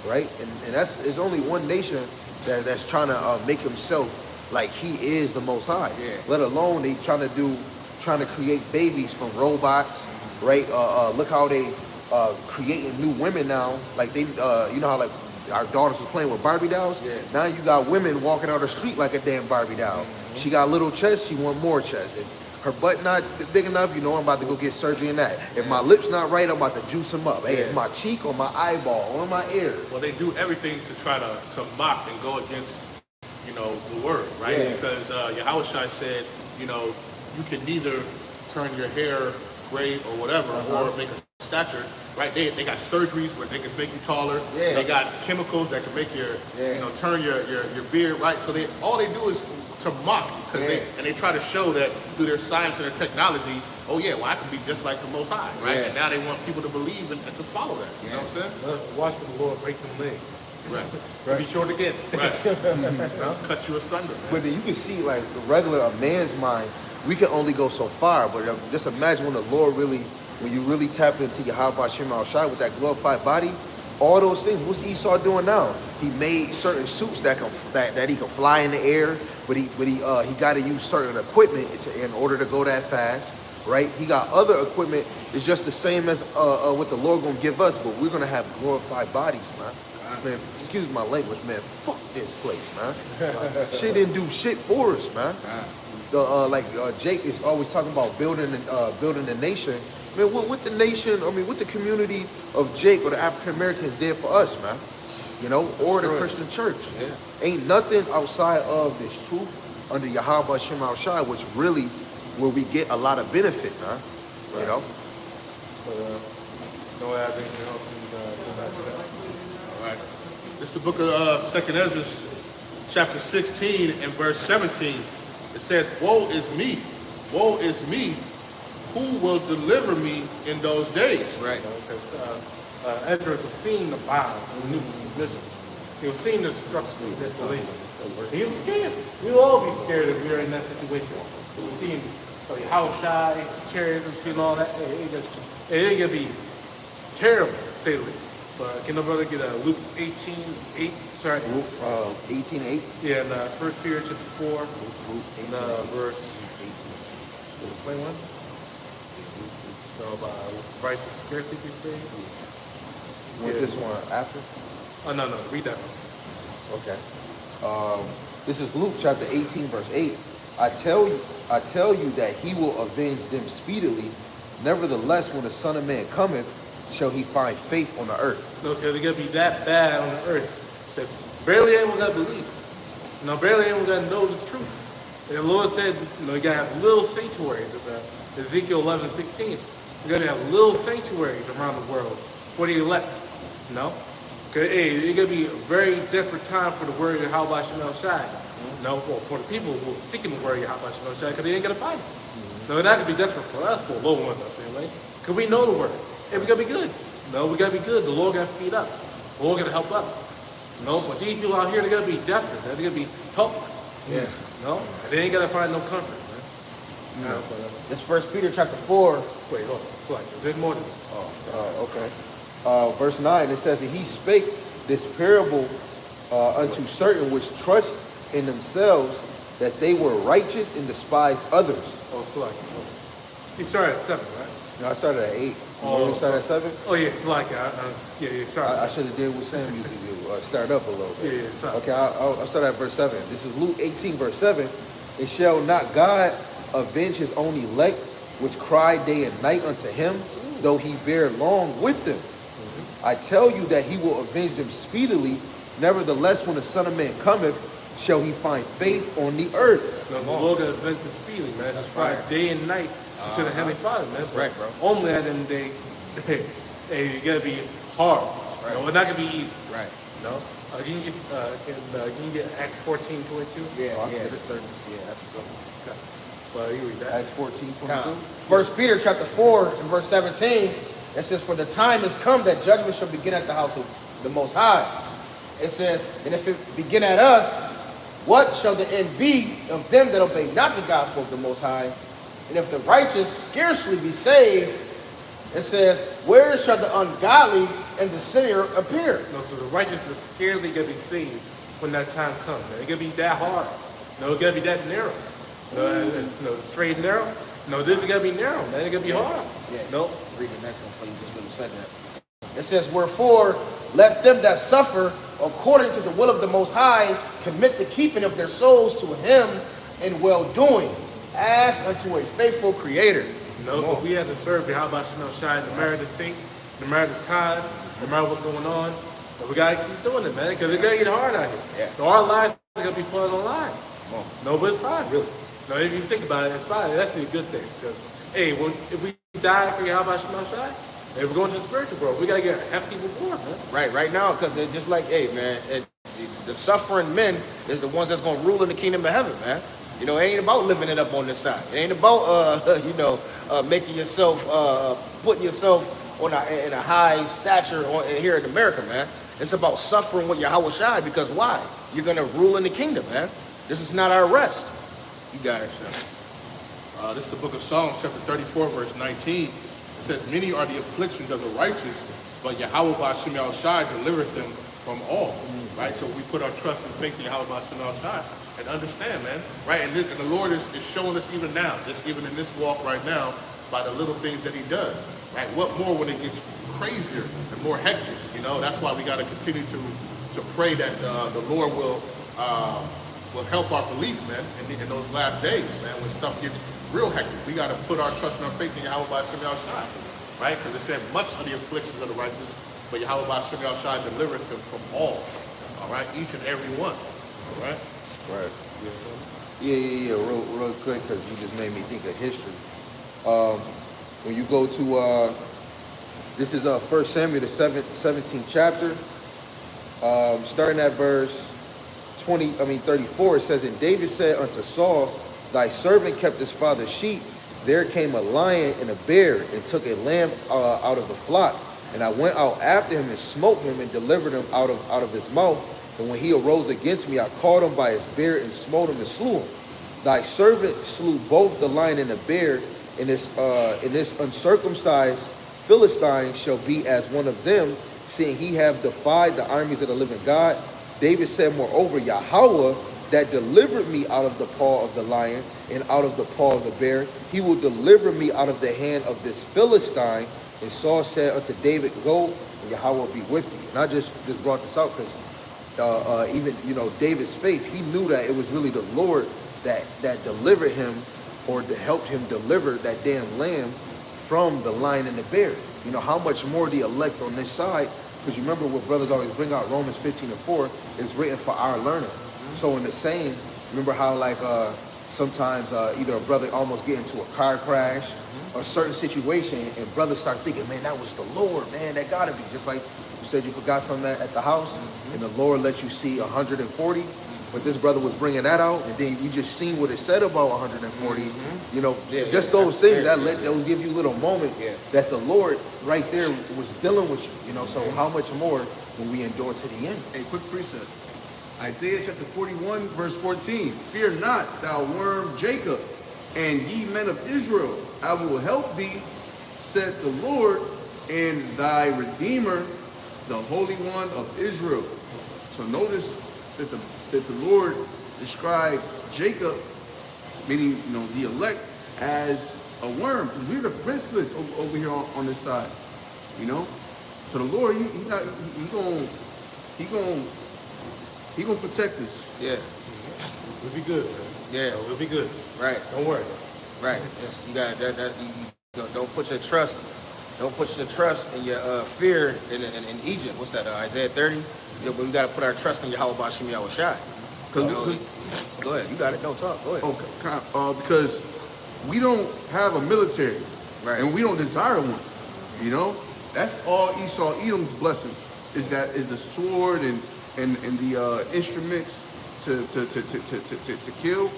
Right? And there's only one nation that's trying to make himself like he is the Most High. Let alone they trying to create babies from robots. Right? Look how they creating new women now. Like they, you know how like our daughters was playing with Barbie dolls. Now you got women walking out the street like a damn Barbie doll. She got little chest. She want more chest. If her butt not big enough, you know I'm about to go get surgery in that. If my lips not right, I'm about to juice them up. Hey, if my cheek or my eyeball or my ear. Well, they do everything to try to mock and go against, you know, the word, right? Yeah. Because Yahushua said, you know, you can neither turn your hair gray or whatever, or make a stature, right? They got surgeries where they can make you taller. Yeah. They got chemicals that can make your, you know, turn your beard, right? So all they do is to mock, because they try to show that through their science and their technology, oh yeah, well I can be just like the Most High, right? And now they want people to believe and to follow that. You know what I'm saying? Watch for the Lord break some legs. Right. Be short again. Right. Cut you asunder, man. But then you can see like the regular a man's mind, we can only go so far. But just imagine when the Lord really, when you really tap into Yahweh Shem Al Shai with that glorified body, all those things. What's Esau doing now? He made certain suits that he can fly in the air, but he got to use certain equipment in order to go that fast, right? He got other equipment. It's just the same as what the Lord gonna give us, but we're gonna have glorified bodies, man. Man, excuse my language, man. Fuck this place, man. Shit didn't do shit for us, man. Jake is always talking about building the nation. Man, what the nation, I mean, what the community of Jake or the African Americans did for us, man. You know, or the Christian church. Ain't nothing outside of this truth under Yahweh Shem Al Shai, which really where we get a lot of benefit, man. You know? No have anything else we go back to that. All right. This is the book of 2nd Esdras, chapter 16 and verse 17. It says, woe is me, who will deliver me in those days? Right. Because Esdras was seeing the bounds, the new submission. He was seeing the destruction and desolation. He was scared. We'll all be scared if we were in that situation. We're seeing house shy, chariots, we're seeing all that. It ain't gonna be terrible, to say the least. But can nobody get Luke 18:8? Sorry. Luke 18:8. Yeah, in First Peter chapter 4, Luke in verse 21. About righteous scarcity be saved. Want this one after? Oh no, read that one. Okay. This is Luke chapter 18, verse 8. I tell you that he will avenge them speedily. Nevertheless, when the Son of Man cometh, shall he find faith on the earth. Okay, they're gonna be that bad on the earth that barely anyone gonna believe. Barely anyone gonna know the truth. And the Lord said, you gotta have little sanctuaries. Ezekiel 11:16. You're gonna have little sanctuaries around the world for the elect. It's gonna be a very desperate time for the word of Yahweh Shem Shai. Well, for the people who are seeking the word of Yahweh Shem Shai, because they ain't gonna find it. It's not gonna be desperate for us, for a low one, I'm saying, right? Because we know the word. And we gotta be good. We gotta be good. The Lord gotta feed us. The Lord gotta help us. But these people out here, they're gonna be desperate. They're gonna be helpless. And they ain't gonna find no comfort, man. This First Peter chapter 4. Wait, hold on. It's like there's more than Okay. Verse 9, it says, and he spake this parable unto certain which trust in themselves that they were righteous and despised others. Oh, it's like he started at 7, right? No, I started at 8. Oh, You started at 7? Oh yeah, it's like yeah, started. I At 7. should have did what Sam usually do, start up a little bit. Yeah, it's up. Okay, I'll start at verse 7. This is Luke 18, verse 7. And shall not God avenge his own elect, which cry day and night unto him, though he bear long with them? I tell you that he will avenge them speedily. Nevertheless, when the Son of Man cometh, shall he find faith on the earth? No, the Lord got avenged them speedily, man. That's right. Day and night to the Heavenly Father, man. That's right, bro. Only at the end of the day, hey, you gotta be hard. Right. No, it's not gonna be easy. Right. No. Can you get Acts 14:22? Yeah, Well, yeah, yeah. that's a good one. Okay. Well, you read that. Acts 14, 22. Now, First Peter chapter 4 and verse 17, it says, for the time is come that judgment shall begin at the house of the Most High. It says, and if it begin at us, what shall the end be of them that obey not the gospel of the Most High? And if the righteous scarcely be saved, it says, where shall the ungodly and the sinner appear? No, so the righteous is scarcely gonna be saved when that time comes. Man. It's gonna be that hard. No, it's gonna be that narrow. No, straight and narrow. No, this is gonna be narrow, man. It's gonna be hard. Yeah. No. Read the next one for you, just when you said that. It says, wherefore, let them that suffer according to the will of the Most High commit the keeping of their souls to him in well-doing, as unto a faithful creator. No, so we have to serve how about Shine, no matter the thing, no matter the time, no matter what's going on. But we gotta keep doing it, man, because it's gonna get hard out here. Yeah. So our lives are gonna be put on the line. Come on. No, but it's fine, really. No, if you think about it, it's fine. That's a good thing. Because, hey, if we die for how about Shine, if we're going to the spiritual world, we gotta get a hefty reward, man. Right now, because they're just like, hey, man, the suffering men is the ones that's going to rule in the kingdom of heaven, man. You know, it ain't about living it up on this side. It ain't about, making yourself, putting yourself on in a high stature here in America, man. It's about suffering with Yahweh Shai, because why? You're going to rule in the kingdom, man. This is not our rest. You got it, sir. This is the book of Psalms, chapter 34, verse 19. It says, many are the afflictions of the righteous, but Yahweh Ba'Shem Yahweh Shai delivereth them from all. Right? So we put our trust and faith in Yahweh Ba'Shem Yahweh Shai. And understand, man, right? And the Lord is showing us even now, just even in this walk right now, by the little things that he does. Right? What more when it gets crazier and more hectic? You know, that's why we got to continue to pray that the Lord will help our belief, man, in those last days, man, when stuff gets real hectic. We got to put our trust and our faith in Yahweh Ba'Shem Yahweh Shai, right? Because it said, much of the afflictions of the righteous, but Yahweh Ba'Shem Yahweh Shai delivereth them from all right? Each and every one, all right? Right. Yeah. Real quick, because you just made me think of history. When you go to, this is 1 Samuel, the 17th chapter, starting at verse 34, it says, and David said unto Saul, thy servant kept his father's sheep. There came a lion and a bear and took a lamb out of the flock. And I went out after him and smote him and delivered him out of his mouth. And when he arose against me, I caught him by his beard and smote him and slew him. Thy servant slew both the lion and the bear, and this uncircumcised Philistine shall be as one of them, seeing he have defied the armies of the living God. David said, moreover, Yahweh that delivered me out of the paw of the lion and out of the paw of the bear, he will deliver me out of the hand of this Philistine. And Saul said unto David, go, and Yahweh will be with thee. And I just brought this out because even, David's faith, he knew that it was really the Lord that delivered him, or that helped him deliver that damn lamb from the lion and the bear. You know, how much more the elect on this side? Because you remember what brothers always bring out, Romans 15:4 is written for our learning. So in the same, remember how like sometimes either a brother almost get into a car crash, a certain situation, and brothers start thinking, man, that was the Lord, man, that gotta be. Just like you said you forgot something at the house, and the Lord let you see 140, but this brother was bringing that out, and then you just seen what it said about 140. Just those things that will give you little moments that the Lord right there was dealing with you. So how much more when we endure to the end? A quick precept. Isaiah chapter 41, verse 14. Fear not, thou worm Jacob, And ye men of Israel, I will help thee, said the Lord, and thy Redeemer, the Holy One of Israel. So notice that the Lord described Jacob, meaning the elect, as a worm. Because we're defenseless over here on this side. So the Lord, he gonna protect us. Yeah. We'll be good, man. Yeah. We'll be good. Right. Don't worry. Right. You got don't put your trust. Don't put your trust in your fear in Egypt. What's that? Isaiah 30. But we got to put our trust in Yahweh Bashim Yahweh Shai. Go ahead. You got it. Don't talk. Go ahead. Okay. Because we don't have a military, right? And we don't desire one. That's all Esau Edom's blessing is the sword and the instruments to kill.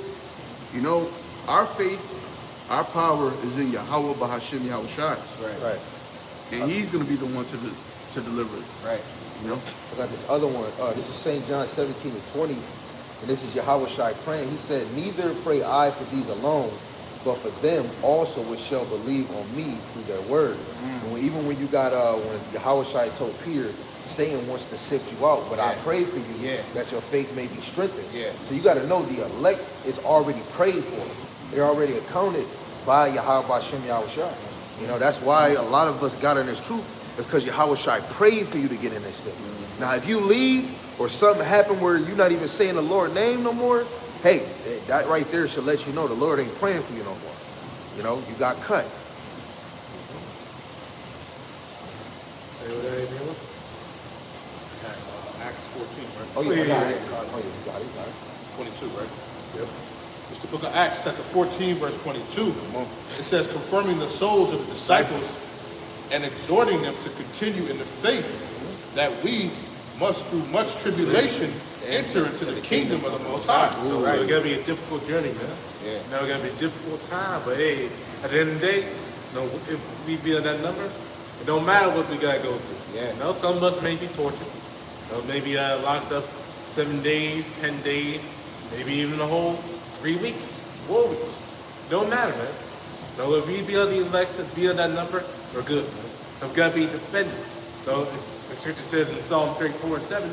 Our faith, our power is in Yahweh Bahashim Yahweh Shai. Right. And he's going to be the one to deliver us. Right. I got this other one. This is St. John 17:20. And this is Yahweh Shai praying. He said, neither pray I for these alone, but for them also which shall believe on me through their word. And even when you got, when Yahweh Shai told Peter, Satan wants to sift you out, but I pray for you that your faith may be strengthened. So you got to know the elect is already prayed for. They're already accounted by Yahweh Bashem Yahweh Shai. That's why a lot of us got in this truth. It's because Yahweh Shai prayed for you to get in this thing. Now, if you leave or something happened where you're not even saying the Lord's name no more, hey, that right there should let you know the Lord ain't praying for you no more. You got cut. Anything else? Acts 14, right? Oh, yeah, you got it. 22, right? Yep. It's the book of Acts, chapter 14, verse 22. It says, confirming the souls of the disciples and exhorting them to continue in the faith that we must, through much tribulation, enter into the kingdom of the Most High. So it's going to be a difficult journey, man. Yeah. It's going to be a difficult time, but hey, at the end of the day, if we be on that number, it don't matter what we got to go through. Yeah. Some of us may be tortured. Maybe locked up 7 days, 10 days, maybe even a whole 3 weeks, 4 weeks. Don't matter, man. If we be on the elected, be on that number, we're good, man. We've got to be defended. So the scripture says in Psalm 34:7,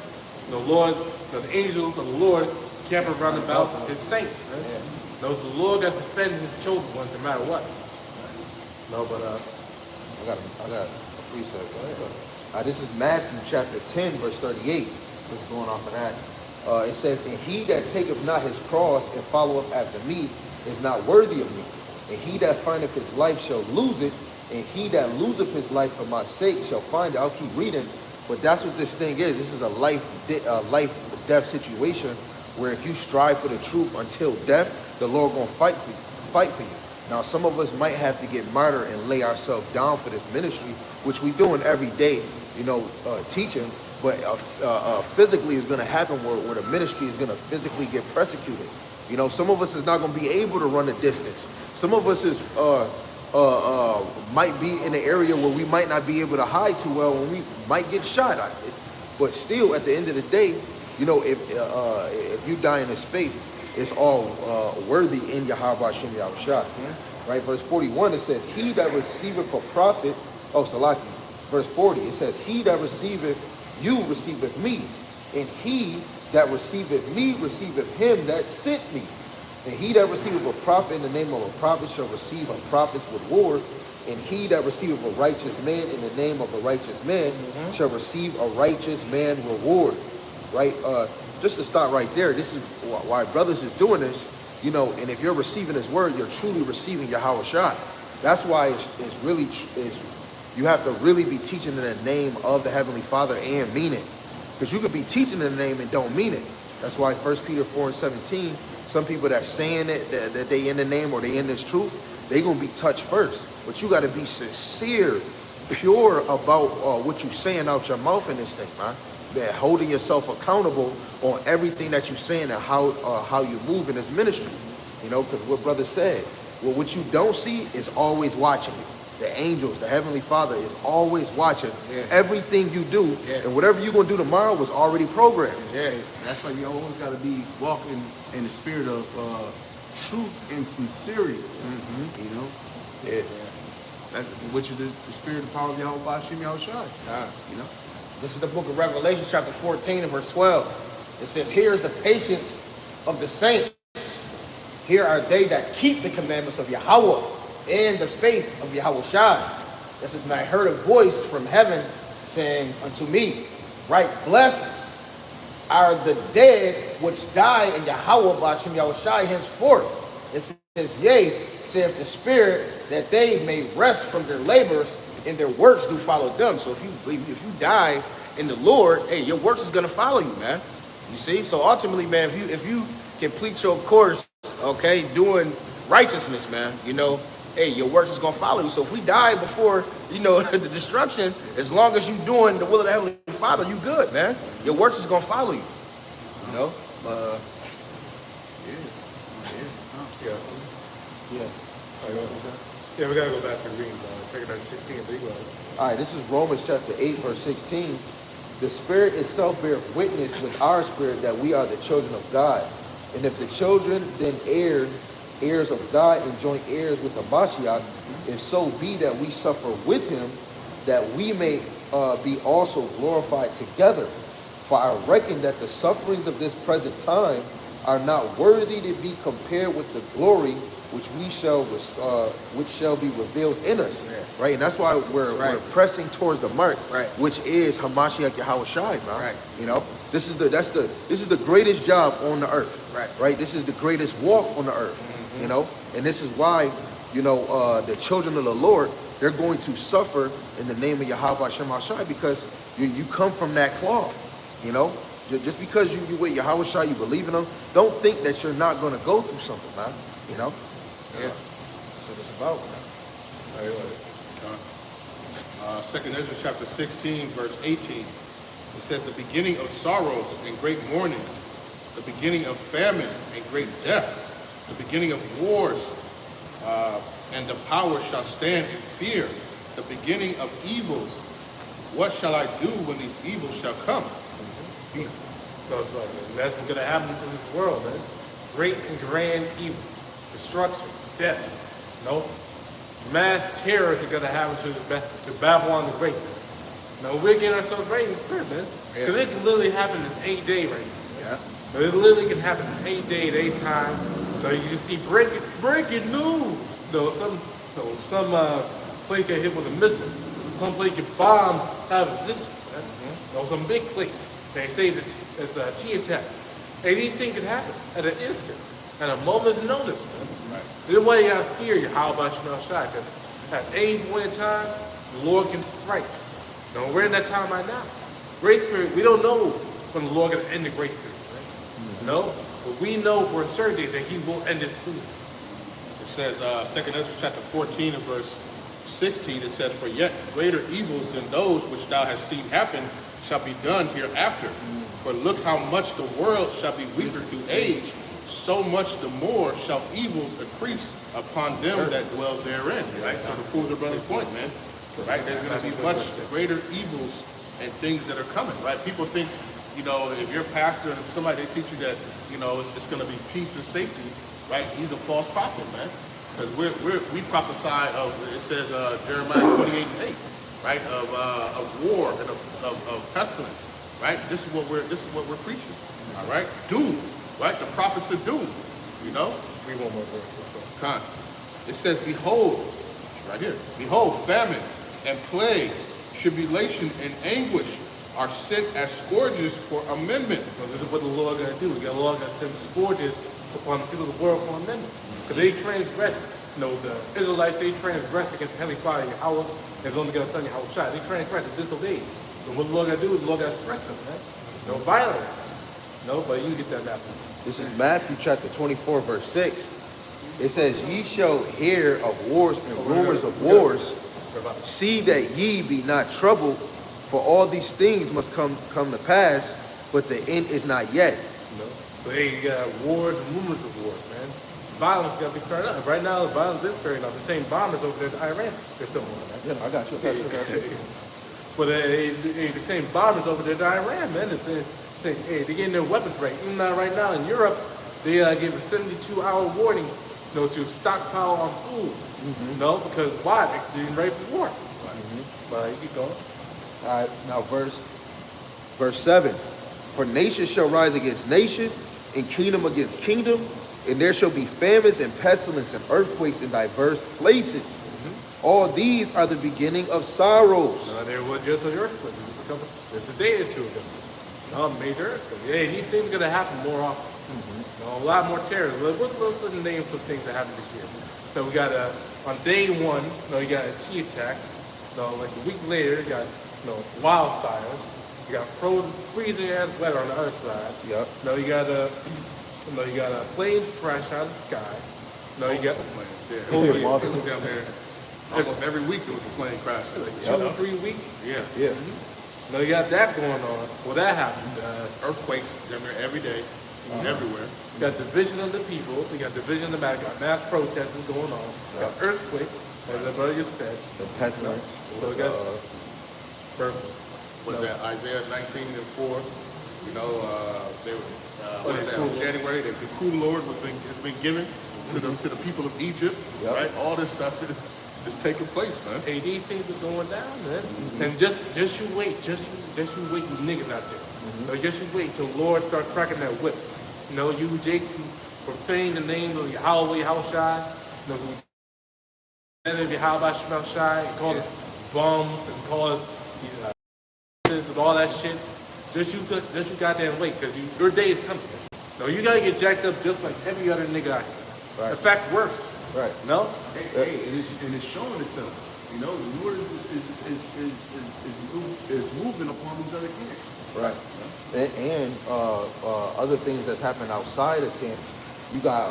the Lord, the angels of the Lord camp around about his saints, man. The Lord got to defend his chosen ones no matter what. I got a precept. This is Matthew chapter 10, verse 38. This is going off of that. It says, and he that taketh not his cross and followeth after me is not worthy of me. And he that findeth his life shall lose it, and he that loseth his life for my sake shall find it. I'll keep reading, but that's what this thing is. This is a life-death situation where if you strive for the truth until death, the Lord gonna fight for you. Now, some of us might have to get martyred and lay ourselves down for this ministry, which we doing every day, teaching. But physically, it's going to happen where the ministry is going to physically get persecuted. Some of us is not going to be able to run the distance. Some of us is might be in an area where we might not be able to hide too well, and we might get shot at it. But still, at the end of the day, if you die in this faith, it's all worthy in Yahweh Shem Yahushua. Right? Verse 41, it says, he that receiveth a prophet, Salaki. Verse 40, it says, he that receiveth you receiveth me, and he that receiveth me receiveth him that sent me. And he that receiveth a prophet in the name of a prophet shall receive a prophet's reward, and he that receiveth a righteous man in the name of a righteous man shall receive a righteous man reward. Right? Just to start right there, this is why brothers is doing this, and if you're receiving his word, you're truly receiving Yahweh Shai. That's why it's really, you have to really be teaching in the name of the Heavenly Father and mean it. Because you could be teaching in the name and don't mean it. That's why 1 Peter 4:17, some people that's saying that they in the name or they in this truth, they going to be touched first. But you got to be sincere, pure about what you saying out your mouth in this thing, man. That holding yourself accountable on everything that you're saying and how you move in this ministry. Because what brother said, what you don't see is always watching you. The angels, the Heavenly Father is always watching everything you do, and whatever you're going to do tomorrow was already programmed. That's why you always got to be walking in the spirit of truth and sincerity. You know, Yeah. which is the spirit and power of Yahweh Bashim Yahushai. You know, This is the book of Revelation, chapter 14 and verse 12. It says, here is the patience of the saints. Here are they that keep the commandments of Yahweh and the faith of Yahweh Shai. This is, and I heard a voice from heaven saying unto me, right, blessed are the dead which die in Yahweh Bashim Yahweh Shai henceforth. It says, yea, saith the Spirit, that they may rest from their labors and their works do follow them. So if you die in the Lord, hey, your works is gonna follow you, man. You see? So ultimately, man, if you complete your course, okay, doing righteousness, man, you know, hey, your works is gonna follow you. So if we die before, you know, the destruction, as long as you doing the will of the Heavenly Father, you good, man. Your works is gonna follow you. You know? Yeah. Yeah. Yeah, we gotta go back to reading. Check it out, 16. Big one. All right, this is Romans chapter 8, verse 16. The Spirit itself beareth witness with our spirit that we are the children of God. And if the children, then heirs of God and joint heirs with the Mashiach, if so be that we suffer with him, that we may be also glorified together. For I reckon that the sufferings of this present time are not worthy to be compared with the glory which shall be revealed in us, right? And that's why we're pressing towards the mark, which is Hamashiach Yahweh Shai, man. Right. You know, this is the greatest job on the earth, right? This is the greatest walk on the earth, you know, and this is why, you know, the children of the Lord, they're going to suffer in the name of Yahweh Shem Shai, because you come from that cloth, you know. Just because you with Yahweh Shai, you believe in him, don't think that you're not going to go through something, man. You know. Yeah. That's what it's about, man. Second Esdras chapter 16, verse 18. It says, the beginning of sorrows and great mournings, the beginning of famine and great death, the beginning of wars, and the power shall stand in fear, the beginning of evils. What shall I do when these evils shall come? Because that's what's gonna happen to this world, man. Great and grand evils, destruction, death, no, mass terror is gonna happen to Babylon the Great. No, we're getting ourselves ready in the spirit, man. Because it can literally happen in 8 days right now. Yeah. It literally can happen in 8 days, 8 times. So you just see breaking news. Some place get hit with a missile. Some place get bombed out of existence. Some big place. They say that it's a T attack. Hey, these things can happen at an instant, at a moment's notice, man. Right. This is why you gotta fear Yahweh Shemel Shai, because at any point in time, the Lord can strike. Now, we're in that time right now. Grace period, we don't know when the Lord gonna end the grace period, right? No, but we know for a certainty that he will end it soon. It says, 2nd Esdras chapter 14 and verse 16, it says, for yet greater evils than those which thou hast seen happen shall be done hereafter. For look how much the world shall be weaker through age, so much the more shall evils increase upon them that dwell therein. Right? So to prove the brother's point, man. Right? There's going to be much greater evils and things that are coming. Right? People think, you know, if you're a pastor and somebody they teach you that, you know, it's going to be peace and safety. Right? He's a false prophet, man. Because we prophesy of, it says Jeremiah 28:8. Right, of war and of pestilence, right? This is what we're preaching. All right, doom, right? The prophets are doomed. You know. Read one more verse. Con. It says, behold, right here, behold, famine and plague, tribulation and anguish are sent as scourges for amendment. Well, this is what the Lord gonna do. The Lord gonna send scourges upon the people of the world for amendment, because they transgress. You know, the Israelites, they transgress against the Heavenly Father Yahweh. There's only going to son Yahweh Shai. They transgress and disobey. And what the Lord got to do is the Lord got to strike them, man. No violence. No, but you can get that Matthew. This is Matthew chapter 24, verse 6. It says, ye shall hear of wars and rumors of wars. See that ye be not troubled, for all these things must come to pass, but the end is not yet. No. So hey, you got wars and rumors of wars, man. Violence got to be started up. Right now, the violence is starting up. The same bombers over there in Iran. They're still on that. Yeah, I got you. But the same bombers over there in Iran, man. They're getting their weapons right. Even now, right now in Europe, they gave a 72-hour warning, to stockpile on food. Because why? They're getting ready for war. But you keep going. All right, now verse 7. For nation shall rise against nation, and kingdom against kingdom, and there shall be famines and pestilence and earthquakes in diverse places. All these are the beginning of sorrows. There was just an earthquake. There's a day or two of them. Major earthquake. Yeah, these things are going to happen more often. A lot more terror. What's the names of things that happened this year? So we got on day one, you got a T attack. Like a week later, you got wildfires. You got freezing ass weather on the other side. Yep. You got planes crash out of the sky. You got planes. Yeah. It was down there. Almost every week it was a plane crash. like 2 or 3 weeks. Yeah. Yeah. You got that going on. Well, that happened. Earthquakes down there every day, everywhere. You got division of the people. You got division of the matter. Got mass protests going on. You got earthquakes, as the brother just said. The pestilence. So we got birth. Was that Isaiah 19:4? They were, what is that, cool. in January, the cool Lord has been given to the people of Egypt, right? All this stuff is taking place, man. Hey, these things are going down, man. And just you wait. Just you wait, you niggas out there. Just you wait till the Lord start cracking that whip. You Jason profane the name of Yahweh, Hawashai. Who of Yahweh, Shai, and call us bums and call us and all that shit. Just you goddamn wait, because your day is coming. You gotta get jacked up just like every other nigga out here. Right. In fact, worse. Right. No? Hey, and it's showing itself. The Lord is moving upon these other camps. Right. And other things that's happened outside of camps. You got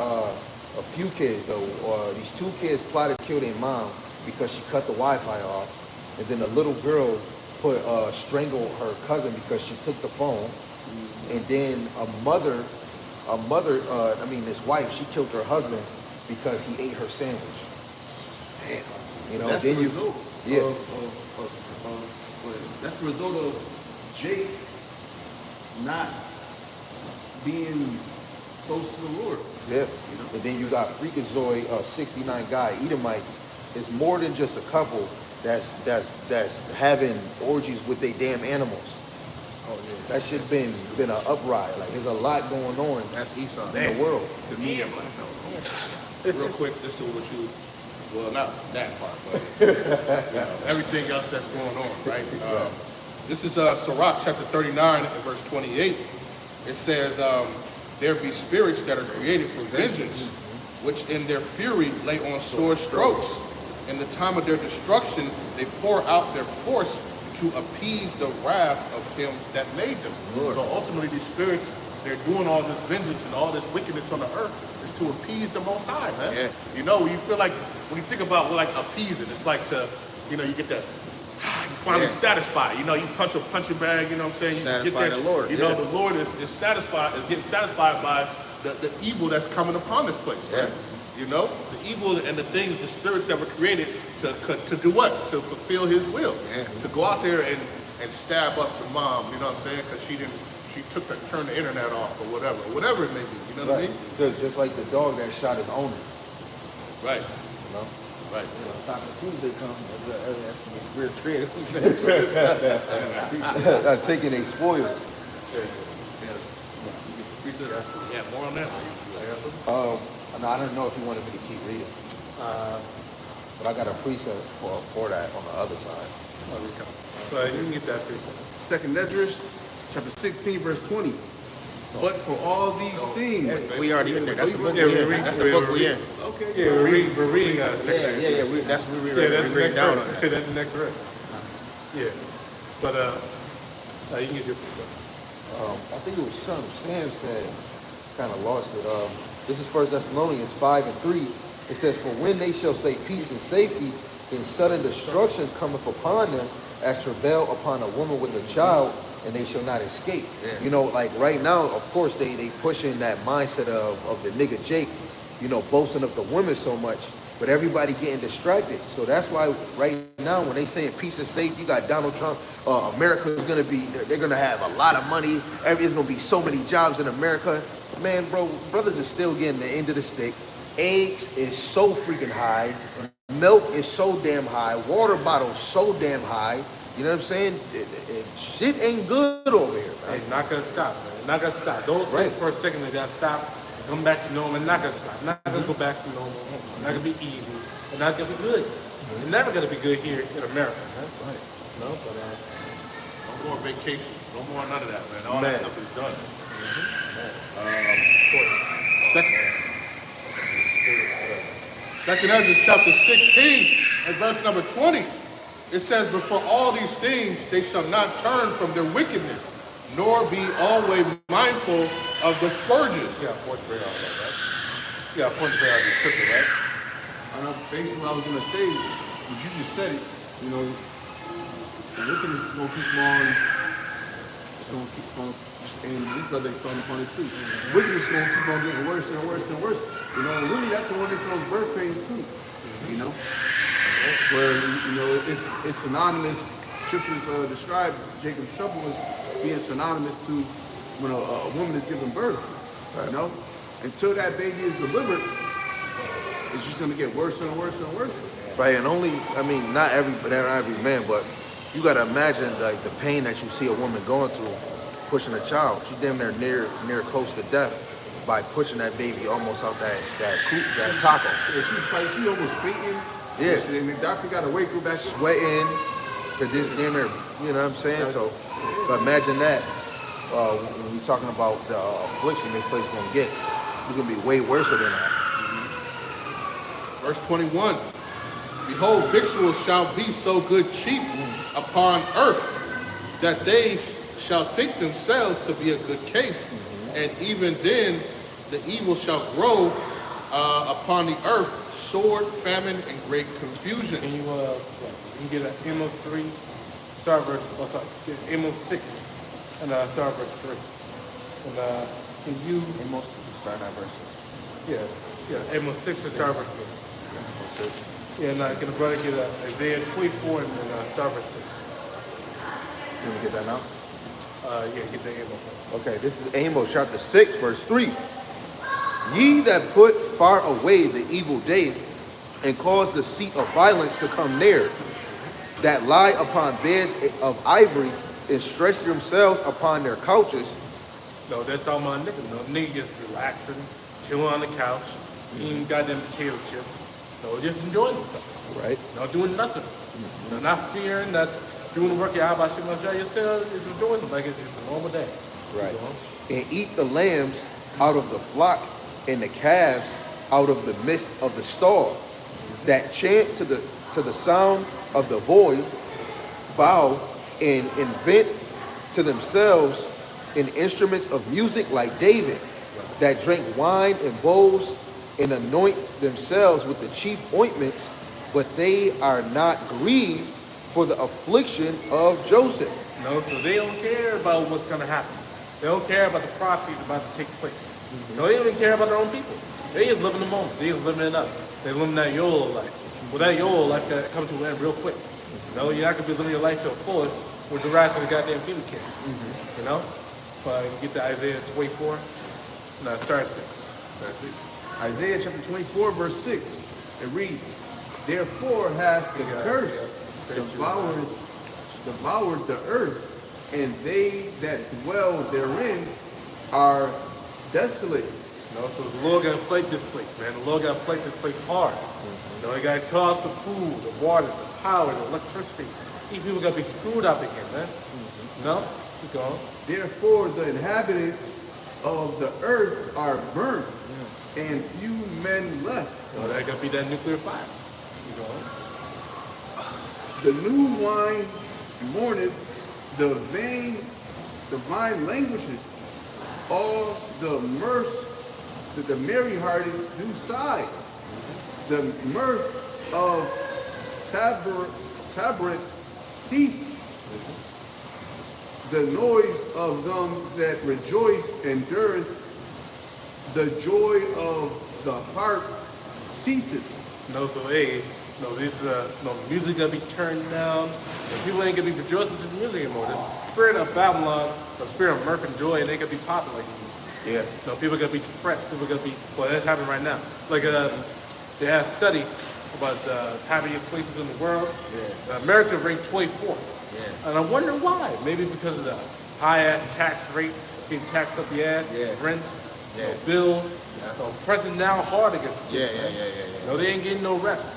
a few kids though. These 2 kids plotted to kill their mom because she cut the Wi-Fi off, and then a little girl strangled her cousin because she took the phone, and then this wife, she killed her husband because he ate her sandwich. Damn. That's then the you, result yeah. That's the result of Jake not being close to the Lord. Yeah. And then you got Freakazoid, 69 guy, Edomites. It's more than just a couple that's having orgies with their damn animals. Oh yeah. That shit been an uprising. Like there's a lot going on That's Esau. in the world. To me, I'm like, no. Real quick, this is what well, not that part, but everything else that's going on, right? This is Sirach chapter 39 and verse 28. It says, there be spirits that are created for vengeance, which in their fury lay on sore strokes. In the time of their destruction, they pour out their force to appease the wrath of him that made them. Lord. So ultimately, these spirits, they're doing all this vengeance and all this wickedness on the earth is to appease the Most High, man. Yeah. You feel like, when you think about like appeasing, it's like to, you get that, you finally satisfied. You punch a punching bag, you know what I'm saying? You Satisfy the Lord, the Lord is satisfied, is getting satisfied by the evil that's coming upon this place, right? The evil and the things, the spirits that were created to do what? To fulfill his will. Yeah. To go out there and stab up the mom, you know what I'm saying? Because she turned the internet off or whatever it may be, you know what I mean? Good. Just like the dog that shot his owner. Right, You know? right. Taco Tuesday comes. That's when the spirits created. Taking their spoils. Yeah, more on that. No, I don't know if you wanted me to keep reading. But I got a precept for that on the other side. But you can get that picture. Second Esdras, chapter 16, verse 20. But for all these things, We already in there. That's the book Yeah, we we're in. reading- That's the book we in. okay, Yeah, we're reading second. Yeah. That's what we read. That's We the read next down on verse. that. That's the next verse. Yeah. But you can get your precept. I think it was something Sam said, kind of lost it. This is 1 Thessalonians 5:3. It says, for when they shall say peace and safety, then sudden destruction cometh upon them as travail upon a woman with a child, and they shall not escape. Yeah. Like right now, of course, they pushing that mindset of the nigga Jake, boasting of the women so much, but everybody getting distracted. So that's why right now when they saying peace and safety, you got Donald Trump, America is they're gonna have a lot of money, it's gonna be so many jobs in America. Man, bro, brothers is still getting the end of the stick. Eggs is so freaking high. Milk is so damn high. Water bottles so damn high. You know what I'm saying? Shit ain't good over here, man. It's not gonna stop, man. Not gonna stop. Don't Right. think for a second they gotta stop, come back to normal. It's not gonna stop. Not gonna go back to normal. It's not gonna be easy. It's not gonna be good. It's never gonna be good here in America, man. Right. No, but No more vacations. No more none of that, man. All Man. that stuff is done. Second Esdras chapter 16 and verse number 20. It says, but for all these things they shall not turn from their wickedness, nor be always mindful of the scourges. you got a point to bring out that, right? You got a point to bring out the scripture, right? Basically, what I was gonna say, but you just said it. You know, the wickedness is gonna keep on. It's gonna keep on, and this brother expounded upon it too. Wickedness is gonna keep on getting worse and worse and worse. You know, and really, that's the one that's those birth pains too. You know, where you know it's synonymous. Scriptures describe Jacob's trouble as being synonymous to when a woman is giving birth. You know, until that baby is delivered, it's just gonna get worse and worse and worse. Right, and only, I mean, not every man, but you gotta imagine like the pain that you see a woman going through pushing a child. She damn near close to death by pushing that baby almost out that taco. Yeah, she almost fainting. Yeah. And the doctor got to wake her back. Sweating, damn near, you know what I'm saying? So, but imagine that when you're talking about the affliction this place gonna get. It's gonna be way worse than that. Verse 21. Behold, victuals shall be so good cheap upon earth, that they shall think themselves to be a good case. And even then, the evil shall grow upon the earth, sword, famine, and great confusion. Can you get an Amos 3, start verse, get Amos 6, and start verse 3. And can you, Amos, start that verse. yeah, Amos 6 and start verse 3. Yeah, and can the brother get Isaiah 24 and start verse 6. Can we get that now? Yeah, get the Amos. Okay, this is Amos chapter 6, verse 3. Ye that put far away the evil day and cause the seat of violence to come near, that lie upon beds of ivory and stretch themselves upon their couches. No, that's talking about niggas. No, niggas just relaxing, chilling on the couch, eating goddamn potato chips. No, just enjoying themselves. Right. Not doing nothing. No, not fearing, not doing the work. Y'all about shit yourself. Just enjoying them like it's just a normal day. Right. You know? And eat the lambs out of the flock and the calves out of the midst of the stall, that chant to the sound of the vow, and invent to themselves in instruments of music like David, that drink wine in bowls and anoint themselves with the chief ointments, but they are not grieved for the affliction of Joseph. No, so they don't care about what's going to happen. They don't care about the prophecies about to take place. No, they don't even care about their own people. They just living the moment. They just living it up. They're living that YOLO life. Well, that YOLO life got to come to an end real quick. No, you're not going to be living your life to the fullest with the rest of the goddamn kingdom kid. You know? But get to Isaiah 24. No, start 6. Isaiah chapter 24, verse 6. It reads, therefore hath the curse devoured the earth, and they that dwell therein are desolate. No, so the Lord got to plate this place, man. The Lord got to plate this place hard. You know, he got to cut off the food, the water, the power, the electricity. These people got to be screwed up again, man. No? Keep going. Therefore the inhabitants of the earth are burnt, and few men left. No, that got to be that nuclear fire. Keep going. The new wine mourneth, the vine languishes, all the mirth that the merry-hearted do sigh. The mirth of Tabereth cease. The noise of them that rejoice endureth. The joy of the harp ceaseth. No, so hey, no, this no music gotta be turned down. And people ain't gonna be rejoicing to the music anymore. This spirit of Babylon, the spirit of mirth and joy, and they gonna be popping like Yeah. You know, people are gonna be depressed. People are gonna be, well, that's happening right now. Like they had a study about the happiest places in the world. Yeah. America ranked 24th. Yeah. And I wonder why. Maybe because of the high ass tax rate, getting taxed up the ass, Yeah. rents, you know, Yeah. bills. Yeah. You know, pressing down hard against the Yeah, people, yeah, man. yeah, yeah, yeah. You know, they ain't getting no rest.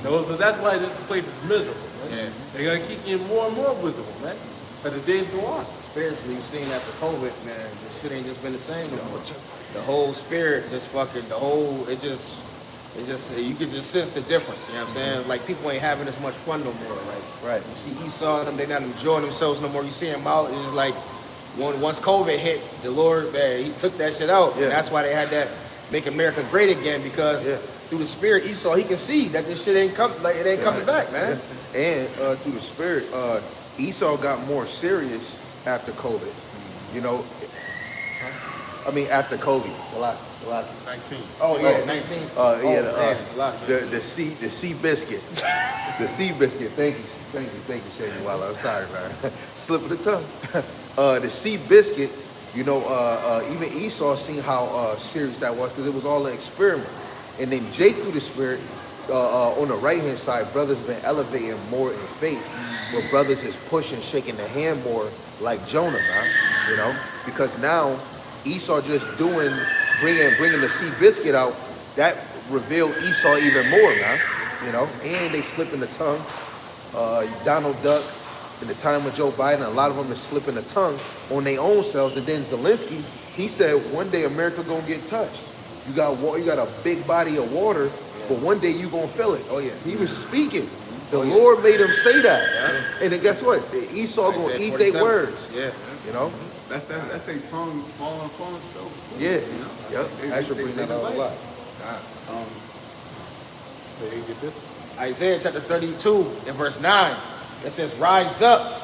You know, so that's why this place is miserable, man. Yeah. They're gonna keep getting more and more miserable, man, as the days go on. Spiritually, you've seen after COVID, man, this shit ain't just been the same no more. The whole spirit just fucking, you could just sense the difference, you know what I'm saying? Like, people ain't having as much fun no more. Like, Right. you see Esau and them, they not enjoying themselves no more. You see them out, it's just like, once COVID hit, the Lord, man, he took that shit out. Yeah. And that's why they had that Make America Great Again, because through the spirit, Esau, he can see that this shit ain't coming back, man. And through the spirit, Esau got more serious after COVID. You know, I mean after COVID. A lot. 19. Oh, yeah, 19. The sea biscuit. The sea biscuit. Thank you, Shady Walla. I'm sorry, man. Slip of the tongue. The sea biscuit. You know, even Esau seen how serious that was, because it was all an experiment. And then Jake, through the spirit, on the right hand side, brothers been elevating more in faith, where brothers is pushing, shaking the hand more, like Jonah, man. You know, because now Esau just bringing the sea biscuit out, that revealed Esau even more, man. You know, and they slipping the tongue. Donald Duck, in the time of Joe Biden, a lot of them is slipping the tongue on their own selves. And then Zelensky, he said one day America gonna get touched. You got water, you got a big body of water, but one day you gonna feel it. Oh yeah. He was speaking. The Lord made him say that. Yeah. And then guess what? Esau gonna eat their words. Yeah. You know? That's their tongue falling upon itself. Yeah. You know? Yep. I should bring that out a lot. They didn't get this. Isaiah chapter 32 and verse 9. It says, rise up.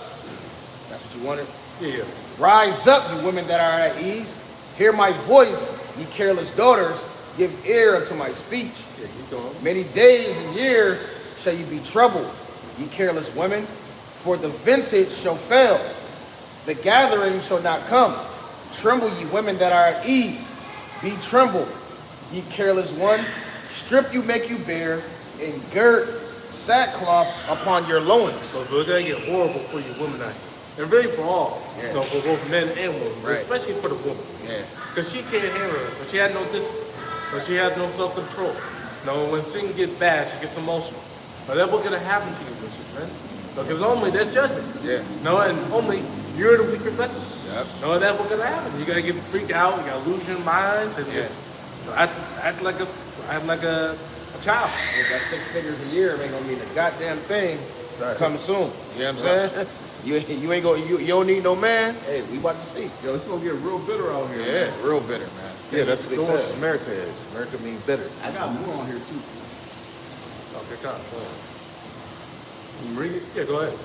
That's what you wanted? Yeah. Rise up, you women that are at ease. Hear my voice, ye careless daughters. Give ear unto my speech. Yeah, keep going. Many days and years shall you be troubled, ye careless women. For the vintage shall fail. The gathering shall not come. Tremble, ye women that are at ease. Be trembled, ye careless ones. Strip you, make you bare, and gird sackcloth upon your loins. So it's gonna get horrible for you women out here. And really for all. Yeah. You know, for both men and women. But Right. especially for the woman. Yeah. Because she can't handle it. So she had no discipline. So she has no self-control. You know, when things get bad, she gets emotional. But that's what's gonna happen to you, man. Because only there's judgment. Yeah. No, and only you're the weaker vessel. Yep. No, that's what's gonna happen. You gotta get freaked out. You gotta lose your mind and Yeah. just act like a child. If that 6 figures a year ain't gonna mean a goddamn thing Right. coming soon. You know what I'm saying? You ain't gonna you don't need no man. Hey, we about to see. Yo, it's gonna get real bitter out here. Yeah, man. real bitter, man. Yeah, that's what they said. America is. America means bitter. I got more on here too. Okay, go ahead. You read it? Yeah, go ahead.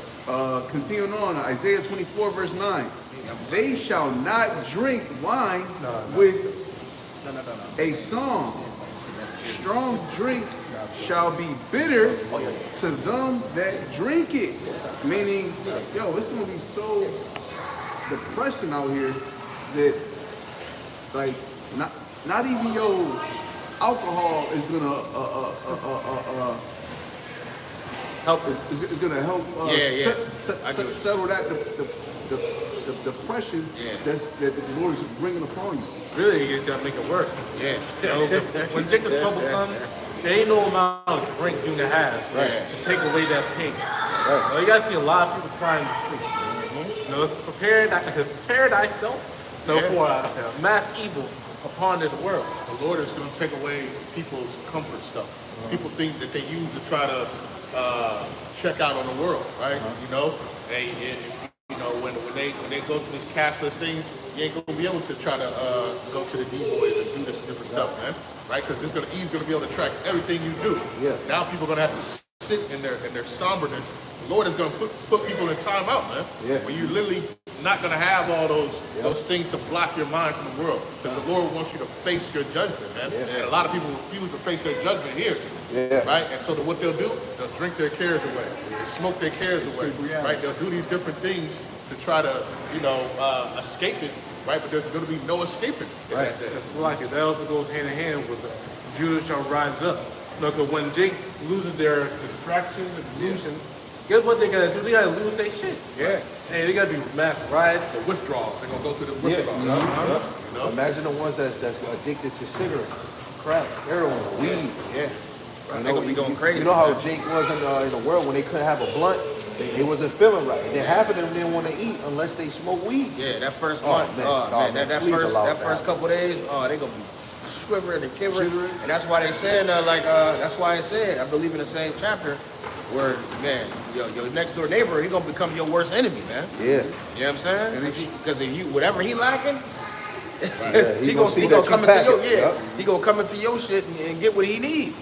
Continuing on, Isaiah 24 verse 9. They shall not drink wine with a song. Strong drink shall be bitter to them that drink it. Meaning, yo, it's gonna be so depressing out here that, like, not even your alcohol is gonna Help is gonna help Yeah. I do. settle that the depression that the Lord is bringing upon you. really, it's gonna make it worse. Yeah. You know, when Jacob trouble comes, there ain't no amount of drink you can have to take away that pain. You know, you guys see a lot of people crying in the streets. You know, it's prepare thyself for mass evils upon this world. The Lord is going to take away people's comfort stuff. People think that they use to try to check out on the world, right? You know, when they go to these cashless things, you ain't gonna be able to try to go to the D-boys and do this different stuff, man. Right? Because he's gonna be able to track everything you do. Yeah. Now people are gonna have to sit in their somberness. The Lord is gonna put people in time out, man. Yeah. When you literally not gonna have all those things to block your mind from the world. Because the Lord wants you to face your judgment, man. And a lot of people refuse to face their judgment here. Yeah. Right? And so what they'll do, they'll drink their cares away. They smoke their cares away. reality. Right? They'll do these different things to try to, escape it. right? But there's going to be no escaping. Right. It's like it. That also goes hand in hand with Judah shall rise up. No, because when Jake loses their distractions and delusions, guess what they gotta do? They gotta lose their shit. Yeah. Hey, they gotta be mass riots. The withdrawals. They're going to go through the Yeah. withdrawals. You know? Imagine the ones that's addicted to cigarettes, crack, heroin, weed. Yeah. You They're gonna be going crazy. You know how Jake was in the world when they couldn't have a blunt? They wasn't feeling right. And then half of them didn't want to eat unless they smoke weed. Yeah, that first Oh, month, man. that Please allow first that. couple days, they gonna be shivering and quivering. And that's why they saying that's why I said I believe in the same chapter where your next door neighbor, he gonna become your worst enemy, man. Yeah. You know what I'm saying? Because if you whatever he lacking, Yeah, he gonna gonna see he that gonna you come into pack your it. Yup. he gonna come into your shit and get what he need.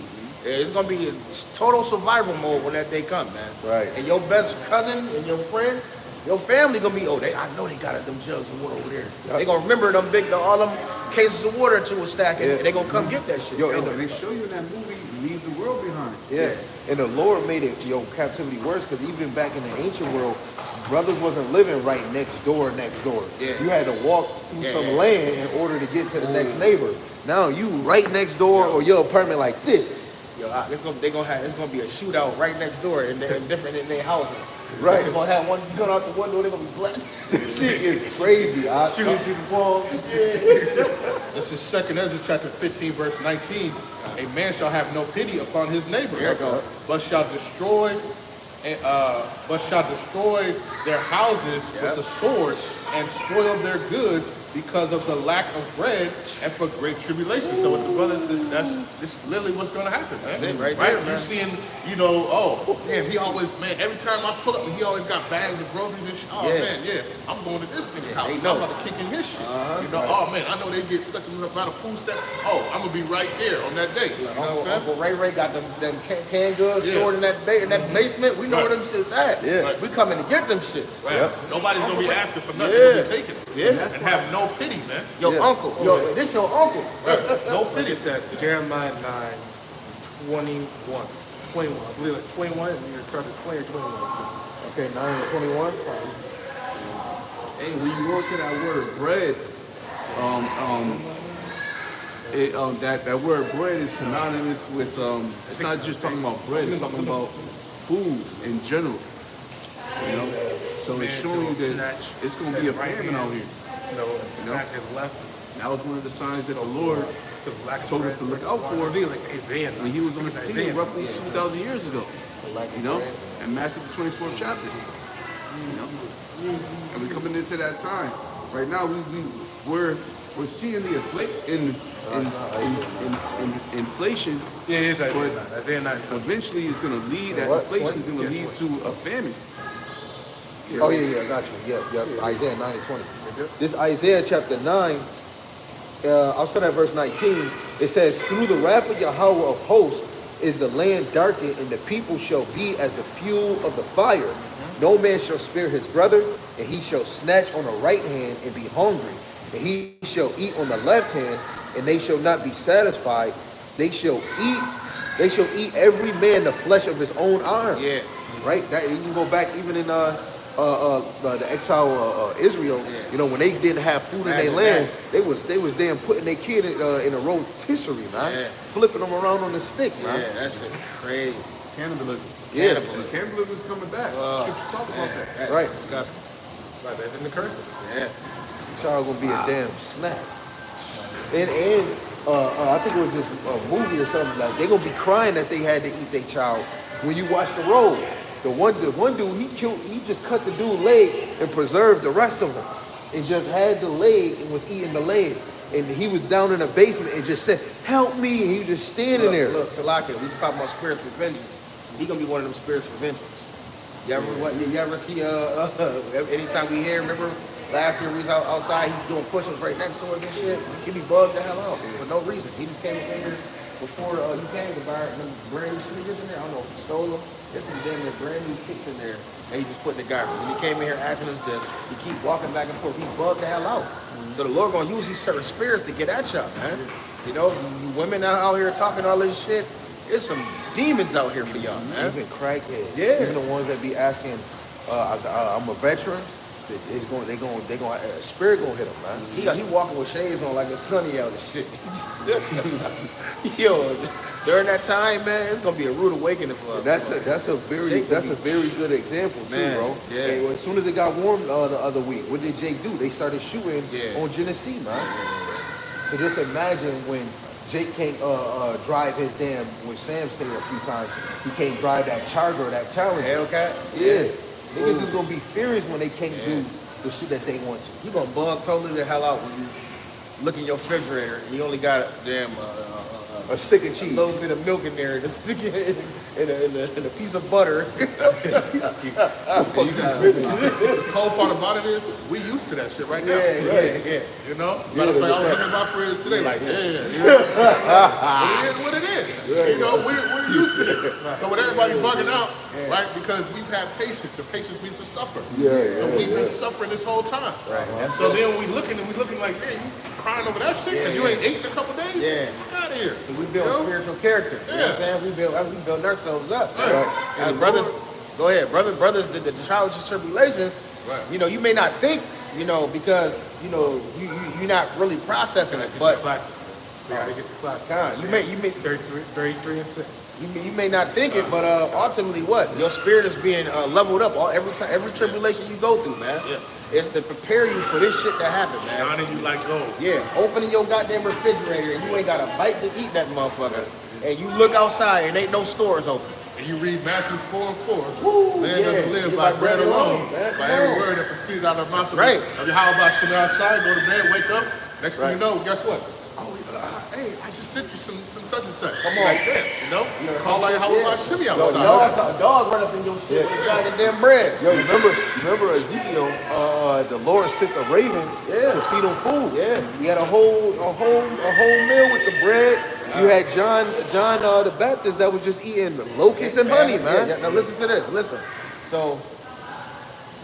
Yeah, it's gonna be a total survival mode when that day come, man. Right. And your best cousin and your friend, your family gonna be, I know they got them jugs of water over there. They gonna remember all them cases of water that you was stacking, and they gonna come get that shit. Yo, Yo, and and they show you in that movie, Leave the World Behind. Yeah. And the Lord made it, captivity worse because even back in the ancient world, brothers wasn't living right next door. Yeah. You had to walk through Yeah, some yeah. land in order to get to the next neighbor. Now you right next door or your apartment like this. It's gonna be a shootout right next door in their houses. Right. It's gonna have one gun out the window. They're gonna be black. This shit is crazy. Shooting people balls. This is 2 Esdras chapter 15, verse 19. A man shall have no pity upon his neighbor, There you go. but shall destroy their houses with the sword and spoil their goods because of the lack of bread and for great tribulation. So what the brother says, this is literally what's going to happen, man. That's it right there, man. You're seeing, he always, every time I pull up, he always got bags of groceries and shit. Oh, Yeah. man, yeah, I'm going to this nigga's house. they I'm know. about to kick in his shit. Oh, man, I know they get such a amount of food stuff. Oh, I'm going to be right there on that day. You know what I'm saying? Uncle Ray got them canned goods Yeah. stored in that basement. We know where them shits at. Yeah. Right. We coming to get them shits. Right. Yep. Nobody's going to be asking for nothing. Yeah. They're taking it. Yeah. And have no pity, man. Your Yeah. uncle. This your uncle. No Look pity. at that. Jeremiah 9, 21. 21. I believe like 21. And you're starting 20 or 21. Okay, 9 and 21. Hey, when you go to that word bread, that word bread is synonymous with it's not just talking about bread, it's talking about food in general. You know? So it's showing you that it's gonna be a famine out here. Back and left. That was one of the signs that the Lord told us to look out for Like Isaiah. when he was on the scene Isaiah. roughly 2,000 years ago. You know? And Matthew the 24th chapter. You know? And we're coming into that time. Right now we're seeing the inflation. Yeah, it's Isaiah But 9. Isaiah 9. eventually it's gonna lead, that What? inflation is gonna lead to a famine. Oh, yeah, I got you. Yep. Isaiah 9 and 20. This Isaiah chapter 9, I'll start at verse 19. It says, through the wrath of Yahweh of hosts is the land darkened, and the people shall be as the fuel of the fire. No man shall spare his brother, and he shall snatch on the right hand and be hungry. And he shall eat on the left hand, and they shall not be satisfied. They shall eat every man the flesh of his own arm. Yeah. Right? That you can go back even in the exile of Israel. Yeah. You know, when they didn't have food in their Imagine land, that. they was then putting their kid in a rotisserie, man. Yeah. Flipping them around on the stick, man. Yeah, that shit crazy. Cannibalism. Yeah. And cannibalism is coming back. Scriptures talk about that. That's Right. disgusting. Right, that's in the curses. Yeah. Child gonna be a damn snack. And I think it was this movie or something, like they gonna be crying that they had to eat their child. When you watch the road, the one dude he just cut the dude's leg and preserved the rest of them, and just had the leg and was eating the leg. And he was down in the basement and just said, "Help me!" And he was just standing there. Look, Salaka, we was talking about spiritual vengeance. He gonna be one of them spiritual vengeance. You ever see anytime we hear, remember last year we was outside, he doing push-ups right next to us and shit. He be bugged the hell out for no reason. He just came in here before you came to buy them brand new sneakers in there. I don't know if he stole them. There's some damn near brand new kicks in there, and he just put in the garbage. And he came in here asking us this. He keep walking back and forth. He bugged the hell out. So the Lord gonna use these certain spirits to get at y'all, man. You know, you women out here talking all this shit. There's some demons out here for y'all, man. Even crackheads. Yeah. Even the ones that be asking, I'm a veteran. they going a spirit gonna hit him, man. He walking with shades on like it's sunny out and shit. Yo, during that time, man, it's gonna be a rude awakening for us. That's a very good example too, Man, bro. yeah. And as soon as it got warm the other week, what did Jake do? They started shooting on Genesee, man. So just imagine when Jake can't drive his damn, when Sam said a few times, he can't drive that Charger or that Challenger. Hellcat? Yeah. Niggas is gonna be furious when they can't do the shit that they want to. You gonna bug totally the hell out when you look in your refrigerator and you only got a damn A stick of cheese. a little bit of milk in there and a stick in a piece of butter. The cold part about it is we used to that shit right now. Yeah. You know? Matter of fact, I was looking at my friends today like, it is what it is. You know, we're used to this. So with everybody bugging out, right? Because we've had patience, and patience means to suffer. So we've been suffering this whole time. Right. So then when we looking like, man, you crying over that shit because you ain't ate in a couple days? Yeah. Get out of here. So we build spiritual character. You know what I'm saying? We build ourselves up. Right. And brothers, go ahead, brothers, the trials and tribulations, Right. you know, you may not think, you know, because, you know, you're not really processing it, but Classic. We gotta get the classic. you may 33 and 6. you may not think it, but ultimately what? Your spirit is being leveled up every tribulation you go through, man. Yeah. It's to prepare you for this shit to happen, man. Shining you like gold. Yeah, opening your goddamn refrigerator and you ain't got a bite to eat that motherfucker. And you look outside and ain't no stores open. And you read Matthew 4:4. Woo, Man doesn't live by bread alone, man. by every word that proceeded out of the mouth of right. How about Shema outside, go to bed, wake up, next thing you know, guess what? Oh, hey, I just sent you some such and such. Come on. Like that, you know? Call like how about Shimmy Yo, outside? a dog run up in your shit with goddamn bread. Yo, remember Ezekiel? The Lord sent the ravens to feed them food. Yeah. He had a whole meal with the bread. You had John the Baptist that was just eating locusts and honey, man. Yeah. Now listen to this. Listen. So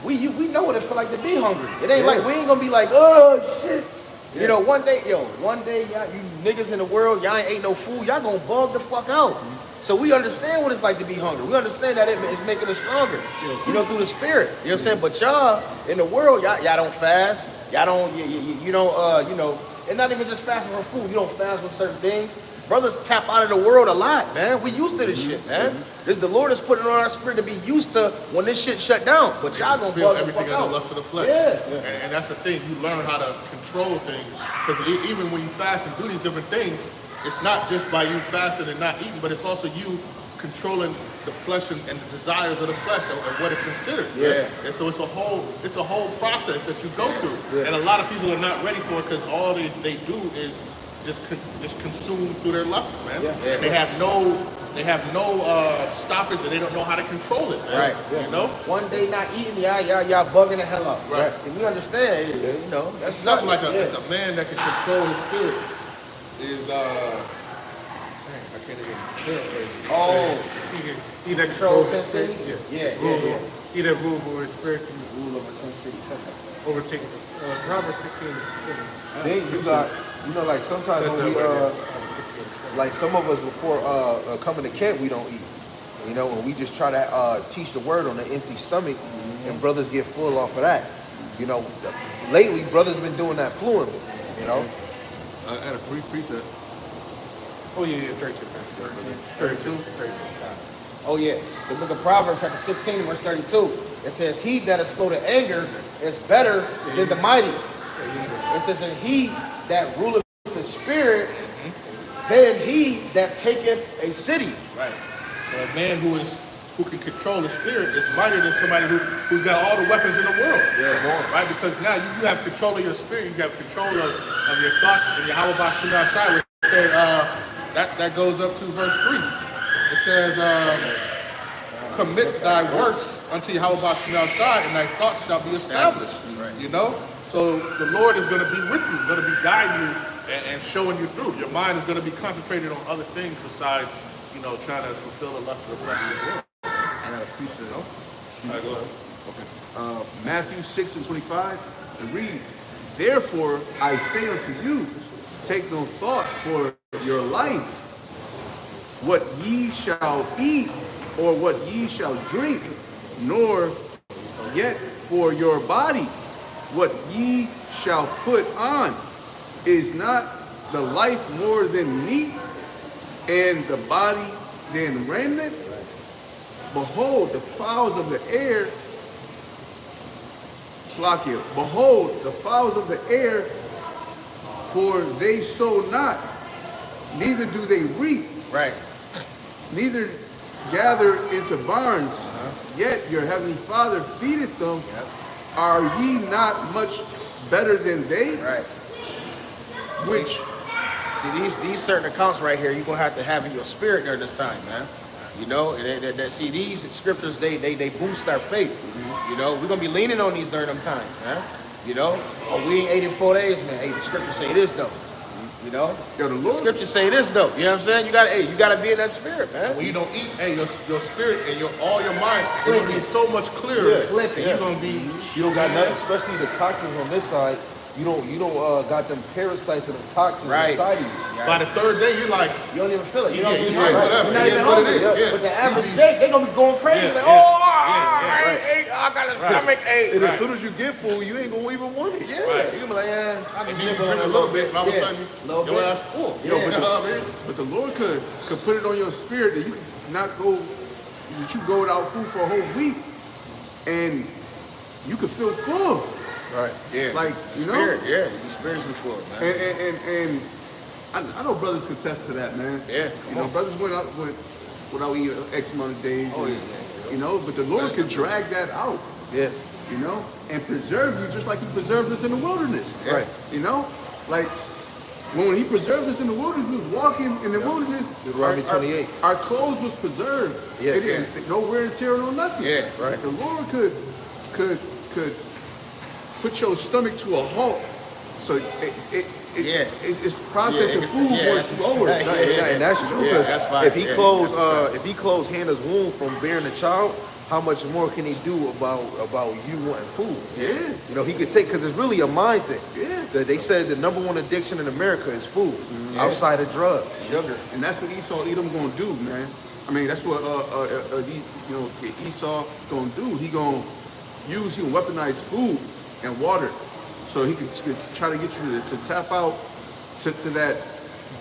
we know what it feel like to be hungry. It ain't like we ain't gonna be like, oh shit. You know, one day, y'all, you niggas in the world, y'all ain't ate no food, y'all gonna bug the fuck out. So we understand what it's like to be hungry. We understand that it's making us stronger, you know, through the spirit. You know what I'm saying? But y'all in the world, y'all don't fast. Y'all don't, you don't, you know, and not even just fasting for food. You don't fast with certain things. Brothers tap out of the world a lot, man. We used to this shit, man. The Lord is putting on our spirit to be used to when this shit shut down. But y'all gonna feel bug the everything fuck in out. the lust of the flesh. Yeah. And that's the thing. You learn how to control things. Because even when you fast and do these different things, it's not just by you fasting and not eating, but it's also you controlling the flesh and the desires of the flesh and what it considers. Yeah. And so it's a whole process that you go through. Yeah. And a lot of people are not ready for it because all they do is just consume through their lusts, man. Yeah. And they have no stoppage, and they don't know how to control it, man. Right. You know? One day not eating, y'all bugging the hell out. Right. And we understand, you know. That's something like it's a man that can control his spirit. Is I can't even paraphrase it. Oh, He that control controls 10 his spirit. cities? Yeah. Yeah. He that rule over his spirit can Rule over 10 cities, something like overtake it. Proverbs 16 and 20. Then you got, you know, like sometimes That's when we, what it is. 16 and 20. like some of us before coming to camp, we don't eat. You know, and we just try to teach the word on an empty stomach, and brothers get full off of that. You know, lately brothers been doing that fluently. You know, I had a precept. Oh, yeah, 32. 32. Oh yeah, the book of Proverbs chapter 16 verse 32. It says, he that is slow to anger is better than the mighty. It says, and he that ruleth his spirit than he that taketh a city. Right. So a man who can control the spirit is mightier than somebody who's got all the weapons in the world. Yeah. Right? Because now you have control of your spirit, you have control of your thoughts, and your how about Shema Shai, which said that goes up to verse 3. It says, commit thy works unto Yahweh Shema Shai, and thy thoughts shall be established. Right. You know? So the Lord is going to be with you, going to be guiding you and showing you through. Your mind is going to be concentrated on other things besides, you know, trying to fulfill the lust of the flesh of the world. I got a precept. All right, go ahead. Okay. Matthew 6 and 25, it reads, therefore I say unto you, take no thought for your life, what ye shall eat, or what ye shall drink, nor yet for your body. What ye shall put on. Is not the life more than meat, and the body than raiment? Behold, the fowls of the air, Slakia, behold, the fowls of the air, for they sow not, neither do they reap, Right. neither gather into barns, yet your heavenly Father feedeth them. Yep. Are ye not much better than they? Right. Which, See, these certain accounts right here, you're gonna have to have in your spirit during this time, man. You know, and see, these scriptures, they boost our faith. You know, we're gonna be leaning on these during them times, man. You know, oh, we ain't ate in 4 days, man. Hey, the scriptures say this though. You know, yo, the the Lord, scriptures say this though. You know what I'm saying? You gotta be in that spirit, man. When you don't eat, hey, your spirit and all your mind is gonna be so much clearer. Yeah. Clipping. You're gonna be. You don't got nothing, especially the toxins on this side. You don't got them parasites and the toxins Right. inside of you. By the third day, you're like, You don't even feel it. You Yeah, don't you even say feel it. whatever. You're not It even is what it hungry. is. Yeah. But the average Jake, they gonna be going crazy. Yeah, Like, yeah. oh, Yeah, I got a stomach ache. And as soon as you get full, you ain't gonna even want it. Yeah, Right. you gonna be like, yeah, I if just you nibble drink on a little bit, and all of a Yeah. sudden, Little your bit. ass full. yo, You know what I mean? but the Lord could put it on your spirit that you not go, that you go without food for a whole week, and you could feel full. Right. Yeah, Like, the you know? spirit, yeah, you be spiritually full, man. And I know brothers could attest to that, man. Yeah, You know, brothers without eating X amount of days. Oh, and, yeah. You know, but the Lord could drag that out. Yeah. You know, and preserve you just like He preserved us in the wilderness. Yeah. Right. You know, like when He preserved us in the wilderness, we was walking in the wilderness. Deuteronomy 28. Our clothes was preserved. Yeah, It didn't, no wear and tear, no nothing. Yeah, right. The Lord could put your stomach to a halt, so Yeah. it's processing Yeah, food yeah, more that's- slower. yeah, And that's true Yeah, because that's fine. if he Yeah, closed that's fine. if he closed Hannah's womb from bearing a child, how much more can he do about you wanting food? Yeah. You know, he could take, because it's really a mind thing. Yeah. That they said the #1 addiction in America is food, outside of drugs. Sugar. And that's what Esau Edom gonna do, man. I mean, that's what Esau gonna do. He gonna weaponize food and water, so he could try to get you to tap out to that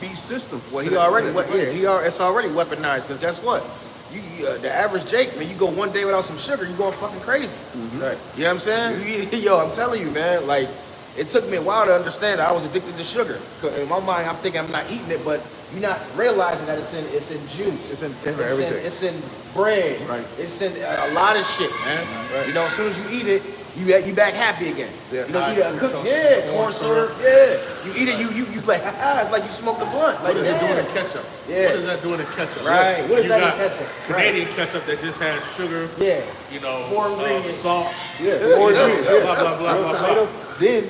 beast system. Well, to he that- already, to that it's already weaponized. Because guess what? The average Jake, man, you go one day without some sugar, you going fucking crazy. Right. You know what I'm saying? Yo, I'm telling you, man. Like, it took me a while to understand that I was addicted to sugar. 'Cause in my mind, I'm thinking I'm not eating it, but you're not realizing that it's in juice. It's in everything. It's in bread. Right. It's in a lot of shit, man. Right. You know, as soon as you eat it, you back happy again. Yeah. You know, eat a Nice. cook, Corn corn syrup. syrup, yeah. You eat it, you like, it's like you smoked a blunt. Like, What is it doing in yeah. ketchup? Yeah. What is that doing in ketchup? Right. What is You that in got ketchup? Canadian ketchup that just has sugar, Yeah. you know, Four ingredients. salt, Yeah. you More know, ingredients, blah, blah, blah, blah, blah. Then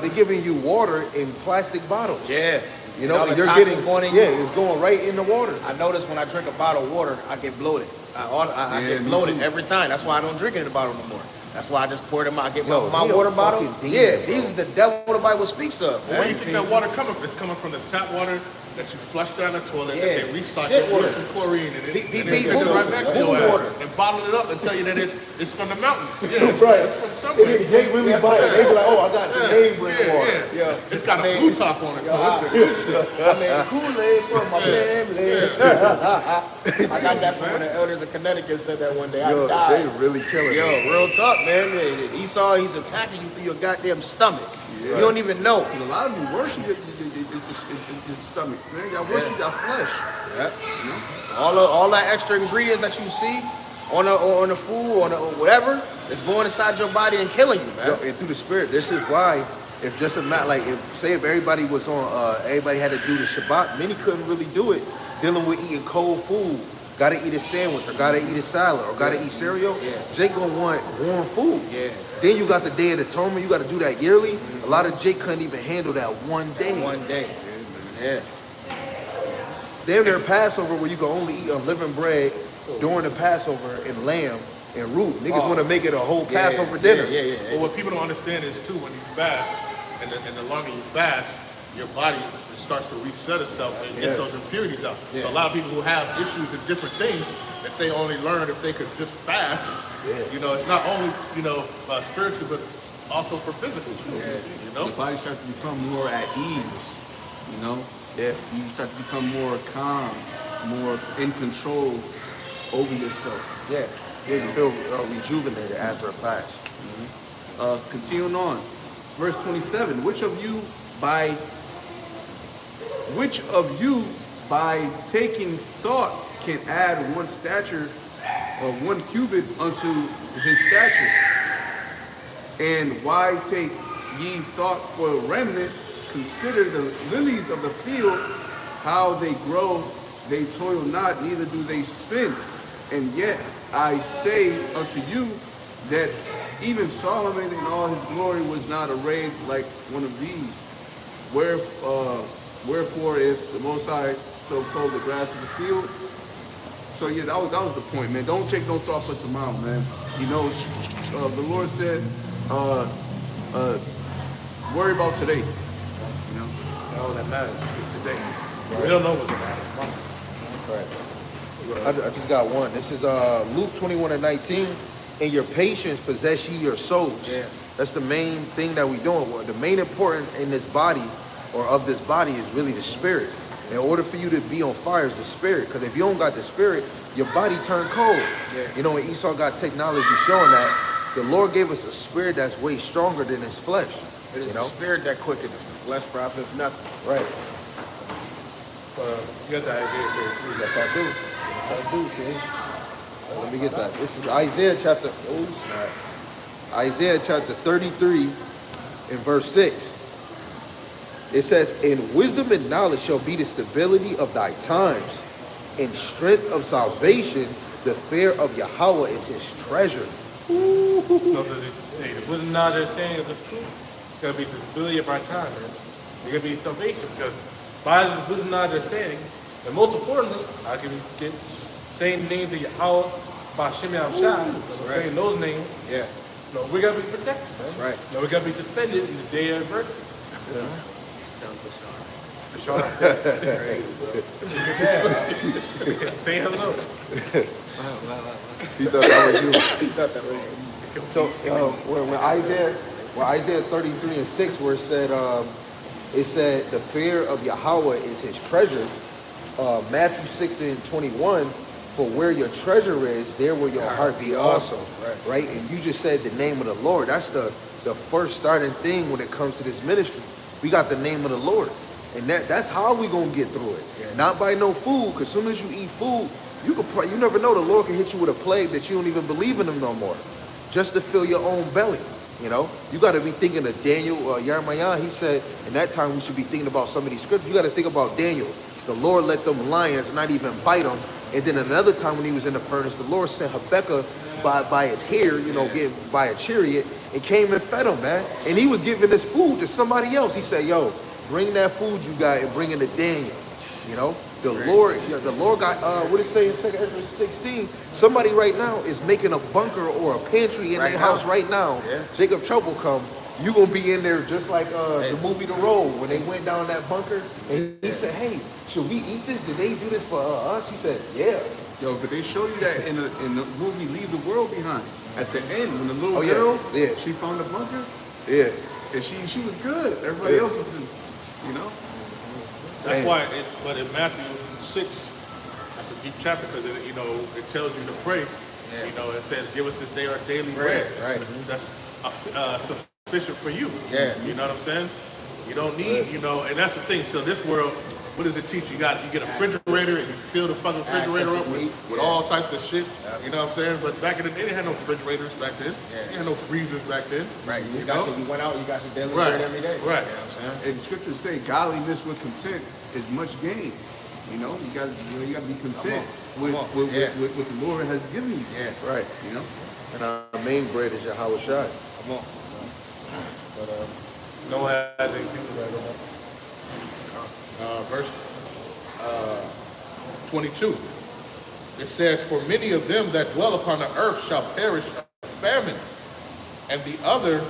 they're giving you water in plastic bottles. Yeah. You know, all the and you're toxins getting going in. yeah, it's going right in the water. I notice when I drink a bottle of water, I get bloated. I Yeah, get me bloated too. every time. That's why I don't drink it in the bottle no more. That's why I just pour it in my Yo, my he a water bottle. fucking demon, Yeah, bro. these are the devil the Bible speaks of. Where do Man. you think that water coming from? It's coming from the tap water that you flush down the toilet, Yeah. that they recycle, Shit water. put some chlorine in it, Pee- and then pee- send it poo- right back to poo your ass water. and bottle it up and tell you that it's from the mountains. Yeah, it's Right. from somewhere. They really buy it. They be like, oh, I got the name brand Yeah, water. yeah. Yeah. It's got a Man. blue top on it, so it's the good shit. I made Kool-Aid for my family. I got that from when the elders of Connecticut said that one day. Yo, I died. they really killing Yo, it. real talk, man. Esau, he's attacking you through your goddamn stomach. You don't even know. Because a lot of you worship your stomachs, man. Y'all worship your flesh. Yeah. All that extra ingredients that you see on the food, on whatever, it's going inside your body and killing you, man. Yo, and through the spirit, this is why, if just a matter, like, if everybody was on, everybody had to do the Shabbat, many couldn't really do it, dealing with eating cold food. Gotta eat a sandwich, or gotta eat a salad, or gotta eat cereal. Yeah. Jake gonna want warm food. Yeah. Then you got the Day of Atonement, you gotta do that yearly. A lot of Jake couldn't even handle that one day. One day. Yeah. Damn near Passover where you can only eat unleavened bread during the Passover and lamb and root. Niggas want to make it a whole Passover dinner. Yeah. Well, what people don't understand is too, when you fast, and the longer you fast, your body starts to reset itself and Yeah. get those impurities out. Yeah. So a lot of people who have issues in different things, if they only learned if they could just fast, Yeah. it's not only, spiritual, but also for physical too. Your body starts to become more at ease, Yeah. You start to become more calm, more in control over yourself. Yeah. Yeah, you feel rejuvenated after a fast. Continuing on, verse 27, which of you by taking thought can add one stature or 1 cubit unto his stature? And why take ye thought for a remnant? Consider the lilies of the field, how they grow, they toil not, neither do they spin. And yet I say unto you that even Solomon in all his glory was not arrayed like one of these. Wherefore, if the Most High so clothe the grass of the field. So yeah, that was the point, man. Don't take no thought for tomorrow, man. The Lord said, worry about today. All that matters is today. We don't know what's going to happen tomorrow. Right. I just got one. This is Luke 21:19. In your patience possess ye your souls. Yeah. That's the main thing that we're doing. Well, the main important in this body, or of this body, is really the spirit. In order for you to be on fire is the spirit. Because if you don't got the spirit, your body turn cold. Yeah. And Esau got technology showing that the Lord gave us a spirit that's way stronger than his flesh. It is the spirit that quickeneth, the flesh profiteth nothing. Right. You got the Isaiah 33. Yes, I do. Yes, I do, King. Let me get that. This is Isaiah chapter. Isaiah chapter 33, in verse 6. It says, "In wisdom and knowledge shall be the stability of thy times. In strength of salvation, the fear of Yahweh is his treasure." No, so the wisdom now they're saying is the truth. It's going to be the stability of our time, man. It's going to be salvation because by this wisdom now they're saying, and most importantly, how can we forget saying the names of Yahweh, Ba'Shem Yahushua, saying those names. Yeah. No, we got to be protected, man. That's right. No, we got to be defended in the day of adversity. Say hello. He thought that was you. So when Isaiah 33 and 6, where it said the fear of Yahweh is his treasure. Matthew 6 and 21, for where your treasure is, there will your heart be also. Right? And you just said the name of the Lord. That's the first starting thing when it comes to this ministry. We got the name of the Lord. And that's how we gonna get through it. Yeah. Not by no food, because soon as you eat food, you never know, the Lord can hit you with a plague that you don't even believe in him no more. Just to fill your own belly. You got to be thinking of Daniel, Jeremiah. He said, in that time we should be thinking about some of these scriptures. You got to think about Daniel. The Lord let them lions not even bite him. And then another time when he was in the furnace, the Lord sent Habakkuk by his hair, getting by a chariot, and came and fed him, man. And he was giving this food to somebody else. He said, yo, bring that food you got and bring it to Daniel. The Lord got, what it say in 2 Esdras 16? Somebody right now is making a bunker or a pantry in their house right now. Yeah. Jacob Trouble come. You gonna be in there just like the movie The Road when they went down that bunker. And he said, hey, should we eat this? Did they do this for us? He said, yeah. Yo, but they show you that in the movie Leave the World Behind. At the end, when the little girl, she found a bunker. Yeah. And she was good. Everybody else was just, That's why, but in Matthew 6, that's a deep chapter because it tells you to pray. Yeah. It says, "Give us this day our daily bread." That's sufficient for you. Yeah. You know what I'm saying? You don't need, and that's the thing. So this world, what does it teach you? You get a refrigerator and you fill the fucking refrigerator up with all types of shit. You know what I'm saying? But back in the day, they had no refrigerators back then. They had no freezers back then. Right. You went out, you got your daily bread every day. Right. You know what I'm saying? And the scriptures say godliness with content is much gain. You gotta be content with what the Lord has given you. Yeah. Right. And our main bread is Yahweh Shai. Come on. But No one has anything right now. Verse 22. It says, "For many of them that dwell upon the earth shall perish of famine, and the other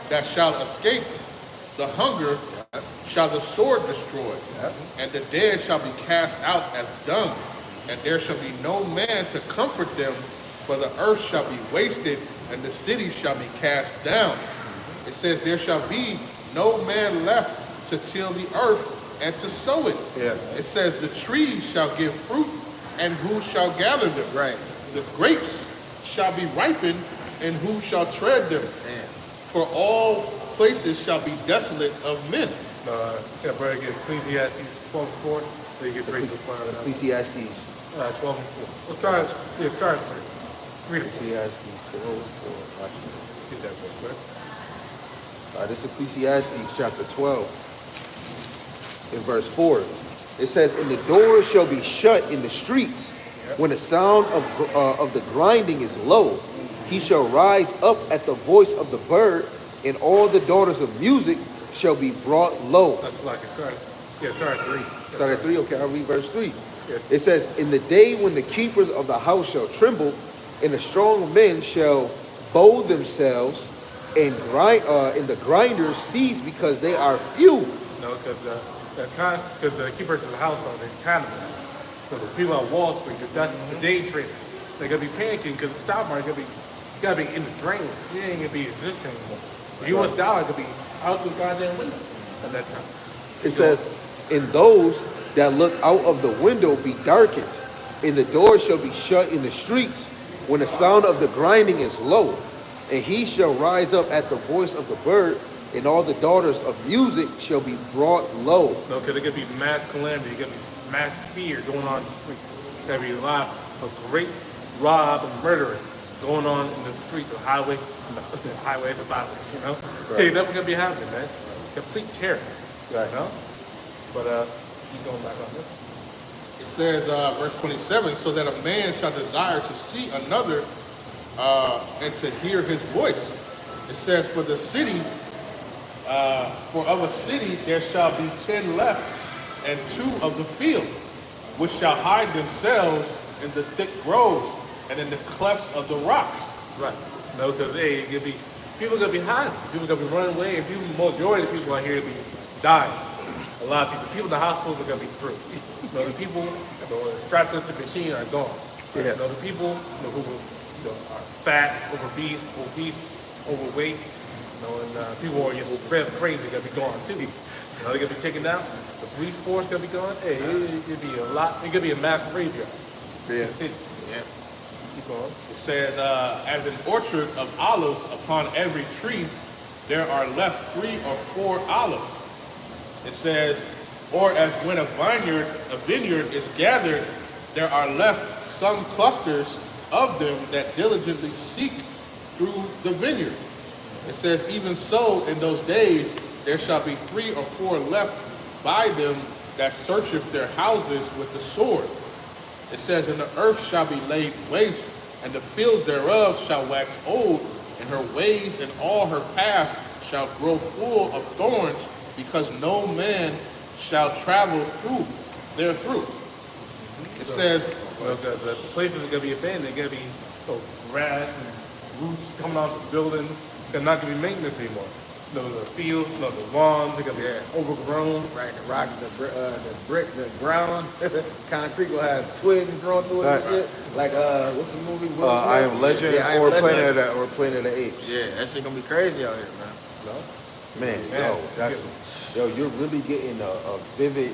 that shall escape the hunger shall the sword destroy, and the dead shall be cast out as dung, and there shall be no man to comfort them, for the earth shall be wasted, and the cities shall be cast down. It says, there shall be no man left to till the earth and to sow it. Yeah. It says, the trees shall give fruit, and who shall gather them? Right. The grapes shall be ripened, and who shall tread them? Man. For all places shall be desolate of men. Yeah, brother, get Ecclesiastes 12:4. So you get praise the fire. Ecclesiastes. 12:4. Let's start. Yeah, start. Read it. Ecclesiastes 12:4. Get that real quick. This is Ecclesiastes chapter 12, in verse 4. It says, and the doors shall be shut in the streets. When the sound of the grinding is low, he shall rise up at the voice of the bird, and all the daughters of music shall be brought low. That's like it. Start. Yeah, start at 3. Start at 3? Okay, I'll read verse 3. Yes. It says, in the day when the keepers of the house shall tremble, and the strong men shall bow themselves, and the grinders cease because they are few. No, because the keepers of the house are the economists. So the people on Wall Street, the day traders, they're gonna be panicking because the stock market gotta be in the drain. It ain't gonna be existing anymore. The U.S. dollar could be out the goddamn window at that time. It says, and those that look out of the window be darkened, and the doors shall be shut in the streets when the sound of the grinding is low. And he shall rise up at the voice of the bird, and all the daughters of music shall be brought low. No, because there could be mass calamity, there could be mass fear going on in the streets. There could be a lot of great rob and murdering going on in the streets of highways and byways, you know? Right. Hey, never gonna be happening, man. Complete terror. Right. You know? But keep going back on this. It says, verse 27, so that a man shall desire to see another and to hear his voice. It says, for the city, for of a city there shall be 10 left, and 2 of the field, which shall hide themselves in the thick groves and in the clefts of the rocks. Right. No, because hey, it could be people gonna be hiding, people gonna be running away, and people, majority of the people out here be dying. A lot of people in the hospitals are gonna be through. You know, the people strapped up to the machine are gone. Yeah. You know, the people who are fat, obese, overweight, and people who are just crazy gonna be gone too. You know, they're gonna be taken down. The police force gonna be gone. Hey, it could be a lot. It could be a mass graveyard. Yeah. In the city. Yeah. Keep going. It says, as an orchard of olives upon every tree, there are left 3 or 4 olives. It says, or as when a vineyard is gathered, there are left some clusters of them that diligently seek through the vineyard. It says, even so in those days there shall be 3 or 4 left by them that searcheth their houses with the sword. It says, and the earth shall be laid waste, and the fields thereof shall wax old, and her ways and all her paths shall grow full of thorns, because no man shall travel through. It says, Well, the places are going to be abandoned. They're going to be grass and roots coming off the buildings. They're not going to be maintenance anymore. The fields, the lawns, they're going to be overgrown. Right, the rocks, the brick, the ground, concrete will have twigs growing through it and shit. Like, what's the movie? I Am Legend, Yeah, I Am or Legend. Planet of the Apes. Yeah, that shit gonna be crazy out here, man. No? Man, you're really getting a vivid,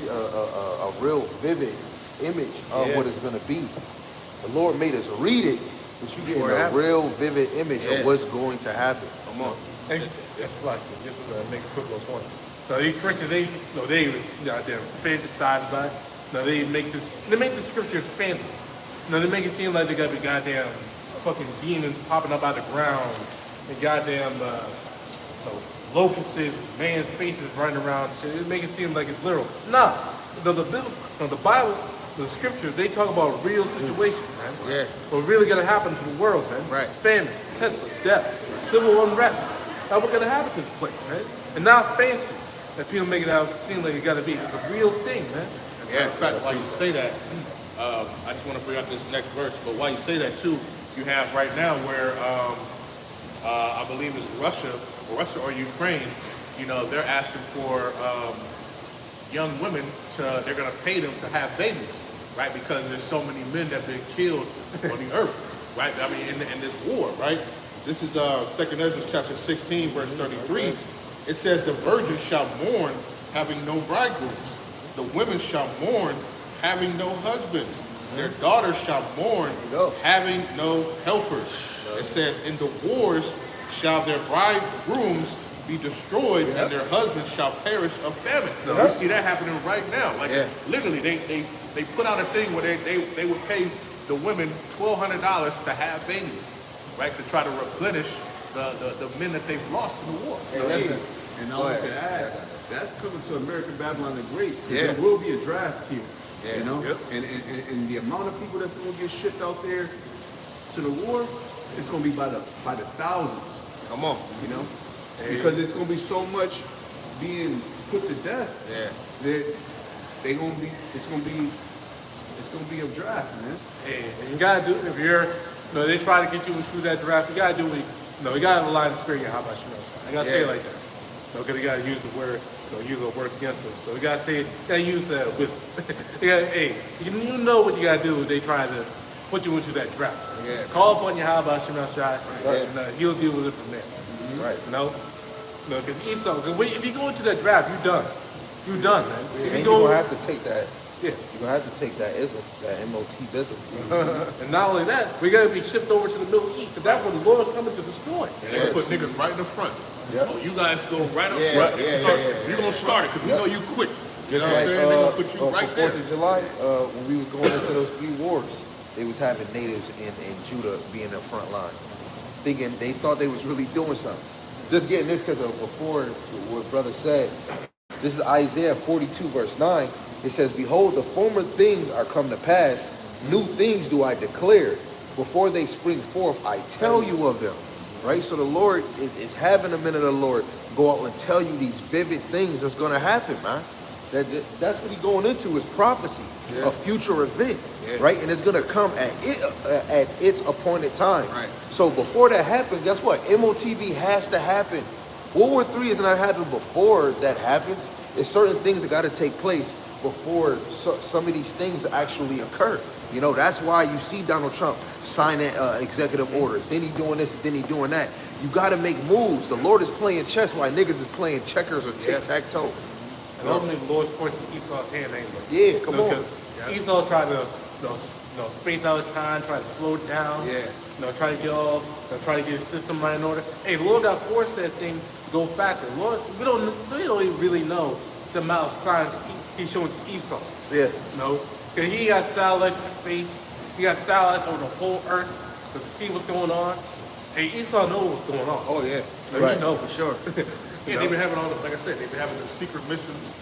a real vivid image of what it's gonna be. The Lord made us read it, but you're getting a real vivid image of what's going to happen. Come on. Hey, that's like, just to make a quick little point. Now, these Christians, they goddamn fantasized by it. Now, they make the scriptures fancy. Now, they make it seem like they gotta be goddamn fucking demons popping up out of the ground and goddamn locusts and man's faces running around and shit. It make it seem like it's literal. Nah, the Bible, the scriptures, they talk about real situations, man. Yeah. What really gonna happen to the world, man. Right. Famine, pestilence, death, civil unrest. That's what's gonna happen to this place, man. And not fancy. That people make it out seem like it gotta be. It's a real thing, man. yeah, in fact, while you say that, I just want to bring out this next verse, but while you say that too, you have right now where I believe it's Russia or Ukraine you know, they're asking for young women they're going to pay them to have babies, right? Because there's so many men that have been killed on the earth, right? I mean, in this war, right? This is 2nd Esdras chapter 16, verse 33. It says, the virgins shall mourn, having no bridegrooms. The women shall mourn, having no husbands. Their daughters shall mourn, having no helpers. It says, in the wars shall their bridegrooms be destroyed, and their husbands shall perish of famine. We see that happening right now. Like literally, they put out a thing where they would pay the women $1,200 to have babies, right? To try to replenish the men that they've lost in the war. And I like to add, that's coming to American Babylon the Great. There will be a draft here. You know? And the amount of people that's gonna get shipped out there to the war, it's gonna be by the thousands. Come on. You know? Because it's gonna be so much being put to death that it's gonna be a draft, man. Hey, and you gotta do, if you're, you know, they try to get you through that draft, you gotta do it. No, you gotta align the spirit. How about you? I gotta say it like that. Because you gotta use the word, use the words against us. So you gotta say, you gotta use that wisdom. You know what you gotta do if they try to put you into that draft. Call upon your how about Shemel Shai, and he'll deal with it from there. Right? No, because Esau. Cause if you go into that draft, you done. You done, man. If And you you're go, gonna have to take that. yeah. You're gonna have to take that ism, that MOT ism. And not only that, we gotta be shipped over to the Middle East, and that's where the Lord's coming to destroy. And they put niggas right in the front. Yeah. Oh, you guys go right up front. You're gonna start it because we know you quick. You know what I'm saying? They're gonna put you right for there. 4th of July, when we was going into those 3 wars, they was having natives in Judah be in the front line, thinking they thought they was really doing something. Just getting this because of before what brother said. This is Isaiah 42 verse 9. It says, behold, the former things are come to pass. New things do I declare. Before they spring forth, I tell you of them. Right? So the Lord is having a minute of the Lord go out and tell you these vivid things that's going to happen, man. That's what he's going into, is prophecy, a future event, right? And it's going to come at its appointed time. Right. So before that happens, guess what? MOTB has to happen. World War III is not happening before that happens. There's certain things that got to take place before some of these things actually occur. You know, that's why you see Donald Trump signing executive orders. Then he doing this, then he doing that. You got to make moves. The Lord is playing chess while niggas is playing checkers or tic-tac-toe. And ultimately, the Lord's forcing Esau's hand anyway. Yeah, come on. Because Esau tried to, space out of time, try to slow it down. Try to get his system right in order. Hey, the Lord got forced that thing to go backwards. Lord, we don't even really know the amount of signs he's showing to Esau. Yeah. Because he got satellites in space. He got satellites over the whole earth to see what's going on. Hey, Esau knows what's going on. Oh yeah. Right. You know for sure. Yeah, they've been having all the, like I said, they've been having the secret missions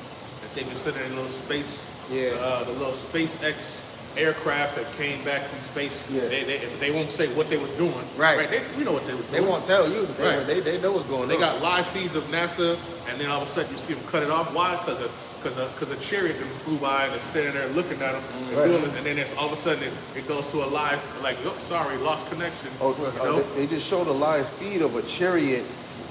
that they've been sending in little space. The little SpaceX aircraft that came back from space. They won't say what they was doing. Right. We know what they was doing. They won't tell you. They know what's going on. They got live feeds of NASA, and then all of a sudden you see them cut it off. Why? Because a chariot then flew by and they're standing there looking at them and doing it, and then all of a sudden it goes to a live, like, oh, sorry, lost connection. They just showed a live feed of a chariot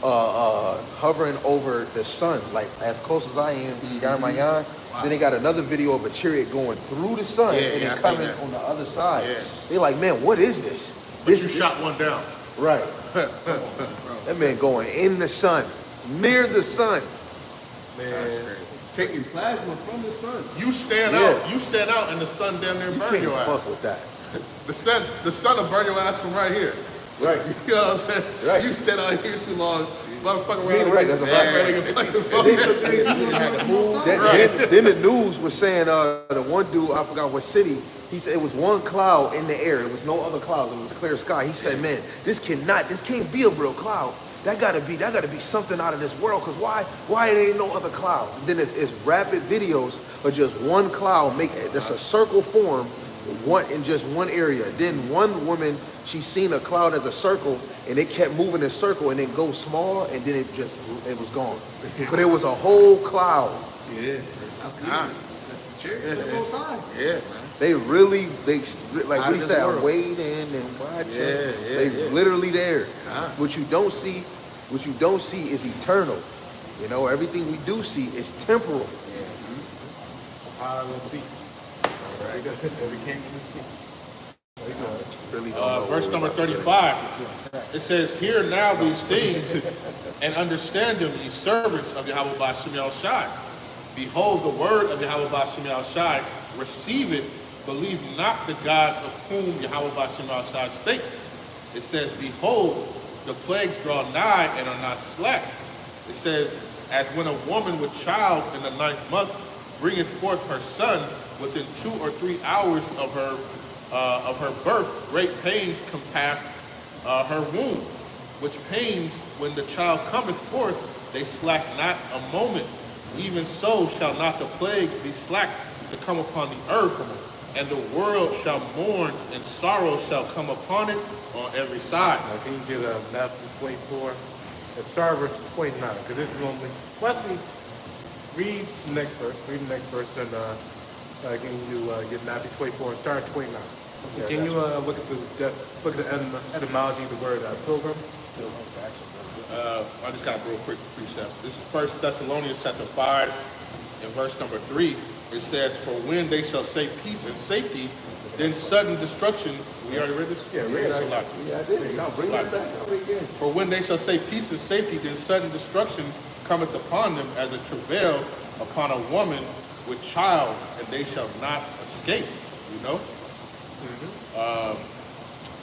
hovering over the sun, like as close as I am to Yarmayan. Then they got another video of a chariot going through the sun and then coming on the other side. They're like, man, what is this? This shot one down. Right. That man going in the sun, near the sun. Man. Taking plasma from the sun. You stand out. You stand out, and the sun down there burn your ass. Fuck with that. The sun will burn your ass from right here. Right. You know what I'm saying? Right. You stand out here too long, motherfucker around. Right. That's a fact. Then the news was saying the one dude, I forgot what city, he said it was one cloud in the air. There was no other clouds. It was clear sky. He said, man, this can't be a real cloud. That gotta be something out of this world. Cause why there ain't no other clouds? And then it's rapid videos of just one cloud that's a circle form, in just one area. Then one woman, she seen a cloud as a circle, and it kept moving in a circle, and then go small, and then it was gone. But it was a whole cloud. Yeah. That's the chariot. That's both sides. Yeah, man. They like what he said, I'm waiting and watching. They literally there. What you don't see is eternal. You know, everything we do see is temporal. How it will be. Right. We came to see. Really don't know Verse what number we're about to get 35. It says, "Hear now these things, and understand them, ye servants of Yahweh Ba'ashem Yahushai. Behold the word of Yahweh Ba'ashem Yahushai, receive it, believe not the gods of whom Yahweh Ba'ashem Yahushai spake." It says, "Behold, the plagues draw nigh and are not slack." It says, "As when a woman with child in the 9th month bringeth forth her son, within 2 or 3 hours of her birth, great pains compass her womb, which pains when the child cometh forth, they slack not a moment. Even so shall not the plagues be slack to come upon the earth, and the world shall mourn, and sorrow shall come upon it on every side." Now, can you get Matthew 24 and start verse 29? Because this is only. Wesley, read the next verse. Read the next verse, and can you get Matthew 24 and start at 29? Can you look at the etymology of the word pilgrim? I just got a real quick precept. This is 1 Thessalonians chapter 5 and verse number 3. It says, "For when they shall say peace and safety, then sudden destruction." We already read this? Yeah, read it. Yeah, I did. No, bring it back. I'll read again. "For when they shall say peace and safety, then sudden destruction cometh upon them as a travail upon a woman with child, and they shall not escape." You know?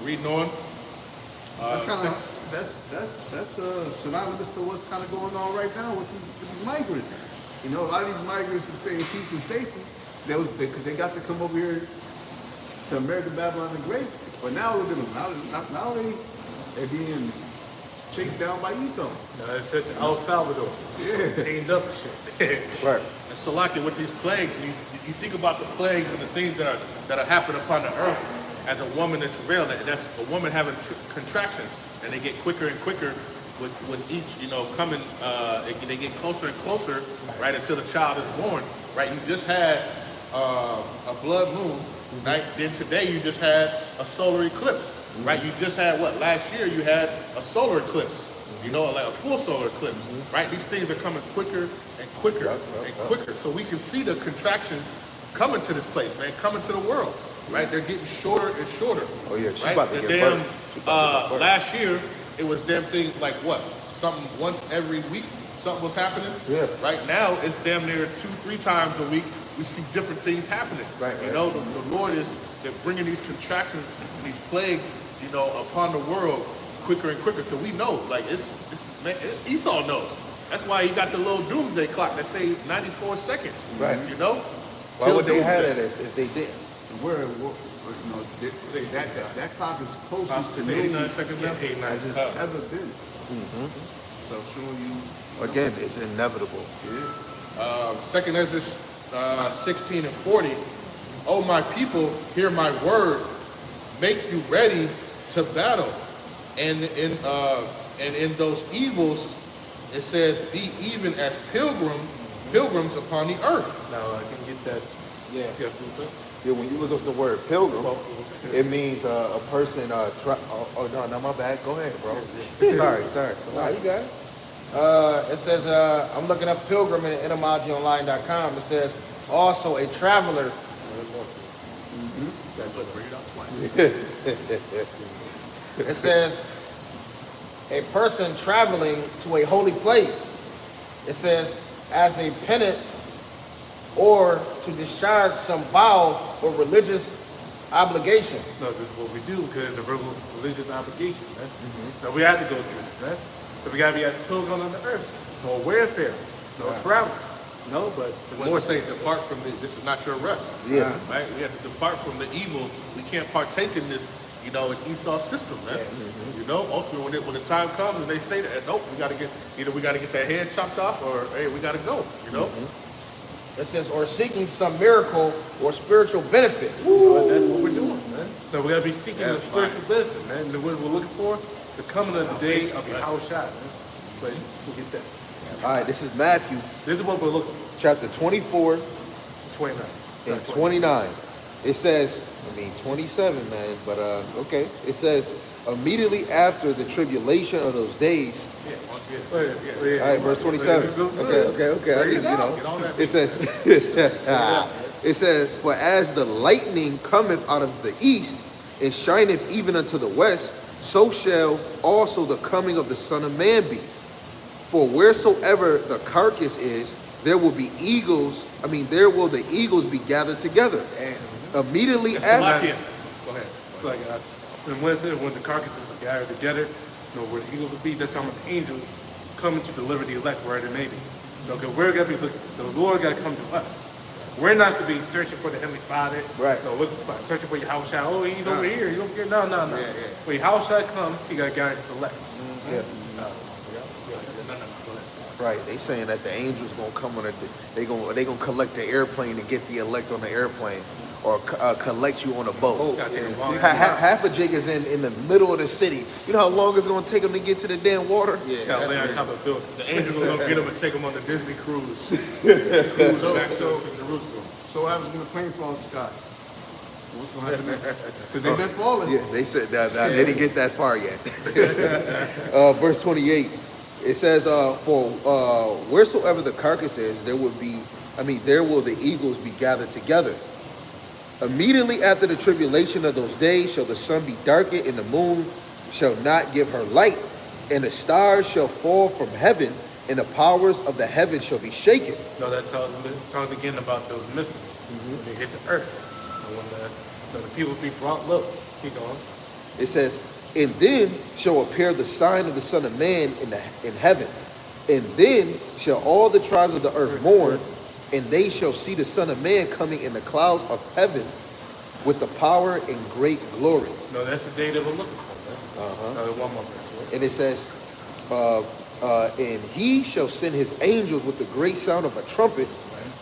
Reading on. That's kind of that's synonymous to what's kind of going on right now with these migrants. You know, a lot of these migrants were saying peace and safety. That was because they got to come over here to America, Babylon the Great. But now look at them. Now they're being chased down by Esau. Now it's at El Salvador. Yeah. Chained up and shit. Right. And so, like with these plagues, you think about the plagues and the things that are happening upon the earth as a woman in travail. That's a woman having contractions, and they get quicker and quicker with each, coming. They get closer and closer, right, until the child is born. Right. You just had a blood moon, right? Then today you just had a solar eclipse, right? You just had last year you had a solar eclipse. Like a full solar eclipse, right? These things are coming quicker and quicker and quicker. So we can see the contractions coming to this place, man, coming to the world, right? They're getting shorter and shorter. Oh yeah, she's right? about to The get damn, birth. She about to get birth. last year, it was damn things like something once every week, something was happening. Yeah. Right now, it's damn near 2-3 times a week. We see different things happening. Right. The Lord they're bringing these contractions and these plagues, upon the world quicker and quicker. So we know, man, Esau knows. That's why he got the little doomsday clock that say 94 seconds. Right. Why Till would they have doomsday. that if they didn't? That clock is closest to 89 noon seconds now? as it's ever been. So showing you. Again, it's inevitable. Second Esdras 16 and 40. "O my people, hear my word. Make you ready to battle. And in those evils, it says, be even as pilgrims upon the earth." Now, I can get that. Yeah. Yes, Luther? Yeah, when you look up the word pilgrim, it means a person. Oh no, my bad. Go ahead, bro. sorry. No, you got it. It says, I'm looking up pilgrim in etymologyonline.com. It says, also a traveler. It says, a person traveling to a holy place. It says, as a penance or to discharge some vow or religious obligation. No, this is what we do because it's a religious obligation, man. So we have to go through this, man. So we gotta be a pilgrim on the earth. No warfare, no travel. No, but The Lord say, depart from this is not your rest. Yeah. Right? We have to depart from the evil. We can't partake in this, in Esau's system, man. Ultimately, when the time comes and they say that, nope, we got to get that head chopped off, or hey, we got to go. It says, or seeking some miracle or spiritual benefit. that's what we're doing, man. So we gotta be seeking the That's spiritual benefit, man. And what we're looking for, the coming of the day of Yahushua, man. But we'll get that. All right, this is Matthew This is what we're looking for. chapter 24 29. and 29. It says, 27, man, but okay. It says, immediately after the tribulation of those days, Yeah. All right, verse 27. Okay. I need, it says, it says, for as the lightning cometh out of the east and shineth even unto the west, so shall also the coming of the Son of Man be. For wheresoever the carcass is, there will the eagles be gathered together. Immediately after. Go ahead. It's like, when the carcasses are gathered together, where the eagles will be, that's talking about the angels coming to deliver the elect where they may be. Okay, we're gonna be looking, the Lord gotta come to us. We're not to be searching for the Heavenly Father. Right. Searching for your house child. Oh, he's over here. He's over here. No. Yeah. When your house child comes, he got to gather his elect. Yeah. No. Right, they saying that the angels gonna come on they gonna collect the airplane and get the elect on the airplane, or collect you on a boat. Half of Jake is in the middle of the city. You know how long it's gonna take them to get to the damn water? Yeah, got to lay on top of a building. The angels are gonna get them and take them on the Disney cruise. Cruise back to Jerusalem. So what happens when the plane falls in the sky? What's going to happen there? Because they've been falling. Yeah, they said that they didn't get that far yet. Verse 28, it says, for wheresoever the carcass is, there will the eagles be gathered together. Immediately after the tribulation of those days shall the sun be darkened, and the moon shall not give her light, and the stars shall fall from heaven, and the powers of the heaven shall be shaken. No, that's talking again about those missiles when they hit the earth. And when the people be brought low. Keep going. It says, and then shall appear the sign of the Son of Man in heaven. And then shall all the tribes of the earth mourn, and they shall see the Son of Man coming in the clouds of heaven with the power and great glory. No, that's the day that we're looking for, man. One more verse. And it says, and he shall send his angels with the great sound of a trumpet,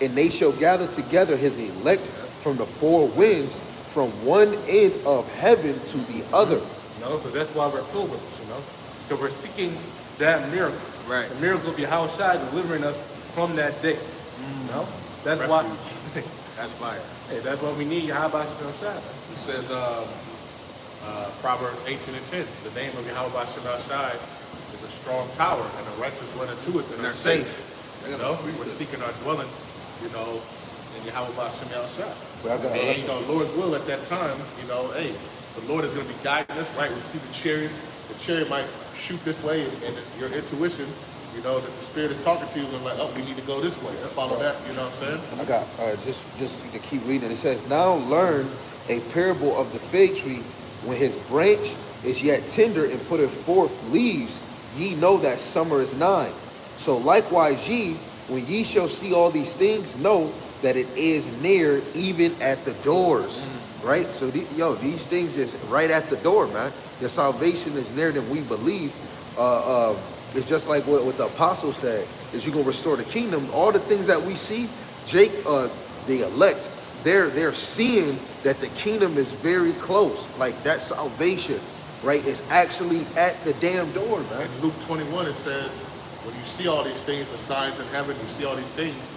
and they shall gather together his elect from the four winds, from one end of heaven to the other. So that's why we're pilgrims, because we're seeking that miracle. Right. The miracle of Yahushua delivering us from that day. That's why. That's fire. Hey, that's why we need Yahushua. He says, Proverbs 18:10, the name of Yahweh Shai is a strong tower, and the righteous run into it, and they're safe. We're seeking our dwelling, in Yahweh Shai. And Lord's will at that time, hey, the Lord is going to be guiding us, right? We see the chariots. The chariot might shoot this way, and your intuition, that the Spirit is talking to you, and like, we need to go this way. Follow that, you know what I'm saying? I got, just to keep reading, it says, now learn a parable of the fig tree. When his branch is yet tender and putteth forth leaves, ye know that summer is nigh. So likewise ye, when ye shall see all these things, know that it is near, even at the doors. Right? So, these things is right at the door, man. Your salvation is nearer than we believe. It's just like what the apostle said, is you're going to restore the kingdom. All the things that we see, Jake, the elect, they're seeing that the kingdom is very close. Like that salvation, right, is actually at the damn door, man. In Luke 21, it says, when you see all these things, the signs in heaven, you see all these things,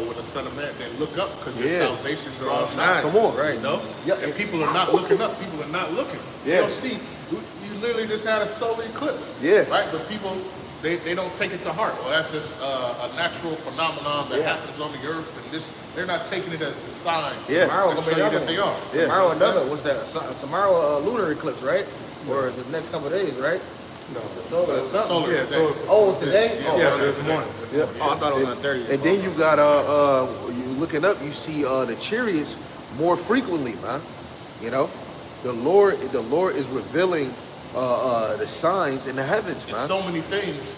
with the Son of Man, then look up, because your salvation draws nigh. Come on, right? Yeah. And people are not looking up. People are not looking. Yeah. You don't see. You literally just had a solar eclipse. Yeah. Right? But people, they don't take it to heart. Well, that's just a natural phenomenon that happens on the earth, and they're not taking it as the signs. Yeah. Tomorrow to show you that they are. Yeah. Tomorrow another. What's that? Tomorrow lunar eclipse, right? Or is it the next couple of days, right? No, It's solar or something. Solar Yeah, today. Oh, it's today? Yeah, there's morning. Yeah. Oh, I thought it was on the 30th. And then you got you looking up, you see the chariots more frequently, man. The Lord is revealing the signs in the heavens, man. There's so many things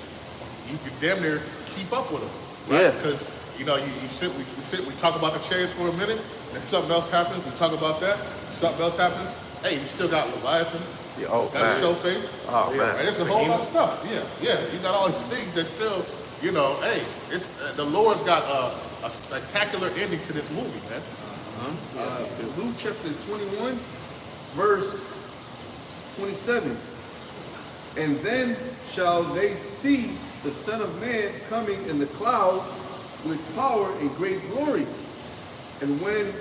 you can damn near keep up with them. Right? Yeah. Because we talk about the chariots for a minute, and something else happens. We talk about that. Something else happens. Hey, you still got Leviathan. Yeah, oh, got man. show face. Oh, man. Right? There's a whole lot of stuff. Yeah. You got all these things that still, hey, it's the Lord's got a spectacular ending to this movie, man. Luke chapter 21, verse 27. And then shall they see the Son of Man coming in the cloud with power and great glory. And when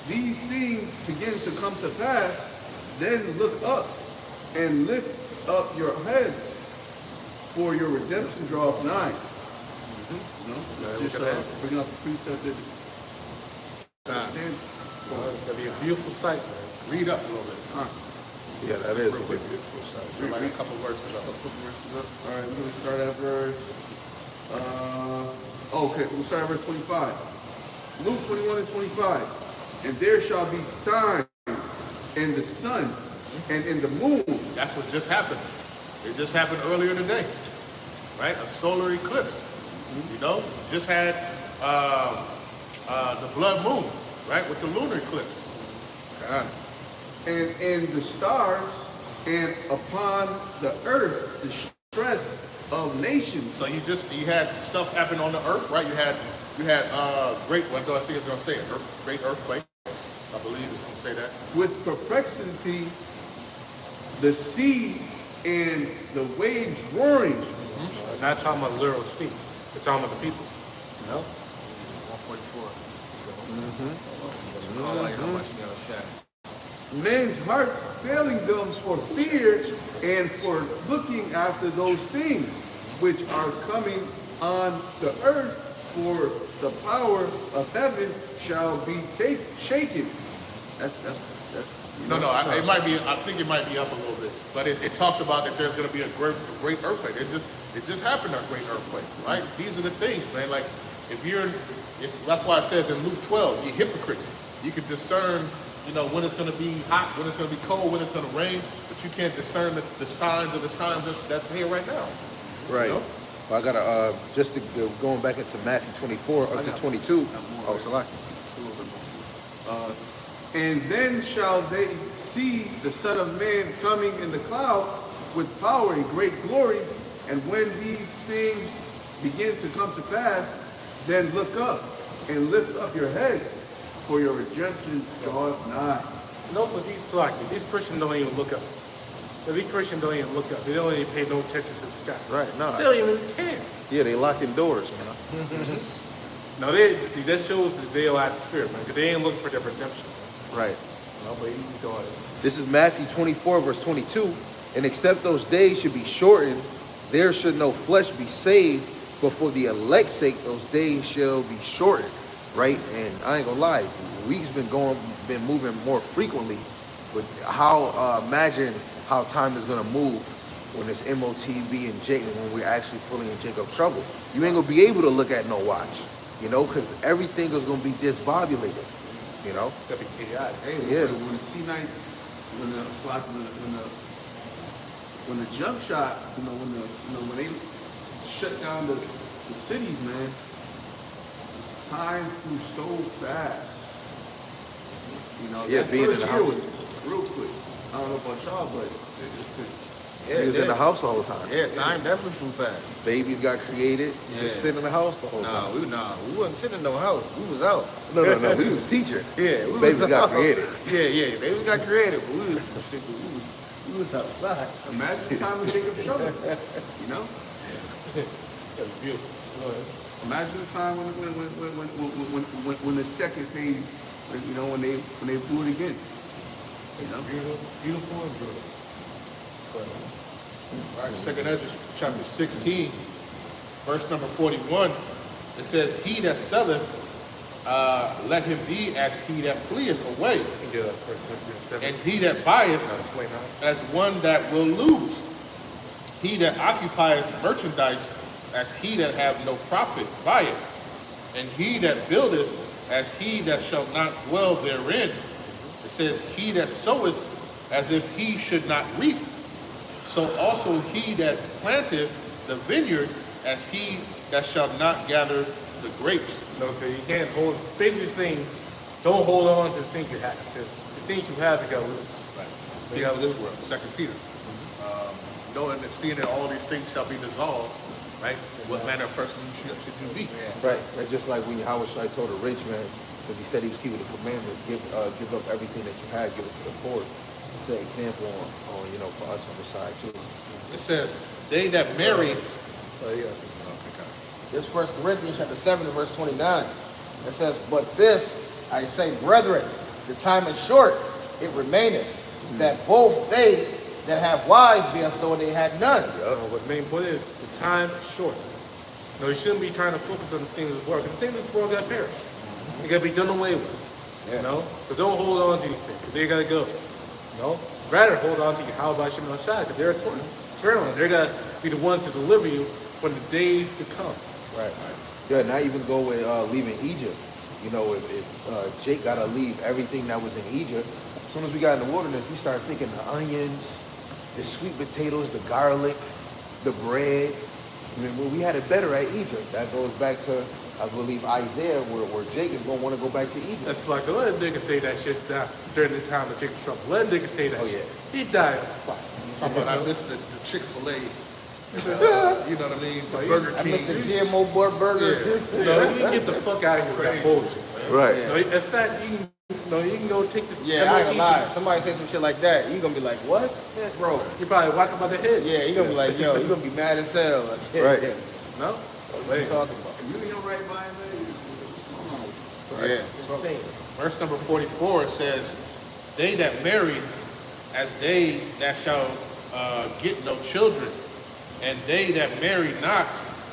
these things begin to come to pass, then look up and lift up your heads, for your redemption draweth nigh. You know, it's just bringing up the precept that sin. It's gonna be a beautiful sight, man. Read up a little bit. Yeah, that is a big beautiful sight. So like a couple verses up. All right, we're going to start at verse. Okay, we'll start at verse 25. Luke 21 and 25. And there shall be signs in the sun and in the moon. That's what just happened. It just happened earlier today, right? A solar eclipse. You know, just had the blood moon, right, with the lunar eclipse. And in the stars, and upon the earth, the stress of nations. So you had stuff happen on the earth, right? You had great. What do I think it's going to say? Great earthquakes. I believe it's going to say that. With perplexity, the sea and the waves roaring. Not talking about the literal sea. We're talking about the people. You know? 144. Oh, like how much nail shot. Men's hearts failing them for fear and for looking after those things which are coming on the earth, for the power of heaven shall be shaken. That's No, it might be. I think it might be up a little bit, but it talks about that there's going to be a great earthquake. It just happened, a great earthquake, right? These are the things, man. Like if that's why it says in Luke 12, you hypocrites. You can discern, you know, when it's going to be hot, when it's going to be cold, when it's going to rain, but you can't discern the signs of the times that's here right now. Right. You know? Well, I gotta going back into Matthew 24 up to 22. Oh, so like. And then shall they see the Son of Man coming in the clouds with power and great glory. And when these things begin to come to pass, then look up and lift up your heads, for your redemption draweth nigh. And also, these Christians don't even look up. These Christians don't even look up. They don't even pay no attention to the sky. Right, no. They don't even care. Yeah, they locking doors, man. No, that shows that they allow the spirit, man, because they ain't looking for their redemption. Right. No, but you can go ahead. This is Matthew 24, verse 22. And except those days should be shortened, there should no flesh be saved, but for the elect's sake, those days shall be shortened. Right? And I ain't gonna lie, weeks been moving more frequently. But imagine how time is gonna move when it's MOTB and Jacob, when we're actually fully in Jacob's trouble. You ain't gonna be able to look at no watch, you know, because everything is gonna be disbobulated, you know. It's gonna be chaotic. Hey, Yeah. when the C9, when the jump shot, when they shut down the cities, man, time flew so fast. You know, Yeah, that being in first the year house. was real quick. I don't know about y'all, but He was in the house the whole time. Yeah, time definitely flew past. Babies got created. Yeah. Just sitting in the house the whole time. We wasn't sitting in no house. We was out. No. We was teaching. Yeah, Babies got created. Yeah, babies got created, but we was outside. imagine the time of Jacob's trouble. You know, That's beautiful. Go ahead. imagine the time when the second phase, you know, when they blew it again. You know, Beautiful and brutal. Go ahead. All right, Second Esdras chapter 16, verse number 41. It says, "He that selleth, let him be as he that fleeth away, You can get up for Corinthians 7. and he that buyeth 29. as one that will lose. He that occupieth merchandise as he that have no profit by it, and he that buildeth as he that shall not dwell therein." It says, "He that soweth as if he should not reap, so also he that planteth the vineyard as he that shall not gather the grapes." No, because you can't hold. Basically saying, don't hold on to the things you have, because the things you have, you got to lose. Right. You got to This lose. world, 2 Peter. Knowing and seeing that all these things shall be dissolved, right? What manner of person should you be? Right. That's just like when Howard Shai told a rich man, because he said he was keeping the commandments, give up everything that you had, give it to the poor. It's an example on for us on the side too. It says, "They that marry." Oh, yeah. This 1 Corinthians chapter 7 and verse 29. It says, "But this I say, brethren, the time is short, it remaineth, that both they that have wives be as though they had none. But the main point is the time is short. You shouldn't be trying to focus on the things of this world, because the things of this world gotta perish. They gotta be done away with. But don't hold on to these things, because they gotta go. Rather hold on to Yahweh Shem Shai, because they're eternal. And they're gonna be the ones to deliver you from the days to come. Right. Yeah, not even go with leaving Egypt. If Jake got to leave everything that was in Egypt, as soon as we got in the wilderness, we started thinking the onions, the sweet potatoes, the garlic, the bread. We had it better at Egypt. That goes back to, I believe, Isaiah, where Jake is going to want to go back to Egypt. That's like, let a nigga say that shit during the time of Jacob's trouble. Let a nigga say that shit. He died on the spot. Talking about I missed the Chick-fil-A. You know what I mean? The Burger King. I missed the GMO burger. Yeah. You can get the fuck out of here with that bullshit, man. Right. In fact, you can go take this. Yeah, I ain't gonna lie. Somebody say some shit like that, you gonna be like, what? Yeah, bro. You probably whack him by the head. Yeah, you gonna be like, yo, you gonna be mad as hell. Like, Right. No? What are you talking about? You in your right mind, man? Yeah. Insane. Verse number 44 says, "They that marry, as they that shall get no children, and they that marry not,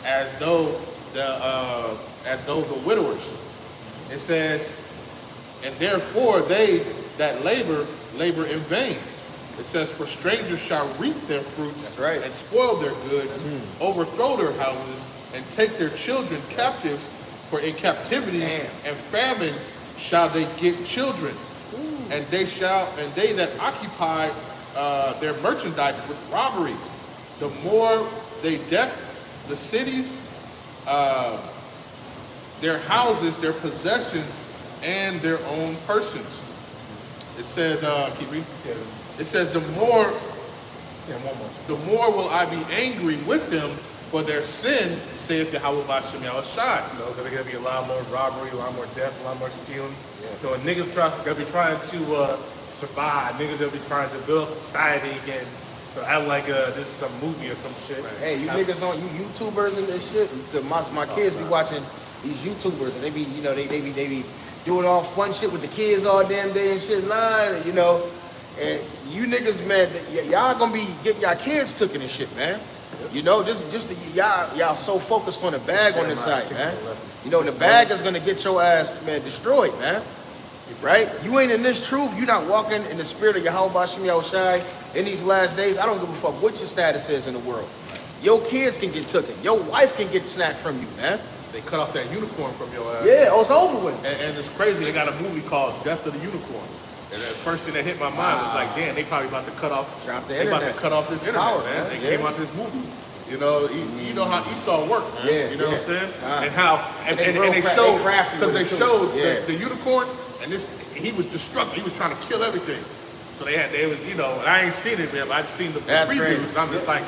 as though the widowers." It says, "And therefore they that labor in vain." It says, "For strangers shall reap their fruits, That's right. and spoil their goods, overthrow their houses, and take their children captives. For in captivity and famine shall they get children, and they that occupy their merchandise with robbery. The more they deck the cities, their houses, their possessions, and their own persons." It says, keep reading. It says, the more will I be angry with them for their sin, saith Yahweh Bashem Yahushai. There's gonna be a lot more robbery, a lot more death, a lot more stealing. Niggas gonna be trying to survive. Niggas gonna be trying to build up society again. So act like this is some movie or some shit. Hey, you niggas on you YouTubers and this shit. My kids be watching these YouTubers and they be they be doing all fun shit with the kids all damn day and shit line, And you niggas, man, y'all gonna be getting y'all kids taken and shit, man. Just y'all so focused on the bag on this side, man. The bag is gonna get your ass, man, destroyed, man. Right? You ain't in this truth. You not walking in the spirit of Yahweh Bashem Yahushai in these last days. I don't give a fuck what your status is in the world. Your kids can get taken. Your wife can get snapped from you, man. They cut off that unicorn from your ass. Yeah, it's over with. And it's crazy. They got a movie called Death of the Unicorn. And the first thing that hit my mind was like, damn, they probably about to cut off. They about to cut off this internet, Power, man. man. They came out this movie. You know how Esau worked, man. Yeah, you know what I'm saying? Uh-huh. And how and they showed because they showed the unicorn, and he was destructive. He was trying to kill everything. So they was and I ain't seen it, man. But I just seen the previews, crazy. and I'm just like,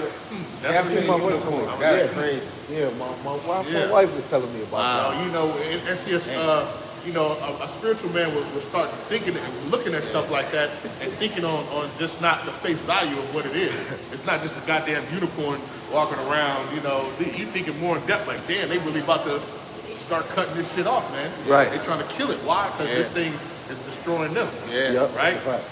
That's crazy. Yeah, my wife was telling me about that. And see us, a spiritual man will start thinking and looking at stuff like that and thinking on just not the face value of what it is. It's not just a goddamn unicorn walking around, you thinking more in depth like, damn, they really about to start cutting this shit off, man. Right. They're trying to kill it. Why? Because this thing is destroying them. Yeah. Yep, Right? that's a fact.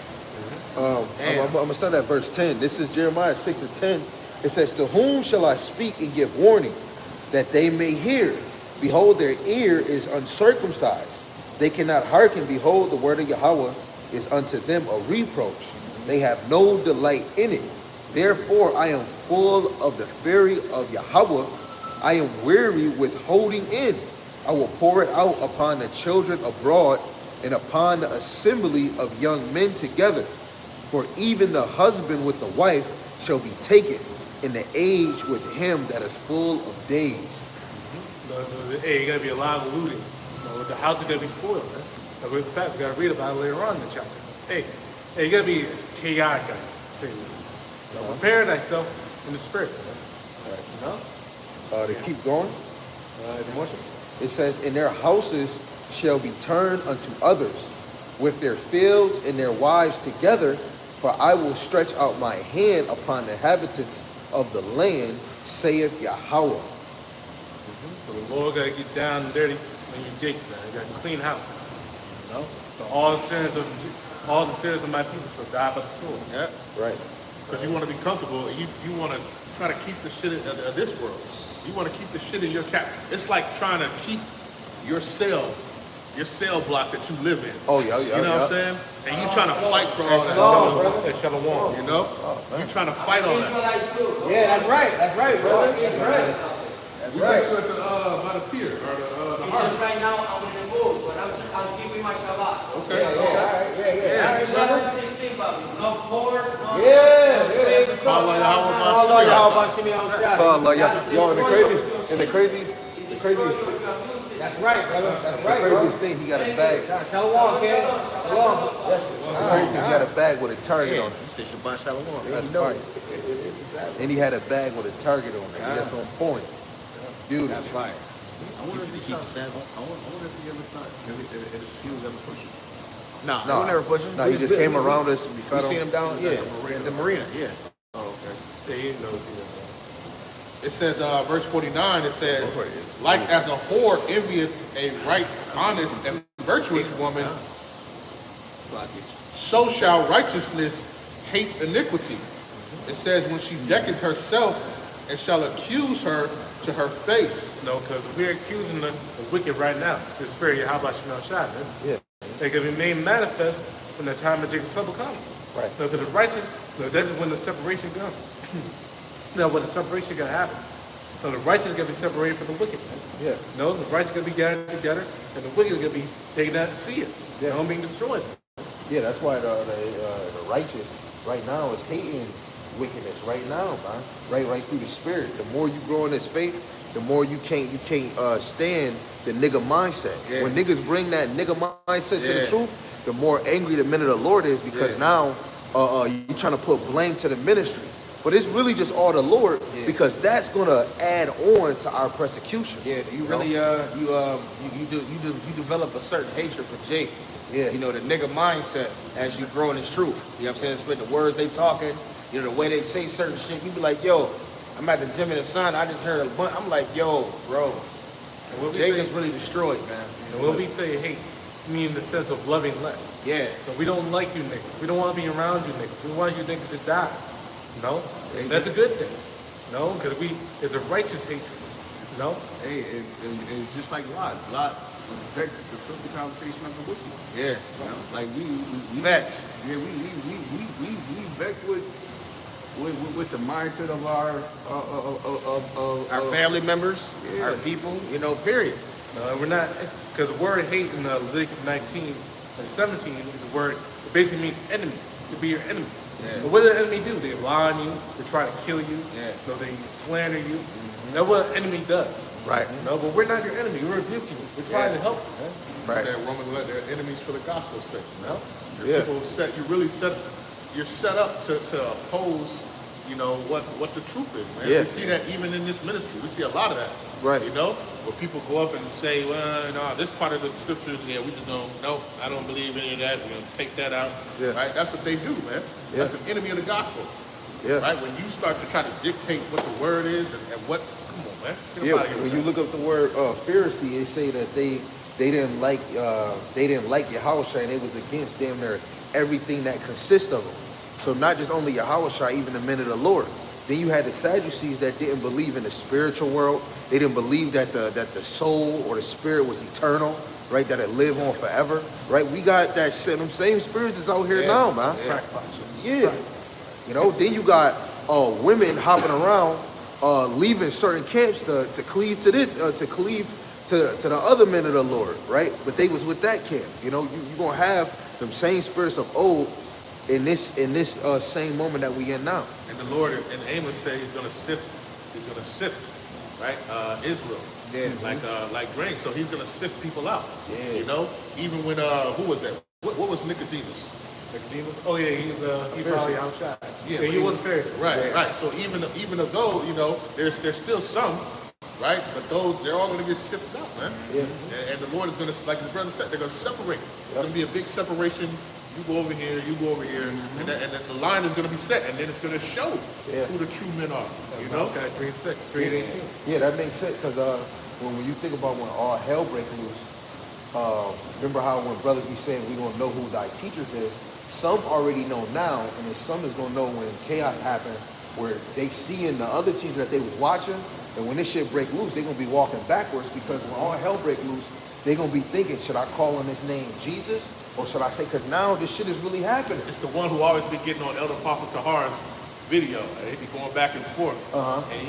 I'm going to start at verse 10. This is Jeremiah 6 and 10. It says, "To whom shall I speak and give warning, that they may hear? Behold, their ear is uncircumcised. They cannot hearken. Behold, the word of Yahweh is unto them a reproach. They have no delight in it. Therefore I am full of the fury of Yahweh. I am weary with holding in. I will pour it out upon the children abroad and upon the assembly of young men together. For even the husband with the wife shall be taken, in the age with him that is full of days." Hey, you gotta be a lot of looting. The house is gonna be spoiled, man. In fact, we gotta read about it later on in the chapter. Hey, you gotta be chaotic, say this. Prepare thyself in the spirit, man. To keep going, Emotion. it says, "And their houses shall be turned unto others, with their fields and their wives together, for I will stretch out my hand upon the inhabitants of the land, saith Yahweh." So the Lord gotta get down and dirty when you Jake, man. You got a clean house. So all the sinners of my people shall die by the sword. Yeah. Right. because you want to be comfortable. And you want to try to keep the shit of this world. You want to keep the shit in your cap. It's like trying to keep your cell block that you live in. Oh, yeah. You know what I'm saying? And you trying to fight for all that. Shalom. You know? You trying to fight on that. Yeah, that's right. That's right, brother. That's right. That's We right. got you at by the pier or the Just harbor. right now, I'm in the mood, but I'm keeping my Shabbat. Okay. All right, yeah. All right, brother. 16, baby. No pork, no... Yeah, that's what's up. Allah Allah, Shimmy, Yo, and the craziest That's right, brother. That's right, bro. craziest thing, he got a bag. Shalom, Ken. Shalom. Yes, He got a bag with a target on it. You say Shabbat Shalom. That's fire. And he had a bag with a target on it. That's on point. Beautiful. That's fire. I wonder if he ever thought, if he was ever pushing. No, No, we never push him. No, he just came around us. We seen him down, in the marina, yeah. Oh, okay. Yeah, he didn't know. It says, verse 49, it says, like as a whore envieth a right, honest, and virtuous woman, so shall righteousness hate iniquity. It says, when she decketh herself, and shall accuse her to her face. No, because we're accusing the wicked right now. The spirit of Yahweh Shemel Shai, man. Yeah. They can be made manifest when the time of Jacob's trouble comes. Right. No, because the righteous, no, that's when the separation comes. Now, when the separation gonna happen? No, the righteous is gonna be separated from the wicked, man. Yeah. No, the righteous gonna be gathered together, and the wicked is gonna be taken out to see it. Yeah. You know, being destroyed. Yeah, that's why the righteous right now is hating wickedness right now, man. Right through the spirit. The more you grow in this faith, the more you can't stand the nigga mindset. Yeah. When niggas bring that nigga mindset to the truth, the more angry the men of the Lord is, because now you're trying to put blame to the ministry. But it's really just all the Lord, because that's gonna add on to our persecution. Yeah, you really you develop a certain hatred for Jake. Yeah. You know, the nigga mindset as you grow in his truth. You know what I'm saying? Spit the words they talking, you know, the way they say certain shit, you be like, yo, I'm at the gym in the sun, I just heard a bunch. I'm like, yo, bro, Jake is really destroyed, man. And when we say hate, we mean in the sense of loving less. Yeah. But we don't like you niggas. We don't want to be around you niggas. We want you niggas to die. No? That's a good thing. No? Because it's a righteous hatred. No? Hey, it's just like Lot. Lot was vexed with the filthy conversation of the wicked. Yeah. You know, like we Vexed. Yeah, we vexed with the mindset of our Our family members, Yeah. our people, you know, period. No, we're not. Because the word hate in Leviticus 19 and 17 is a word, it basically means enemy. To be your enemy. Yeah. But what does the enemy do? They lie on you. They try to kill you. Yeah. No, they slander you. That's what an enemy does. Right. No, but we're not your enemy. We're rebuking you. We're trying to help you, man. Right. Said Romans let their enemies for the gospel's sake. No? Yeah. People you're set up to oppose, you know, what the truth is, man. Yeah. We see that even in this ministry. We see a lot of that. Right. You know? Where people go up and say, well, no, this part of the scriptures, we just don't, no, I don't believe any of that. We're going to take that out. Yeah. Right? That's what they do, man. Yeah. That's an enemy of the gospel. Yeah. Right? When you start to try to dictate what the word is and what, come on, man. Get Yeah, up out of here when with you that. look up the word Pharisee, it say that they didn't like Yahushua, and they was against damn near everything that consists of him. So not just only Yahushua, even the men of the Lord. Then you had the Sadducees that didn't believe in the spiritual world. They didn't believe that the soul or the spirit was eternal, right? That it live on forever, right? We got that them same spirits is out here now, man. Yeah. You know, then you got women hopping around, leaving certain camps to cleave to this, to cleave to the other men of the Lord, right? But they was with that camp. You know, you gonna have them same spirits of old in this same moment that we in now. And the Lord in Amos said he's gonna sift, right? Israel. Yeah. Like grain. So he's gonna sift people out. Yeah. You know? Even when who was that? What was Nicodemus? Nicodemus? Oh, yeah, he probably outside. Yeah, Yeah, but he was fair. Right. So even of those, you know, there's still some, right? But those, they're all gonna get sifted out, man. Yeah. And the Lord is gonna, like the brother said, they're gonna separate. It's gonna be a big separation. You go over here, you go over here, and the line is going to be set, and then it's going to show who the true men are. You know? Okay, 3:6, 3:18. Yeah, that makes sense, because when you think about when all hell break loose, remember how when brothers be saying we don't know who thy teachers is, Some already know now, and then some is gonna know when chaos happen, where they see in the other teams that they was watching, and when this shit break loose, they gonna be walking backwards because when all hell break loose, they gonna be thinking, should I call on this name Jesus, or should I say? Because now this shit is really happening. It's the one who always be getting on Elder Apostle Tahar's video. They be going back and forth. And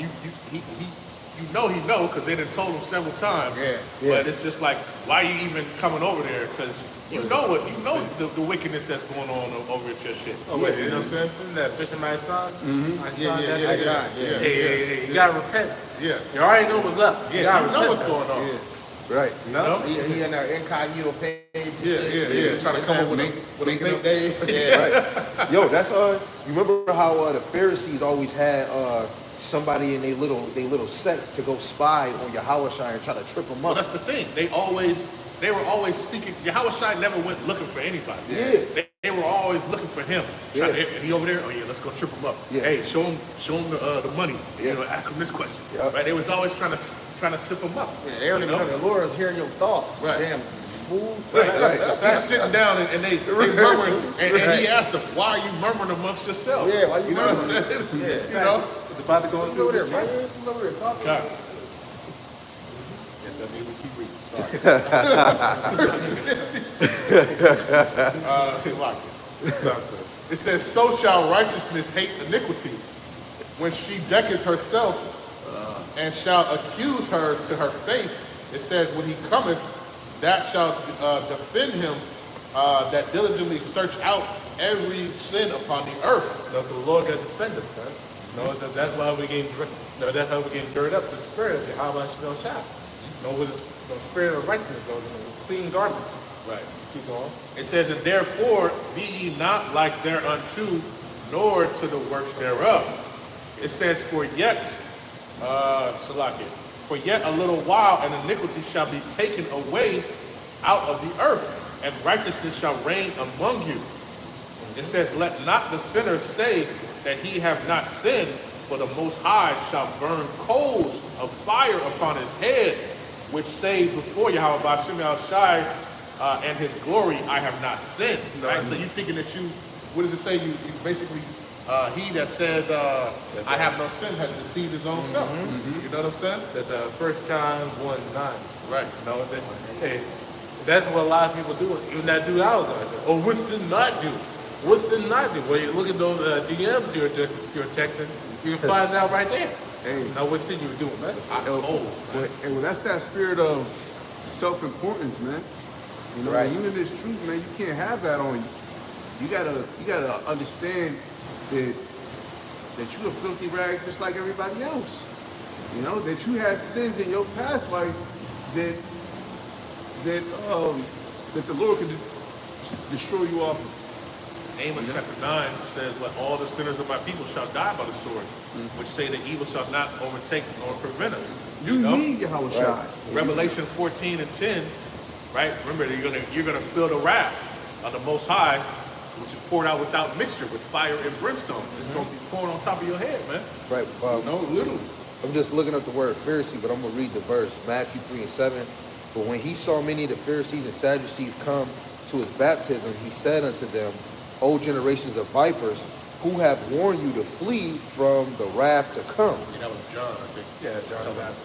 you know he know because they done told him several times. Yeah. But it's just like, why are you even coming over there? Because you know the wickedness that's going on over at your shit. Oh, wait, you know what I'm saying? Isn't that Fisherman's son? Yeah. Hey, you gotta repent. Yeah. You already know what's up. Yeah, gotta you know repent. what's going on. Yeah. Right. No? He in their incognito page. and Yeah, shit. Trying to come up with a fake day. Right. Yo, that's you remember how the Pharisees always had somebody in their little sect to go spy on Yahushua and try to trip them Well, up. that's the thing. They were always seeking. Yahushua never went looking for anybody. Yeah. They were always looking for him. Yeah. He over there. Oh yeah, let's go trip him up. Yeah. Hey, show him the money. Yeah. You know, ask him this question. Yeah. Right. They was always trying to sip him up. Yeah, they don't even know the Lord is hearing your thoughts. Right. Damn fool. Right. He's sitting down and they murmuring, and he asked them, "Why are you murmuring amongst yourselves?" Yeah, why you know what I'm murmuring? saying? Yeah. You know. It's about to go Who's into over there, this man? right? Who's over there talking? God. Yes, I need to keep reading. Sorry. It says, "So shall righteousness hate iniquity, when she decketh herself, and shall accuse her to her face." It says, "When he cometh, that shall defend him, that diligently search out every sin upon the earth." No, the Lord got to defend us, man. No, that's why we getting. No, that's how we getting girded up. The spirit of Yahweh Shemel Shah. No, with the spirit of righteousness, clean garments. Right. Keep going. It says, "And therefore be ye not like thereunto, nor to the works thereof." It says, "For yet, Salakia, for yet a little while, and iniquity shall be taken away out of the earth, and righteousness shall reign among you." It says, "Let not the sinner say that he have not sinned, for the Most High shall burn coals of fire upon his head, which say before Yahweh Ba'ashem Shai and his glory, I have not sinned." Right? So you thinking that what does it say? You basically, he that says, I have no sin has deceived his own self. You know what I'm saying? That's 1 John 1:9. Right. No, hey, that's what a lot of people do. Even that dude I was on, I said, "Oh, what sin not do? What sin not do?" Well, you look at those DMs you're texting, you can find out right there. Hey. Know what sin you were doing, man. And that's that spirit of self-importance, man. You know, Right. when you in this truth, man, you can't have that on you. You gotta understand that you're a filthy rag just like everybody else. You know, that you had sins in your past life that the Lord could destroy you off of. Amos chapter 9 says, "What all the sinners of my people shall die by the sword, which say that evil shall not overtake nor prevent us." You know? need Yahweh Shai. Revelation 14 and 10, right? Remember, you're gonna feel the wrath of the Most High, which is poured out without mixture, with fire and brimstone. It's gonna be poured on top of your head, man. Right. No, literally. I'm just looking up the word Pharisee, but I'm gonna read the verse, Matthew 3:7. "But when he saw many of the Pharisees and Sadducees come to his baptism, he said unto them, O generations of vipers, who have warned you to flee from the wrath to come?" Yeah, that was John, I think. Yeah, John the Baptist.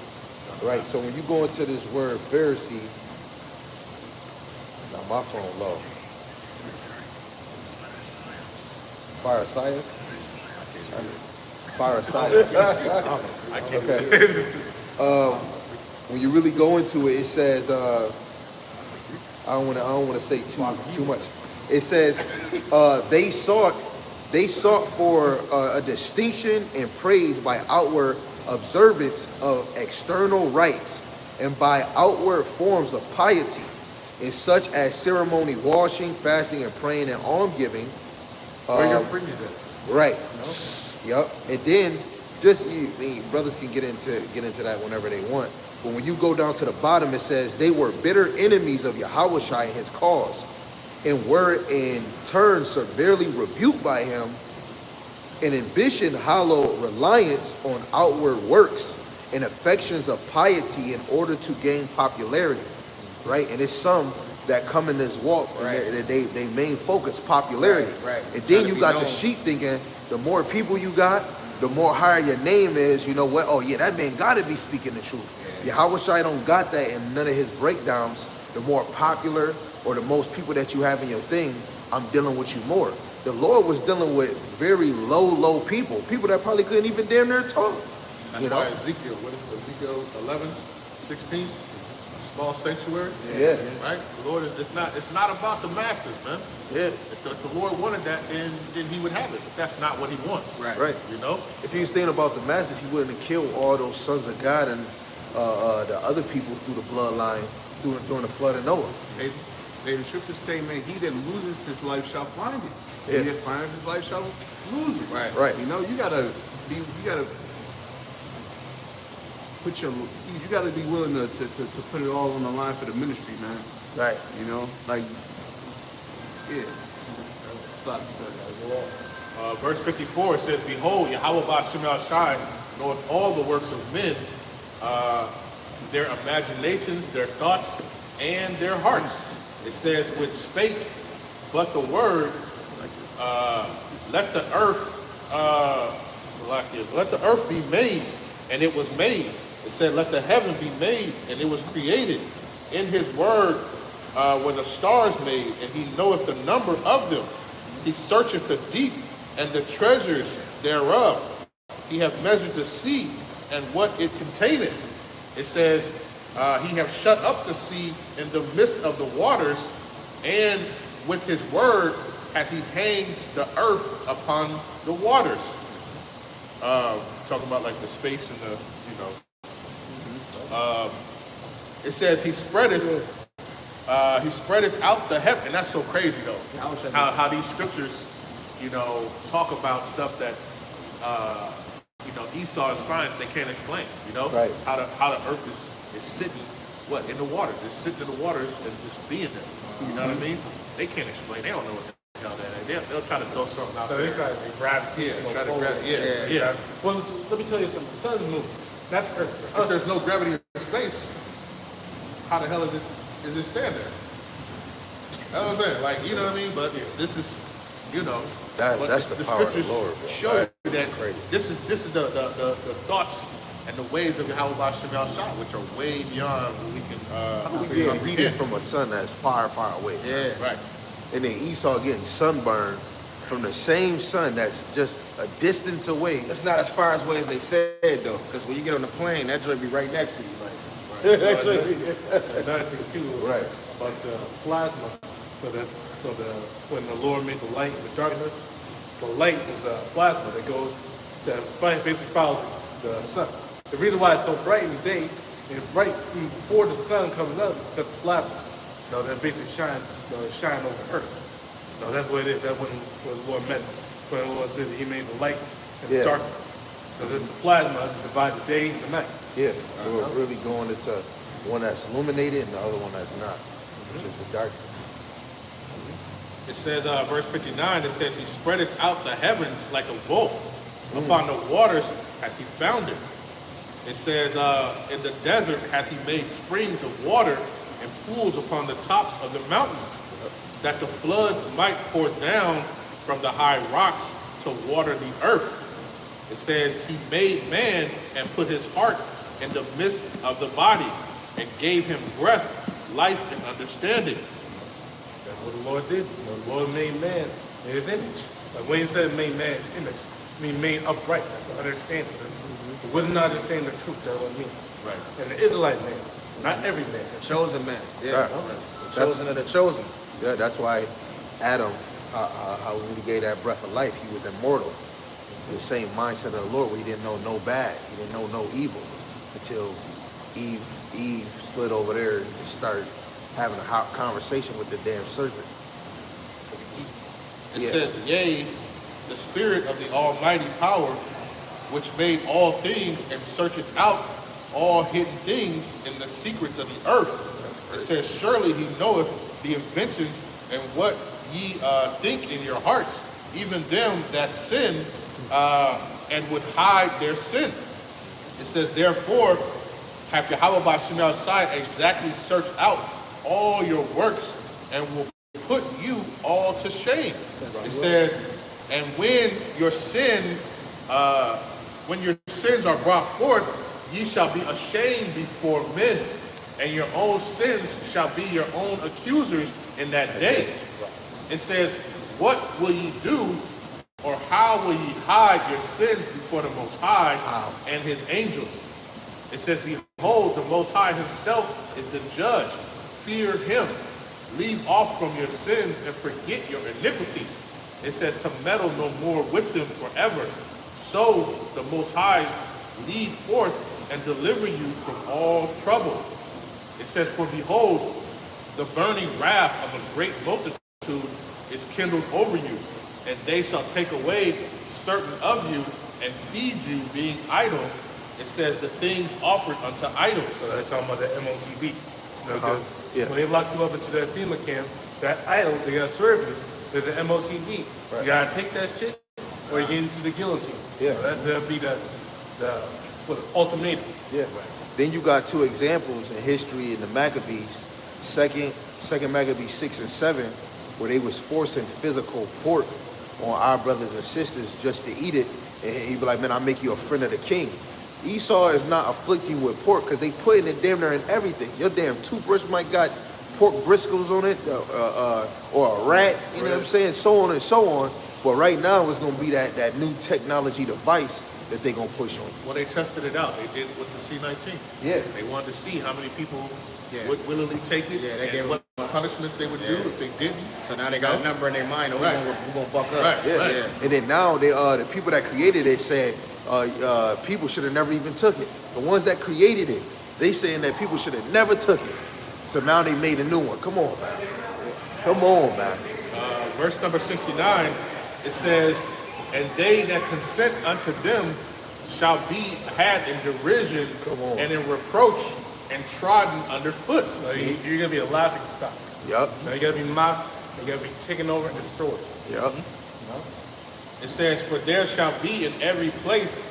Right. So when you go into this word Pharisee, now my phone low. Pharisaius? Pharisaius. I can't Okay. When you really go into it, it says, I don't want to say too much. It says they sought for a distinction and praise by outward observance of external rites and by outward forms of piety, in such as ceremony, washing, fasting, and praying and almsgiving. Where your friends at? Right. Yep. And then brothers can get into that whenever they want. But when you go down to the bottom, it says they were bitter enemies of Yahushua and his cause, and were in turn severely rebuked by him, and ambition hollow reliance on outward works and affections of piety in order to gain popularity. Right? And it's some that come in this walk, Right. and they main focus popularity. Right. And Trying then to you be got known. the sheep thinking the more people you got, the more higher your name is. You know what? Oh yeah, that man got to be speaking the truth. Yahweh Shai don't got that in none of his breakdowns. The more popular or the most people that you have in your thing, I'm dealing with you more. The Lord was dealing with very low people that probably couldn't even damn near talk. That's You know? why Ezekiel, what is it, Ezekiel 11:16, a small sanctuary. Yeah. Right. The Lord is. It's not about the masses, man. Yeah. If the Lord wanted that, then He would have it. But that's not what He wants. Right. You know. If he was thinking about the masses, he wouldn't have killed all those sons of God and the other people through the bloodline during the flood of Noah. The scriptures say, man, he that loses his life shall find it. Yeah. He that finds his life shall lose it. Right. You know, you gotta be willing to put it all on the line for the ministry, man. Right. You know, like, yeah. Stop. Verse 54 says, "Behold, Yahweh Ba'Shem El Shai knoweth all the works of men, their imaginations, their thoughts, and their hearts." It says, "Which spake but the word, let the earth, let the earth be made, and it was made." It said, "Let the heaven be made, and it was created. In his word were the stars made, and he knoweth the number of them. He searcheth the deep and the treasures thereof. He hath measured the sea and what it containeth." It says, "He hath shut up the sea in the midst of the waters, and with his word hath he hanged the earth upon the waters." Talking about like the space and the, it says he spreadeth out the heaven. And that's so crazy though. How these scriptures, talk about stuff that, Esau and science, they can't explain, Right. How the earth is sitting, in the waters. It's sitting in the waters and just being there. You know what I mean? They can't explain. They don't know what the hell that is. They'll try to throw something out So there. they try to grab Yeah, try to grab, yeah. Well, let me tell you something. The sun's moving, not the earth. If there's no gravity in space, how the hell is it stand there? That's what I'm saying. Like, you know what I mean? But this is, but That's the power of the scriptures Lord, bro. show That you is that crazy. this is the thoughts and the ways of Yahweh Ba'Shem El Shai, which are way beyond what we can How we getting heated from a sun that's far away? Yeah. Right. And then Esau getting sunburned from the same sun that's just a distance away. It's not as far away as they said though, because when you get on the plane, that joint be right next to you. Like, Another thing too, Right. about the plasma. When the Lord made the light and the darkness, the light is a plasma that basically follows the sun. The reason why it's so bright in the day, and bright before the sun comes up, is because the plasma. That basically shine over Earth. That's what it is. That's what Lord meant when the Lord said that He made the light and the darkness. So it's the plasma to divide the day and the night. Yeah, we're really going into one that's illuminated and the other one that's not, which is the darkness. It says, verse 59, it says, "He spreadeth out the heavens like a vault. Upon the waters hath he founded." It says, "In the desert hath he made springs of water and pools upon the tops of the mountains, that the floods might pour down from the high rocks to water the earth." It says, "He made man and put his heart in the midst of the body, and gave him breath, life, and understanding." That's what the Lord did. The Lord made man in His image. Like when He said made man in His image, I mean made upright. That's an understanding. It wasn't understanding the truth. That's what it means. Right. And the Israelite man, not every man. the chosen man. Yeah. Right. The chosen of the chosen. Yeah, that's why Adam, how when he gave that breath of life, he was immortal. The same mindset of the Lord where he didn't know no bad, he didn't know no evil until Eve slid over there and just started having a hot conversation with the damn serpent. It Yeah. says, "Yea, the spirit of the almighty power, which made all things and searcheth out all hidden things in the secrets of the earth." It says, "Surely he knoweth the inventions and what ye think in your hearts, even them that sin and would hide their sin." It says, "Therefore hath Yahweh Ba'Shem El Shai exactly searched out all your works and will put you all to shame. It says, and when your sins are brought forth, ye shall be ashamed before men, and your own sins shall be your own accusers in that day. It says, what will ye do, or how will ye hide your sins before the Most High and his angels? It says, behold, the Most High himself is the judge. Fear him. Leave off from your sins and forget your iniquities. It says to meddle no more with them forever. So the Most High lead forth and deliver you from all trouble. It says, for behold, the burning wrath of a great multitude is kindled over you, and they shall take away certain of you and feed you, being idle. It says the things offered unto idols. So that's talking about the MOTB. You know, because when they lock you up into that FEMA camp, that idol, they gotta serve you. There's an MOTB. You gotta take that shit, or you get into the guillotine. Yeah. So that'll be the ultimatum. Yeah. Then you got two examples in history in the Maccabees, second Maccabees 6 and 7, where they was forcing physical pork on our brothers and sisters just to eat it. And he'd be like, man, I'll make you a friend of the king. Esau is not afflicting you with pork because they putting it damn near in everything. Your damn toothbrush might got pork briskles on it, or a rat, you know what I'm saying, so on and so on. But right now it's gonna be that new technology device that they're gonna push on you. Well, they tested it out. They did it with the C-19. Yeah. They wanted to see how many people would willingly take it, and what punishments they would do if they didn't. So now they got a number in their mind. We're gonna buck up. Right. Yeah. And then now they the people that created it said people should have never even took it. The ones that created it, they saying that people should have never took it. So now they made a new one. Come on, man. Come on, man. Verse number 69, it says, and they that consent unto them shall be had in derision and in reproach and trodden underfoot. So you're gonna be a laughing stock. Yup. Now you gotta be mocked, you gotta be taken over and destroyed. Yup. It says, for there shall be in every place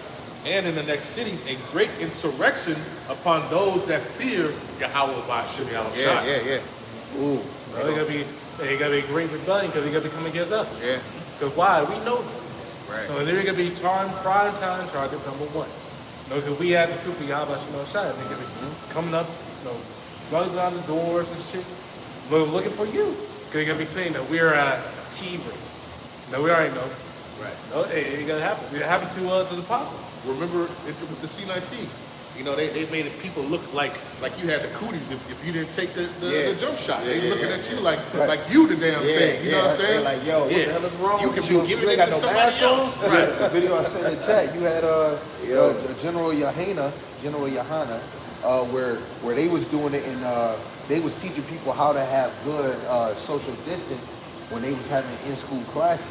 and in the next cities a great insurrection upon those that fear Yahweh Ba'ashem Yahushua. Yeah. Ooh. Now they gotta be a great rebellion because they're gonna be coming against us. Yeah. Because why? We know this. Right. So they're gonna be prime time targets number one. Because we have the truth of Yahweh Shai. They're gonna be coming up, running down the doors and shit. We're looking for you. Because they're gonna be saying that we're thieves. No, we already know. Right. No, it ain't gonna happen. It happened to the apostles. Remember with the C-19, they made it people look like you had the cooties if you didn't take the jump shot. They looking at you like you the damn thing. You know what I'm saying? Like, yo, what the hell is wrong with you? You giving it to somebody else. Right. The video I sent in the chat, you had General Yahana, where they was doing it and they was teaching people how to have good social distance when they was having in-school classes.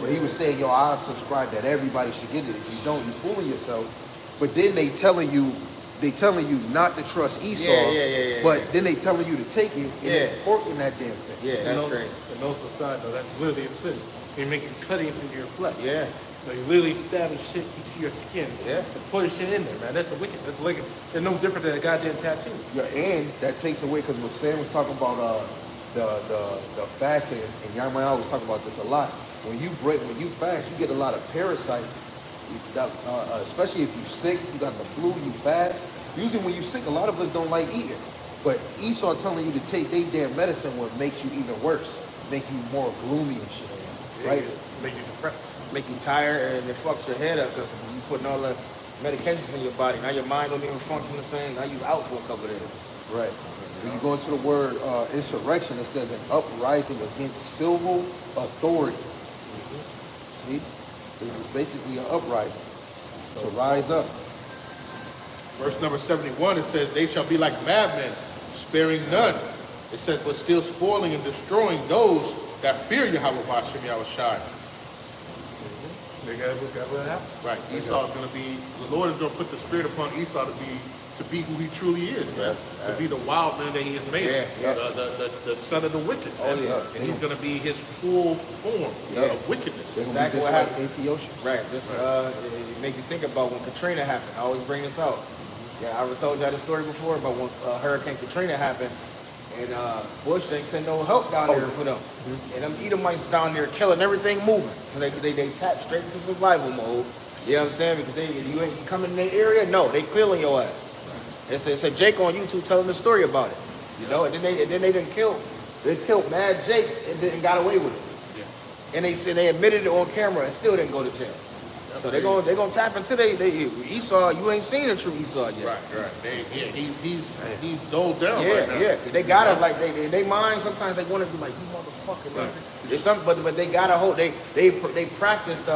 But he was saying, yo, I subscribe that everybody should get it. If you don't, you're fooling yourself. But then they telling you not to trust Esau. But then they telling you to take it, and it's pork in that damn thing. Yeah, that's great. And no side though, that's literally a sin. You're making cuttings into your flesh. Yeah. You're literally stabbing shit into your skin. Yeah. And putting shit in there, man. That's a wicked. That's like it's no different than a goddamn tattoo. Yeah, and that takes away because what Sam was talking about the fasting, and Yahweh was talking about this a lot. When you fast, you get a lot of parasites. Especially if you're sick, you got the flu, you fast. Usually when you're sick, a lot of us don't like eating. But Esau telling you to take their damn medicine what makes you even worse. Make you more gloomy and shit. Right? Make you depressed. Make you tired, and it fucks your head up because you putting all the medications in your body. Now your mind don't even function the same. Now you out for a couple of days. Right. When you go into the word insurrection, it says an uprising against civil authority. See? This is basically an uprising. To rise up. Verse number 71, it says, they shall be like madmen, sparing none. It says, but still spoiling and destroying those that fear Yahweh Ba'ashem Yahushua. They got what happened. Right. Esau is going to be, the Lord is going to put the spirit upon Esau to be who he truly is, man. To be the wild man that he has made him. The son of the wicked. And he's going to be his full form of wickedness. Exactly what happened. Antiochus. Right. This it make you think about when Katrina happened. I always bring this out. Yeah, I ever told y'all this story before about when Hurricane Katrina happened, And Bush ain't send no help down there for them. And them Edomites down there killing everything moving. They tap straight into survival mode. You know what I'm saying? Because you ain't coming in their area, no, they killing your ass. It's a Jake on YouTube telling the story about it. You know, and then they didn't kill. They killed Mad Jakes and got away with it. Yeah. And they said they admitted it on camera and still didn't go to jail. So they're gonna tap into Esau. You ain't seen the true Esau yet. Right. He's doled down. Yeah, right now. yeah. They gotta like they mind. Sometimes they want to be like you motherfucker. Right. But they gotta hold. They practiced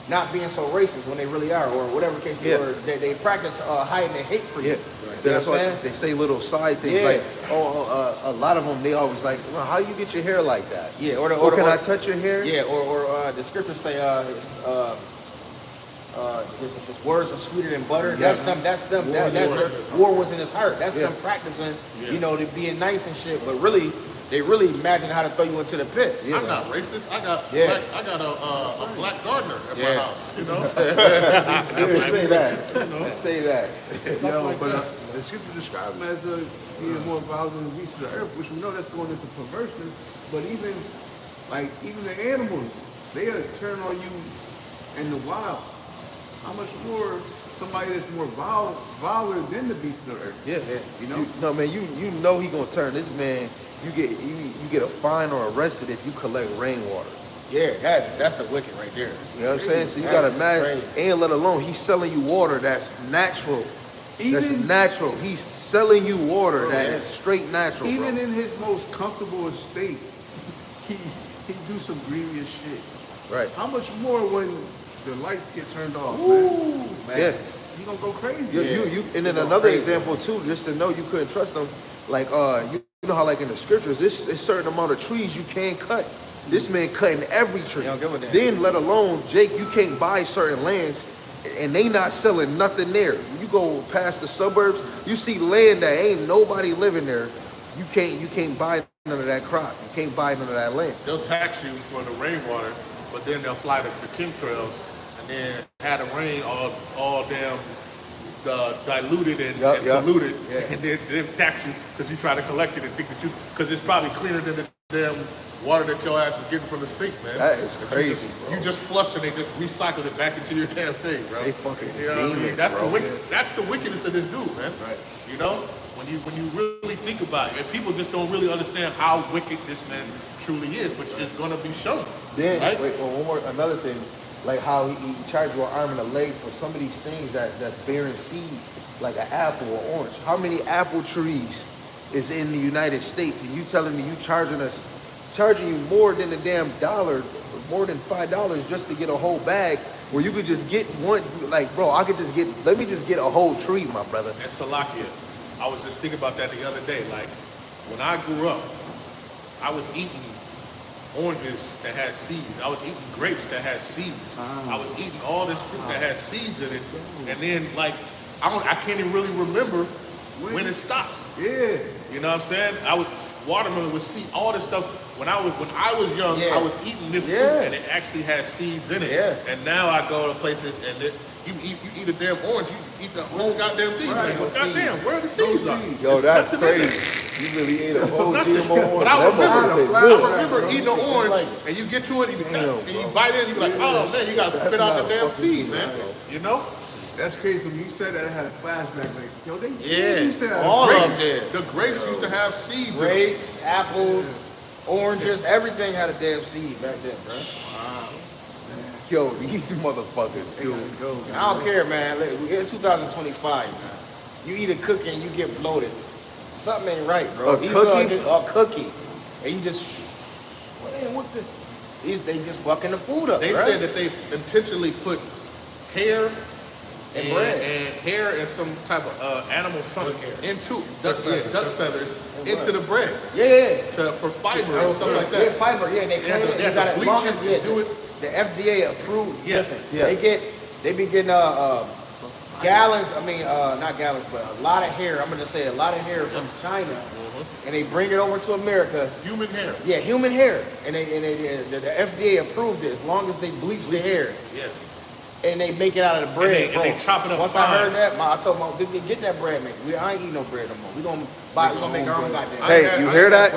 not being so racist when they really are, or whatever case. Yeah. Or they practice hiding their hate for you. Yeah. Right. That's why they say little side things like, a lot of them, they always like, well, how you get your hair like that? Yeah, can I touch your hair? Yeah, or the scriptures say, his words are sweeter than butter. Yeah. That's them. War was in his heart. That's them practicing, to being nice and shit. But really, they really imagine how to throw you into the pit. Yeah. I'm not racist. I got a black gardener at my house. Say that. Say that. But the scripture describes him as being more violent than the beasts of the earth, which we know that's going into perverseness. But even the animals, they turn on you in the wild. How much more somebody that's more violent than the beasts of the earth? Yeah. You know he gonna turn this man. You get a fine or arrested if you collect rainwater. Yeah, that's the wicked right there. You know what I'm saying? So you gotta imagine, and let alone he's selling you water that's natural. That's natural. He's selling you water that is straight natural. Even in his most comfortable state, he do some grievous shit. Right. How much more when the lights get turned off, man? Yeah. He gonna go crazy. You and then another example too, just to know you couldn't trust him. Like you know how like in the scriptures, there's a certain amount of trees you can't cut. This man cutting every tree. Then let alone Jake, you can't buy certain lands. And they not selling nothing there. When you go past the suburbs, you see land that ain't nobody living there. You can't buy none of that crop. You can't buy none of that land. They'll tax you for the rainwater, but then they'll fly the chemtrails and then have the rain all damn diluted and polluted, and then tax you because you try to collect it and think that because it's probably cleaner than the damn water that your ass is getting from the sink, man. That is crazy, you just flush and they just recycle it back into your damn thing, bro. They fucking demons, That's the wickedness of this dude, man. Right. You know, when you really think about it, and people just don't really understand how wicked this man truly is, which is gonna be shown. Then right? Another thing, like how he charged you an arm and a leg for some of these things that's bearing seed, like an apple or orange. How many apple trees is in the United States, and you telling me you charging you more than a damn dollar, more than $5 just to get a whole bag, where you could just get one, like, bro, let me just get a whole tree, my brother. And Salakia, I was just thinking about that the other day. Like, when I grew up, I was eating oranges that had seeds. I was eating grapes that had seeds. I was eating all this fruit that had seeds in it. And then, like, I can't even really remember when it stopped. Yeah. You know what I'm saying? Watermelon with seed, all this stuff. When I was young, I was eating this fruit and it actually had seeds in it. Yeah. And now I go to places and you eat a damn orange, you eat the whole goddamn thing. Right. Like, goddamn, where are the seeds? Yo, that's crazy. You really ate a whole GMO orange. But I remember eating an orange and you get to it and you bite it and you be like, oh man, you gotta spit out the damn seed, man. You know? That's crazy. When you said that, I had a flashback. Like, yo, they used to have all grapes. of them did. The grapes used to have seeds. Grapes, apples, oranges, everything had a damn seed back then, bro. Wow. Yo, these motherfuckers, dude. I don't care, man. It's 2025, man. You eat a cookie and you get bloated. Something ain't right, bro. A cookie. And you just, they just fucking the food up, They said that they intentionally put hair and bread and hair and some type of animal something into duck feathers into the bread. Yeah. For fiber and stuff like that. Yeah, fiber. Yeah, they clean it. They got to bleach it and do it. The FDA approved. Yes. Yeah. They be getting gallons. Not gallons, but a lot of hair. I'm gonna say a lot of hair from China, and they bring it over to America. Human hair. Yeah, human hair, and the FDA approved it as long as they bleach the hair. Yeah. and they make it out of the bread, And they chop it up Once I fine. heard that, I told Mom, get that bread maker. I ain't eating no bread no more. We gonna make our own goddamn. Hey, you hear that?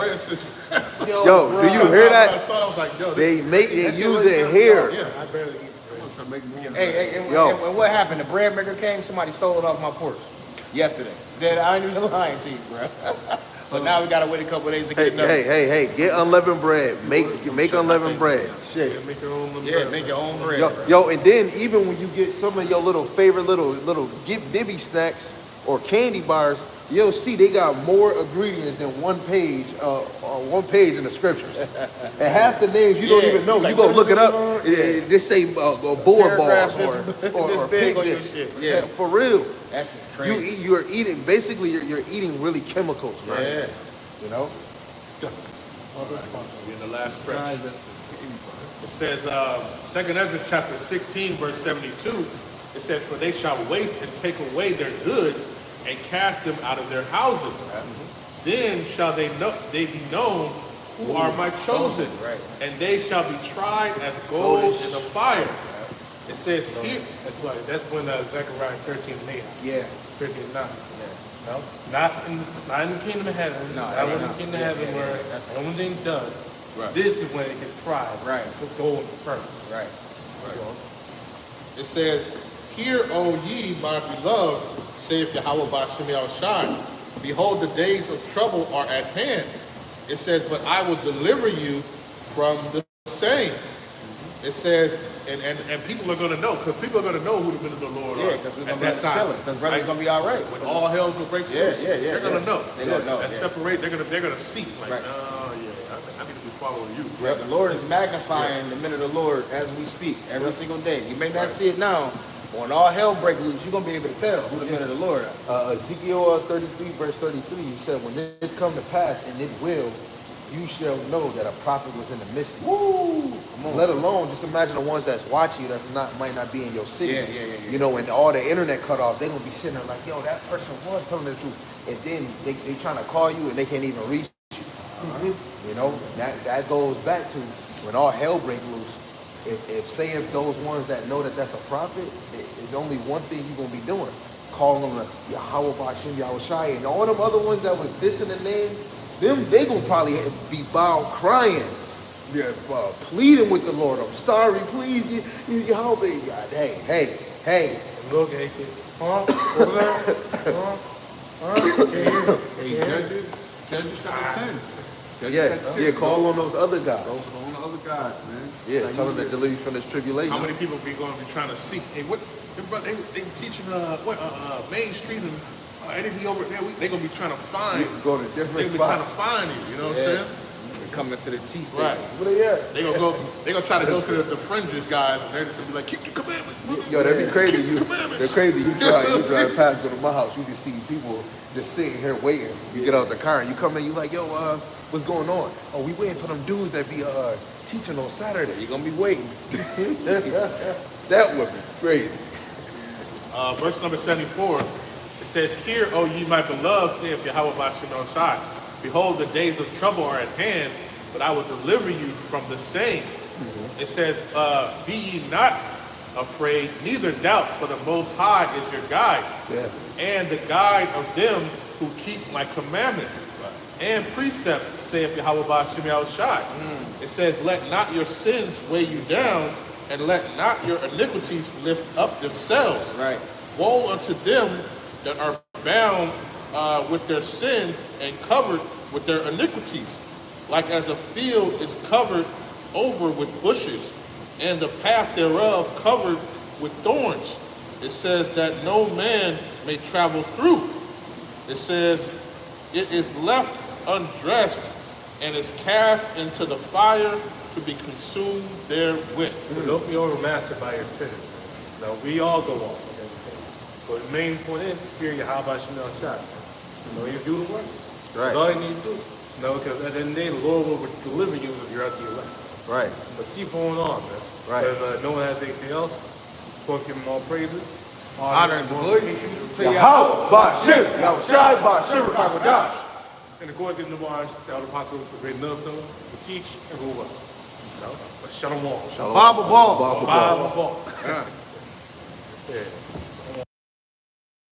Yo, do you hear that? I was like, yo, They use it here. Yeah. I barely eat bread. Hey, Yo. and what happened? The bread maker came. Somebody stole it off my porch yesterday. Then I ain't even lying to you, bro. But now we gotta wait a couple of days to Hey, get another. hey, get unleavened bread. Make unleavened bread. Shit. Make your own little Yeah, bread. make your own bread. Yo, and then even when you get some of your little favorite little dibby snacks or candy bars, you'll see they got more ingredients than one page in the scriptures. And half the names you don't Yeah, even know. like, You go what look is it up. going on? This say boar Paragraph balls or this big on your picnics. shit. Yeah. For real. That's just crazy. You're eating basically you're eating really chemicals, right? Yeah. You know. We're in the last stretch. It says, 2nd Esdras chapter 16, verse 72, it says, for they shall waste and take away their goods and cast them out of their houses. Then shall they be known who are my chosen, Right. and they shall be tried as gold in the fire. It says here, That's when Zechariah 13:8. Yeah. 13:9. No, not in the kingdom of heaven. No, not that's in the not. kingdom Yeah, of heaven yeah, where yeah, that's- everything's done. Right. This is when it gets tried. Right. To go in the furnace. Right. it says, hear, O ye, my beloved, saith Yahweh Ba'ashem Yahushai, behold, the days of trouble are at hand. It says, but I will deliver you from the same. It says, and people are going to know, because people are going to know who the men of the Lord Yeah, are because we're at gonna that be time. chilling. Because brother's Right? gonna be all right. When all hell breaks Yeah, loose, yeah, they're going to know. They're gonna know. And Yeah. separate, they're gonna see, like, Right. oh yeah, I need to be following you. Yeah, the Lord is magnifying the men of the Lord as we speak every single day. You may not see it now, but when all hell breaks loose, you're gonna be able to tell who the men of the Lord are. Ezekiel 33, verse 33, he said, when this come to pass, and it will, you shall know that a prophet was in the midst of you. Woo! Come on. Let alone, just imagine the ones that's watching you might not be in your city. Yeah. You know, when all the internet cut off, they're going to be sitting there like, yo, that person was telling the truth. And then they trying to call you and they can't even reach you. You know, that goes back to when all hell break loose. If those ones that know that that's a prophet, it's only one thing you're going to be doing. Calling them Yahweh Ba'ashem Yahushai, and all them other ones that was dissing the name, they gonna probably be bound crying. They're pleading with the Lord. I'm sorry, please, Yahweh. God, hey. Look at it. Huh? Over there? Huh? Hey, Judges chapter 10. Judges Yeah, chapter 10. yeah, call on those other guys. Go on the other guys, man. Yeah, Like, tell you them to get- deliver you from this tribulation. How many people be going to be trying to seek? Hey, what? They teaching Main Street and they be over there. They gonna be trying to find. You go to They different be trying to spots. find you. You know what I'm saying? They're coming to the cheese station. Right. Where they at? They gonna go. They gonna try to go to the fringes guys, and they're just gonna be like, keep the commandments. brother. Yo, that'd be crazy. Keep the commandments. They're crazy. You drive past, go to my house, you just see people just sitting here waiting. You get out the car and you come in, you like, yo, what's going on? Oh, we waiting for them dudes that be teaching on Saturday. You're gonna be waiting. That would be crazy. Verse number 74. It says, hear, O ye my beloved, saith Yahweh Ba'ashem Yahushai, behold, the days of trouble are at hand, but I will deliver you from the same. It says, be ye not afraid, neither doubt, for the Most High is your guide, Yeah. and the guide of them who keep my commandments and precepts, saith Yahweh Ba'ashem Yahushai. It says, let not your sins weigh you down, and let not your iniquities lift up themselves. Right. Woe unto them that are bound with their sins and covered with their iniquities, like as a field is covered over with bushes, and the path thereof covered with thorns. It says that no man may travel through. It says it is left undressed and is cast into the fire to be consumed therewith. So don't be overmastered by your sins. Man. No, we all go off on everything. But the main point is fear Yahweh Shemel Shai. You know, you do the work. Right. That's all you need to do. No, because at the end of the day, the Lord will deliver you if you're out to your left. Right. But keep going on, man. Right. If no one has anything else, supposed to give him all praises. Honor and glory. Yahweh Ba'ashem Yahushai Ba'ashem Rakawadash. And of course, in the barns, the apostles, the great millstone, will teach and rule well. You know? But Shalom. Shalom. Bible ball. Bible ball. Bible ball. Yeah.